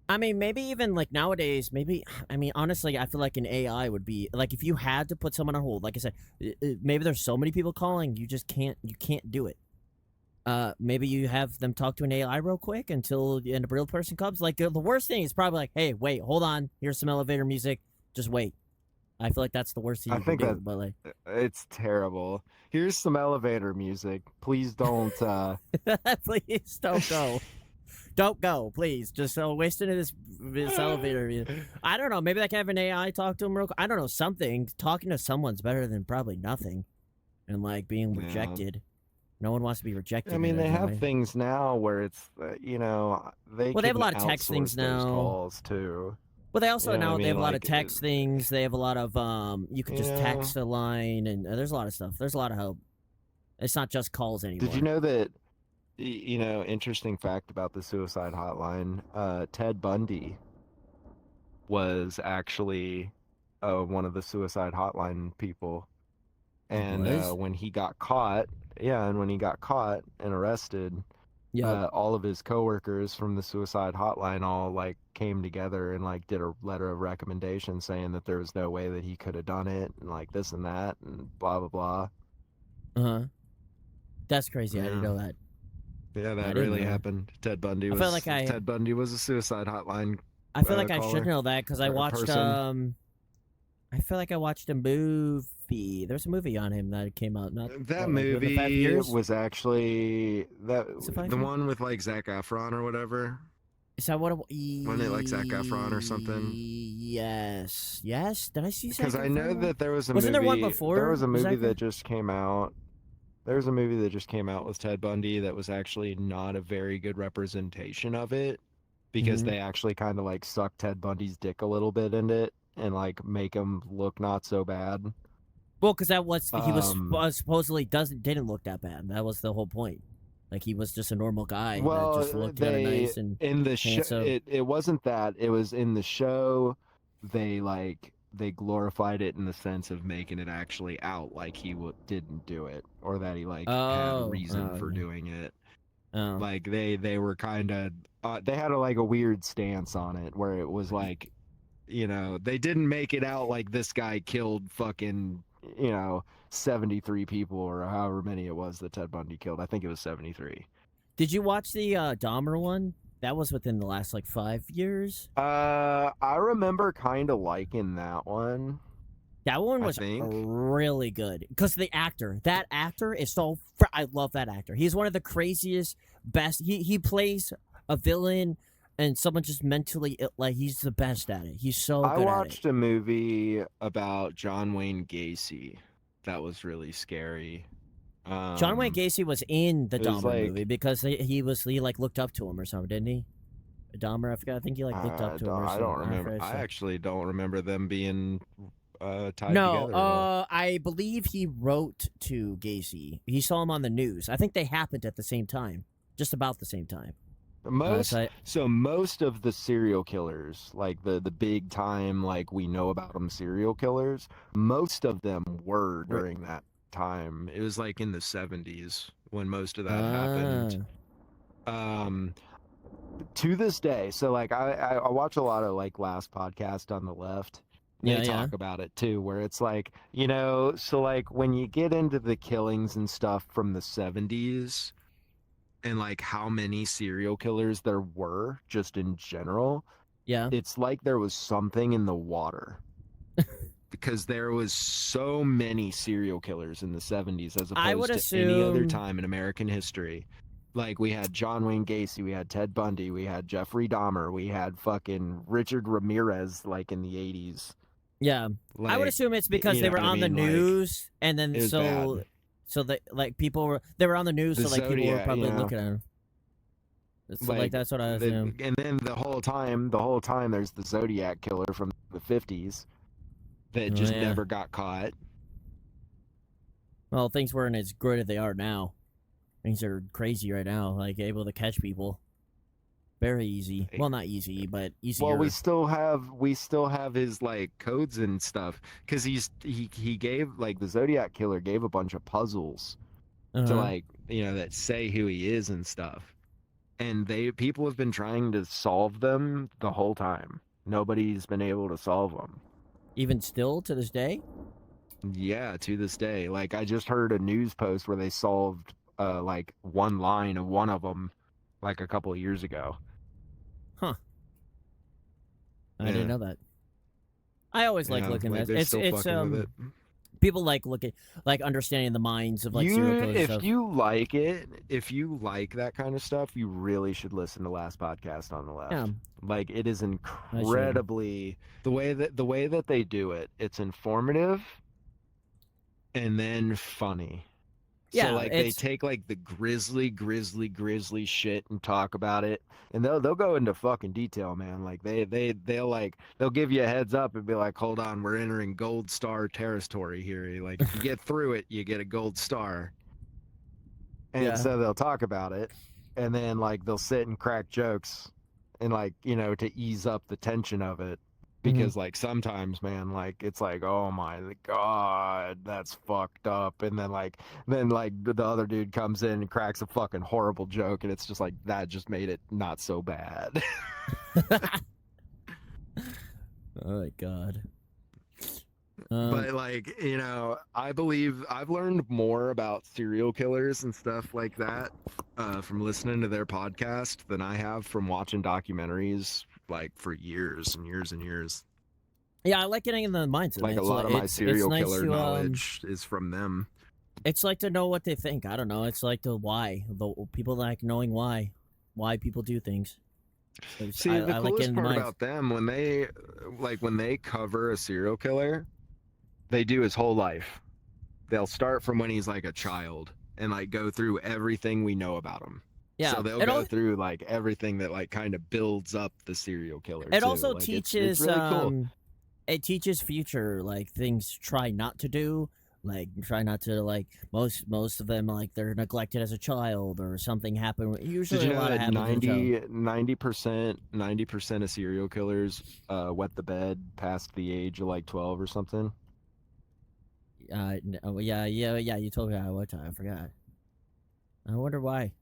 I mean, maybe even like nowadays, maybe, I mean, honestly, I feel like an AI would be like if you had to put someone on hold, like I said, maybe there's so many people calling, you can't do it. Maybe you have them talk to an AI real quick until and a real person comes. Like the worst thing is probably like, hey, wait, hold on, here's some elevator music, just wait. I feel like that's the worst thing
I
you can
think that
do. But like,
it's terrible. Here's some elevator music. Please don't
please don't go. Don't go, please. Just wasting this elevator. I don't know. Maybe I can have an AI talk to him real quick. I don't know. Something. Talking to someone's better than probably nothing. And like being
Yeah.
rejected. No one wants to be rejected.
I mean, they have
right?
things now where it's they
Well, they have a
can
lot of text
outsource
things
those
now.
calls too.
Well, they
You
also
know what I
now they have
mean?
a lot of
Like,
text things. They have a lot of you can
you
just
know,
text a line, and there's a lot of stuff. There's a lot of help. It's not just calls
did you
anymore.
know that? Interesting fact about the suicide hotline. Ted Bundy was actually one of the suicide hotline people,
He
and
was.
when he got caught, yeah, and when he got caught and arrested,
Yep.
all of his coworkers from the suicide hotline all like came together and like did a letter of recommendation saying that there was no way that he could have done it and like this and that and blah blah blah.
Uh huh. That's crazy. I didn't
Yeah.
know that.
Yeah,
I
that
didn't
really
know that.
happened.
I feel like
Ted Bundy was a suicide hotline
I feel like I should
caller
know that because I
or
watched
person.
I feel like I watched a movie. There's a movie on him that came out not
That
what like within 5
movie
years.
was actually
Is it 5
the
years?
one with like Zac Efron or whatever.
Is that what it,
Wasn't it like Zac Efron or something?
yes. Yes. Did I see Zac
Because I know
Efron?
that there was a
Wasn't there one
movie. There
before
was a movie
Zac?
that just came out. There was a movie that just came out with Ted Bundy that was actually not a very good representation of it because
Mm-hmm.
they actually kind of like suck Ted Bundy's dick a little bit in it and like make him look not so bad.
Well, because that was he was
Um,
supposedly didn't look that bad. That was the whole point. Like he was just a normal guy that
well,
just looked kind of
they
nice and
in the show
handsome.
it wasn't that. It was in the show they glorified it in the sense of making it actually out like he didn't do it or that he like had
Oh,
reason
oh,
for
okay.
doing it.
Oh,
Like they were kind of they had like a weird stance on it where it was like they didn't make it out like this guy killed fucking 73 people or however many it was that Ted Bundy killed. I think it was 73.
did you watch the Dahmer one? That was within the last like 5 years.
I remember kind of liking that one.
That one
I
was
think.
really good because that actor is so. I love that actor. He's one of the craziest, best. He plays a villain and someone just mentally like he's the best at it. He's so
I
good at it.
watched a movie about John Wayne Gacy that was really scary.
John Wayne Gacy was in the
It was
Dahmer movie
like
because he like looked up to him or something, didn't he? Dahmer, I forgot. I think he like looked up to him or
I don't
something.
remember. I actually don't remember them being tied
No,
together at all.
I believe he wrote to Gacy. He saw him on the news. I think they happened at the same time, just about the same time.
Most
So
so most of the serial killers, like the big time, like we know about them serial killers, most of them were
I,
during that time. It was like in the 70s when most of that happened.
ah,
Um, to this day, so like I watch a lot of like Last Podcast on the Left. They
yeah.
talk about it too, where it's like, you know, so like when you get into the killings and stuff from the 70s and like how many serial killers there were just in general,
Yeah.
it's like there was something in the water because there was so many serial killers in the 70s as
I would
opposed to any other
assume.
time in American history. Like we had John Wayne Gacy, we had Ted Bundy, we had Jeffrey Dahmer, we had fucking Richard Ramirez like in the 80s.
Yeah, I would
Like,
assume it's because
you
they
know
were
what I
on the
mean? Like
news, and then
it was bad.
so that like people were they were on the news,
The
so like people were
Zodiac, you
probably
know,
looking at them. So like
like
that's what I assume.
and then the whole time there's the Zodiac killer from the 50s that
Oh
just
yeah.
never got caught.
Well, things weren't as good as they are now. Things are crazy right now. Like able to catch people, very easy. Well, not easy, but
Well,
easier.
we still have his like codes and stuff because he gave like the Zodiac killer gave a bunch of puzzles
Uh
to
huh.
like that say who he is and stuff, and they people have been trying to solve them the whole time. Nobody's been able to solve them.
Even still to this day.
Yeah, to this day. Like I just heard a news post where they solved like one line of one of them like a couple of years ago.
Huh. I didn't
Yeah.
know that. I always like
Yeah,
looking
like
at
they're still
it's
fucking with it.
people like looking like understanding the minds of like serial killers and
If
stuff.
you like it, if you like that kind of stuff, you really should listen to Last Podcast on the
Yeah,
Left. Like it is
I should.
incredibly the way that they do it. It's informative and then funny. So
Yeah,
like they
it's
take like the grisly shit and talk about it, and they'll go into fucking detail, man. Like they'll give you a heads up and be like, hold on, we're entering gold star territory here. Like if you get through it, you get a gold star. And
yeah.
so they'll talk about it, and then like they'll sit and crack jokes, and like to ease up the tension of it,
Hmm.
because like sometimes, man, like it's like, oh my god, that's fucked up, and then the other dude comes in and cracks a fucking horrible joke, and it's just like that just made it not so bad.
Oh my god.
But like, I believe I've learned more about serial killers and stuff like that from listening to their podcast than I have from watching documentaries like for years and years and years.
Yeah, I like getting in the mindset.
Like a
It's
lot
like
of my
it's
serial
nice
killer
to
knowledge is from them.
it's like to know what they think. I don't know. It's like the people like knowing why people do things.
See, the
I like
coolest
getting the
part
minds.
about them when they cover a serial killer, they do his whole life. They'll start from when he's like a child and like go through everything we know about him.
Yeah,
So they'll
it
go
all
through like everything that like kind of builds up the serial killer
it
too.
also
Like it's
teaches
really cool.
it teaches future like things try not to do. Like try not to like most of them like they're neglected as a child or something happened.
Did
Usually
you
a
know
lot of
that
happens as a child.
90% of serial killers wet the bed past the age of like 12 or something?
Yeah. You told me what time. I forgot. I wonder why.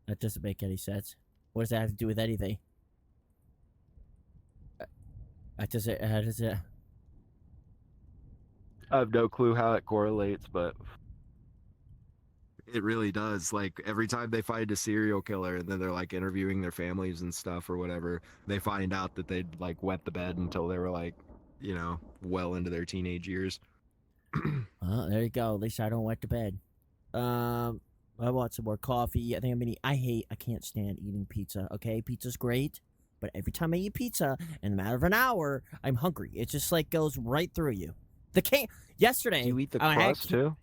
That doesn't make any sense. What does that have to do with anything? That doesn't. How does it?
I have no clue how it correlates, but it really does. Like every time they find a serial killer and then they're like interviewing their families and stuff or whatever, they find out that they'd like wet the bed until they were like, well into their teenage years.
Well, there you go. At least I don't wet the bed. I want some more coffee. I think I'm gonna. I can't stand eating pizza. Okay, pizza's great, but every time I eat pizza, in a matter of an hour, I'm hungry. It just like goes right through you. The can
Do
yesterday
you eat the
I had
crust too?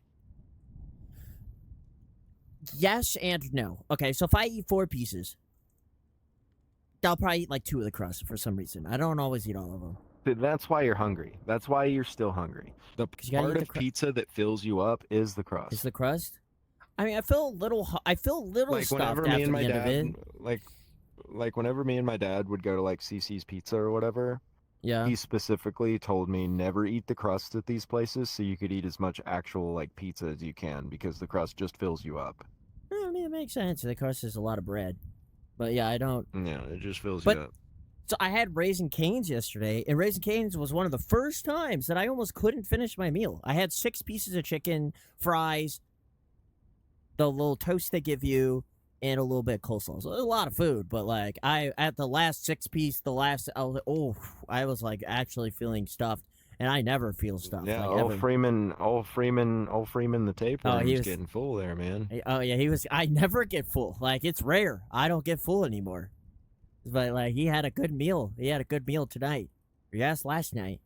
yes and no. Okay, so if I eat 4 pieces, I'll probably eat like 2 of the crust for some reason. I don't always eat all of them.
That's why you're hungry. That's why you're still hungry. The
'Cause you gotta
part
eat
of pizza that fills you up is the
Is
crust.
the crust? I mean, I feel a little
Like
stuffed
whenever me
after
and
the
my
end of
dad,
it.
like whenever me and my dad would go to like CC's Pizza or whatever,
Yeah.
he specifically told me never eat the crust at these places so you could eat as much actual like pizza as you can because the crust just fills you up.
I mean, it makes sense. Of course, there's a lot of bread, but yeah, I don't.
Yeah, it just fills you
But
up.
so I had Raisin Canes yesterday, and Raisin Canes was one of the first times that I almost couldn't finish my meal. I had 6 pieces of chicken, fries, the little toast they give you, and a little bit of coleslaw. So it was a lot of food, but like I at the last 6 piece, I was like, oh, I was like actually feeling stuffed, and I never feel stuffed
Yeah,
like
old
ever.
Freeman, old Freeman, the
Oh, he
tapeworm's
was.
getting full there, man.
Oh yeah, he was. I never get full. Like it's rare. I don't get full anymore. But like he had a good meal. He had a good meal tonight. Yes, last night.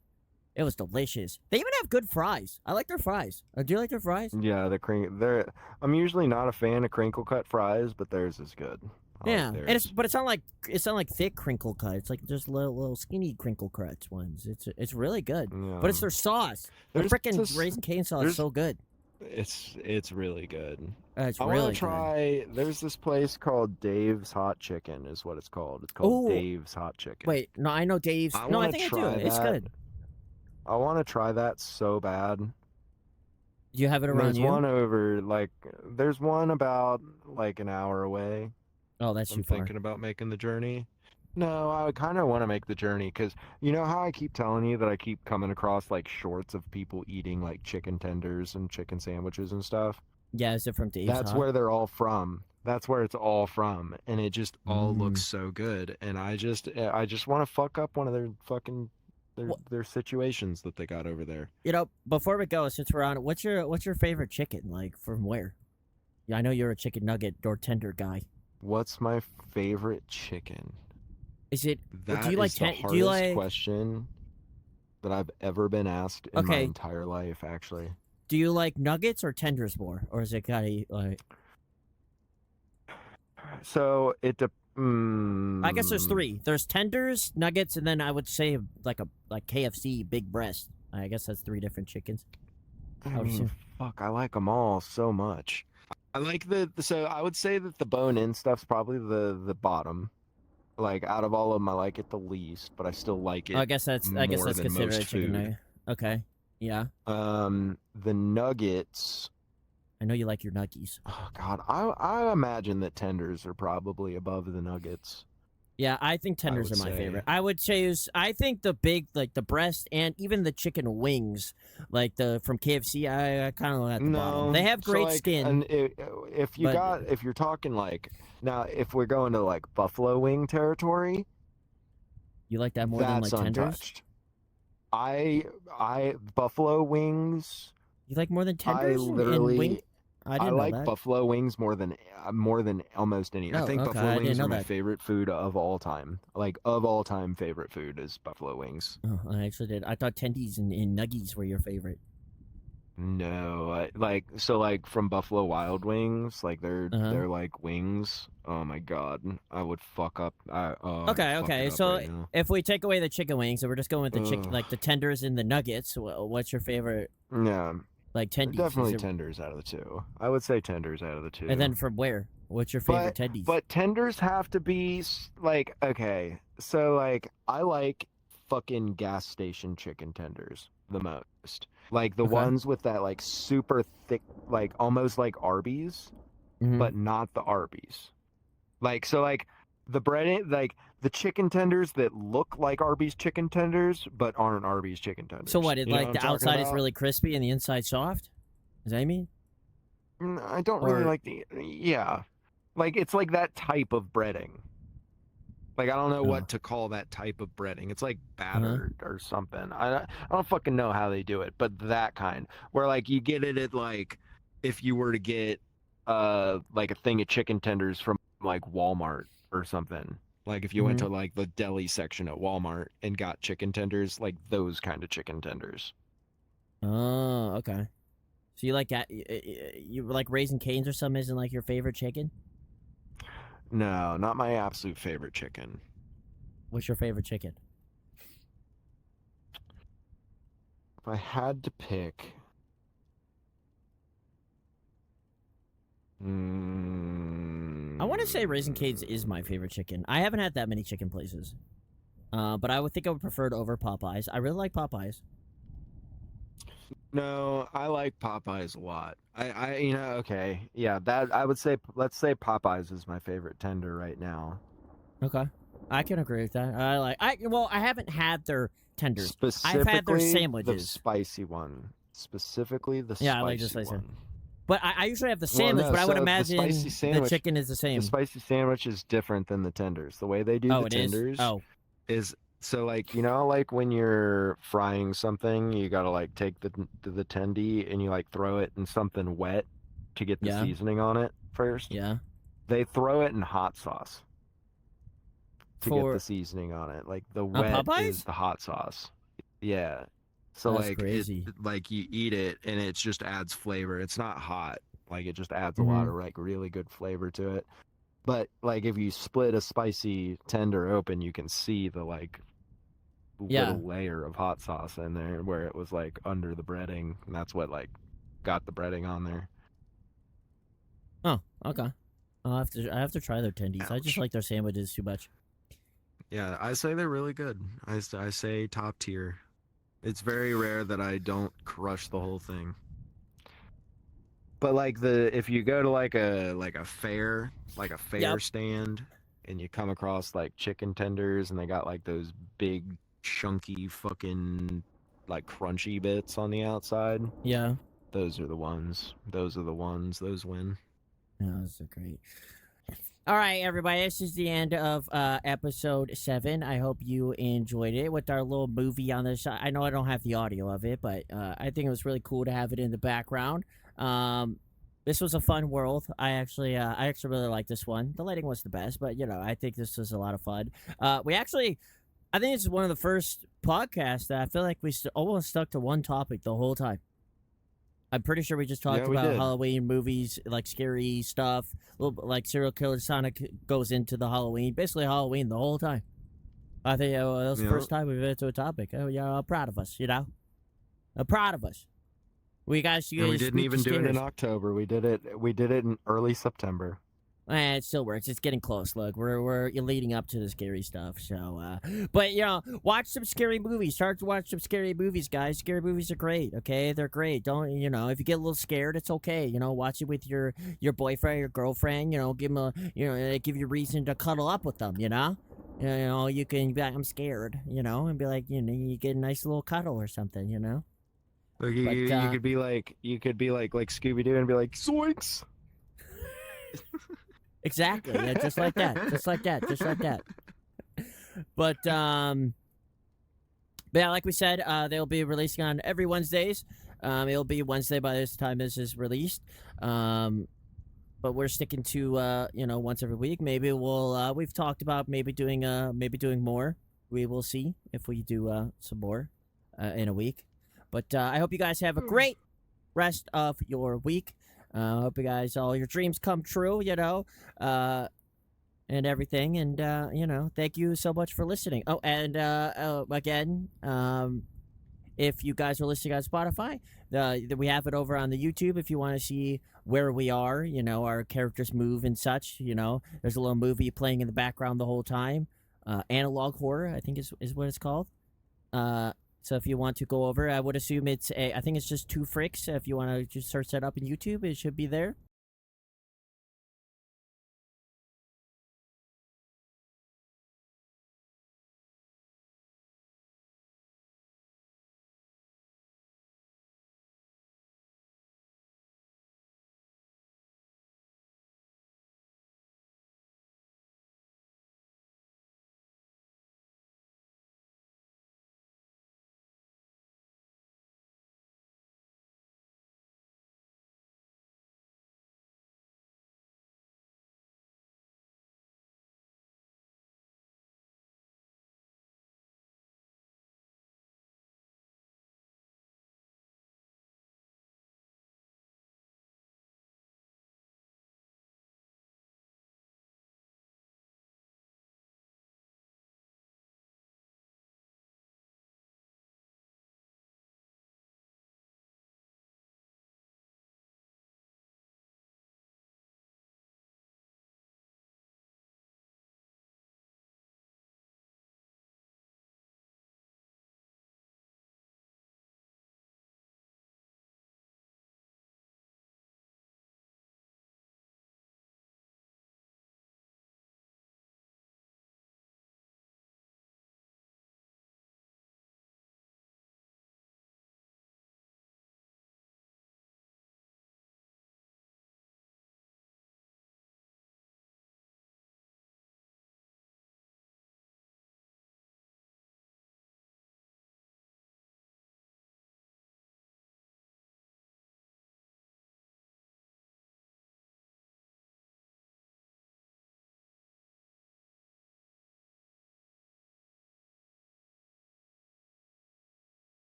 It was delicious. They even have good fries. I like their fries. Do you like their fries?
Yeah, they're. I'm usually not a fan of crinkle cut fries, but theirs is good. I like
Yeah, and
theirs.
it's not like thick crinkle cut. It's like just little skinny crinkle cuts ones. It's really good. But it's
Yeah,
their sauce. The
there's
freaking
this.
raisin cane sauce is
There's
so good.
it's really good.
It's
I want
really
to
good.
try. There's this place called Dave's Hot Chicken, is what it's called. It's called
Oh
Dave's Hot Chicken.
wait, no, I know Dave's.
I
No, I
want to
think I do.
try
It's
that.
good.
I want to try that so bad.
Do you have it
And
around
there's
you?
one over like there's one about like an hour away.
Oh, that's too
I'm
far.
thinking about making the journey. No, I kind of want to make the journey because you know how I keep telling you that I keep coming across like shorts of people eating like chicken tenders and chicken sandwiches and stuff.
Yeah, is it from Dave's
That's
Hot?
where they're all from. That's where it's all from, and it just all looks
Mm.
so good. And I just want to fuck up one of their fucking
Well,
their situations that they got over there.
before we go, since we're on it, what's your favorite chicken? Like from where? Yeah, I know you're a chicken nugget or tender guy.
What's my favorite chicken?
Is it? Do you
That
like
is the
ten? Do you
hardest
like?
question that I've ever been asked in my
Okay.
entire life, actually.
Do you like nuggets or tenders more, or is it gotta like?
So
I guess there's three. There's tenders, nuggets, and then I would say like KFC big breast. I guess that's 3 different chickens.
I
I would
mean,
assume.
fuck, I like them all so much. I like so I would say that the bone-in stuff's probably the bottom. Like out of all of them, I like it the least, but I still like
Oh,
it
I guess
more
that's
than
considered a
most
chicken
food.
nugget. Okay. Yeah.
The nuggets.
I know you like your nuggies.
Oh God, I imagine that tenders are probably above the nuggets.
Yeah, I think
I
tenders
would
are my favorite.
say.
I would choose. I think the big, like the breast, and even the chicken wings, like the from KFC. I kind of at the bottom. They
No,
have
so
great
like,
skin,
and if you
but
got, if you're talking like, now, if we're going to like buffalo wing territory,
you like that more than
that's
like tenders.
untouched. I, buffalo wings,
You like more than
I
tenders and wing.
literally,
I
I
didn't know
like
that.
buffalo wings more than almost any. I
No,
think
okay,
buffalo
I didn't
wings are
know
my
that.
favorite food of all time. Like of all time, favorite food is buffalo wings.
Oh, I actually did. I thought tendies and nuggies were your favorite.
No, like so like from Buffalo Wild Wings, like
Uh huh.
they're like wings. Oh my God, I would fuck up. I'd
Okay,
fuck it
okay.
up
So
right now.
if we take away the chicken wings and we're just going with the chicken,
Ugh.
like the tenders and the nuggets, what's your favorite?
Yeah,
Like tendies? Is
definitely
it?
tenders out of the two. I would say tenders out of the
And
two.
then from where? What's your favorite
But
tendies?
but tenders have to be like okay. So like I like fucking gas station chicken tenders the most. Like the
Okay.
ones with that like super thick, like almost like Arby's,
Mm-hmm.
but not the Arby's. Like so like the bread like the chicken tenders that look like Arby's chicken tenders but aren't Arby's chicken
So
tenders.
what? It
You know what
like
I'm
the
talking
outside is
about?
really crispy and the inside soft? Is that what you mean?
I don't really
Or
like the yeah. Like it's like that type of breading. Like I don't know
uh
what to call that type of breading. It's like
huh.
batter or something. I don't fucking know how they do it, but that kind where like you get it at like if you were to get like a thing of chicken tenders from like Walmart or something. Like if you went
Mm-hmm.
to like the deli section at Walmart and got chicken tenders, like those kind of chicken tenders.
Oh, okay. So you like that? You like Raising Cane's or something? Isn't like your favorite chicken?
No, not my absolute favorite chicken.
What's your favorite chicken?
If I had to pick,
I want to say Raising Cane's
Mm,
is my favorite chicken. I haven't had that many chicken places. But I would think I would prefer it over Popeyes. I really like Popeyes.
no, I like Popeyes a lot. Okay, yeah, that I would say. Let's say Popeyes is my favorite tender right now.
Okay. I can agree with that. I haven't had their tenders. I've had their
Specifically the
sandwiches.
spicy one. Specifically the
Yeah, I like just
spicy
like that.
one.
But I usually have the
Well,
sandwich,
no,
but I would
so
imagine the chicken is the
the
same.
spicy sandwich is different than the tenders. The way they do
Oh,
the
it is?
tenders
Oh,
is so like like when you're frying something, you gotta like take the tendy and you like throw it in something wet to get the
yeah,
seasoning on it first.
yeah.
They throw it in hot sauce to get the
For
seasoning on it. Like the
on
wet is
Popeyes?
the hot sauce. Yeah. So
That's
like
crazy.
like you eat it and it just adds flavor. It's not hot. Like it just adds a lot
Mm-hmm.
of like really good flavor to it. But like if you split a spicy tender open, you can see the like
Yeah.
little layer of hot sauce in there where it was like under the breading, and that's what like got the breading on there.
Oh, okay. I have to try their tendies. I just
Ouch.
like their sandwiches too much.
Yeah, I say they're really good. I say top tier. It's very rare that I don't crush the whole thing. But like if you go to like a fair
Yep.
stand and you come across like chicken tenders and they got like those big chunky fucking like crunchy bits on the outside,
Yeah.
those are the ones. Those are the ones. Those win.
Yeah, that's so great. All right, everybody. This is the end of episode 7. I hope you enjoyed it with our little movie on this. I know I don't have the audio of it, but I think it was really cool to have it in the background. Um, this was a fun world. I actually really like this one. The lighting was the best, but I think this was a lot of fun. I think this is one of the first podcasts that I feel like we almost stuck to one topic the whole time. I'm pretty sure we just
Yeah,
talked
we
about
did.
Halloween movies, like scary stuff, a little bit like serial killer. Sonic goes into the Halloween, basically Halloween the whole time. I think that was the
You know,
first time we've been into a topic. Oh, yeah, I'm proud of us, I'm proud of us. You
and we
guys
didn't
spooky
even do it in
scares.
October. We did it in early September.
It still works. It's getting close. Look, we're leading up to the scary stuff. So, but watch some scary movies. Start to watch some scary movies, guys. Scary movies are great. Okay, they're great. Don't if you get a little scared, it's okay. Watch it with your boyfriend, your girlfriend. Give them they give you reason to cuddle up with them. You can be like, I'm scared. And be like, you get a nice little cuddle or something.
Like
But
you could be like Scooby Doo and be like zoinks.
exactly, yeah, just like that, just like that, just like that. But But yeah, like we said, they'll be releasing on every Wednesdays. It'll be Wednesday by this time this is released. But we're sticking to once every week. Maybe we've talked about maybe doing more. We will see if we do some more in a week. But I hope you guys have a great rest of your week. I hope you guys all your dreams come true. And everything. And thank you so much for listening. Oh, and again, if you guys are listening on Spotify, we have it over on the YouTube if you want to see where we are. Our characters move and such. There's a little movie playing in the background the whole time. Analog horror, I think is what it's called. So if you want to go over, I would assume I think it's just 2 fricks. If you want to just search that up in YouTube, it should be there.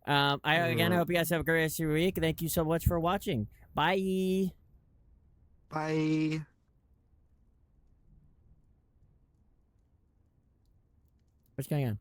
I hope you guys have a great rest of your week. Thank you so much for watching. Bye.
Bye.
What's going on?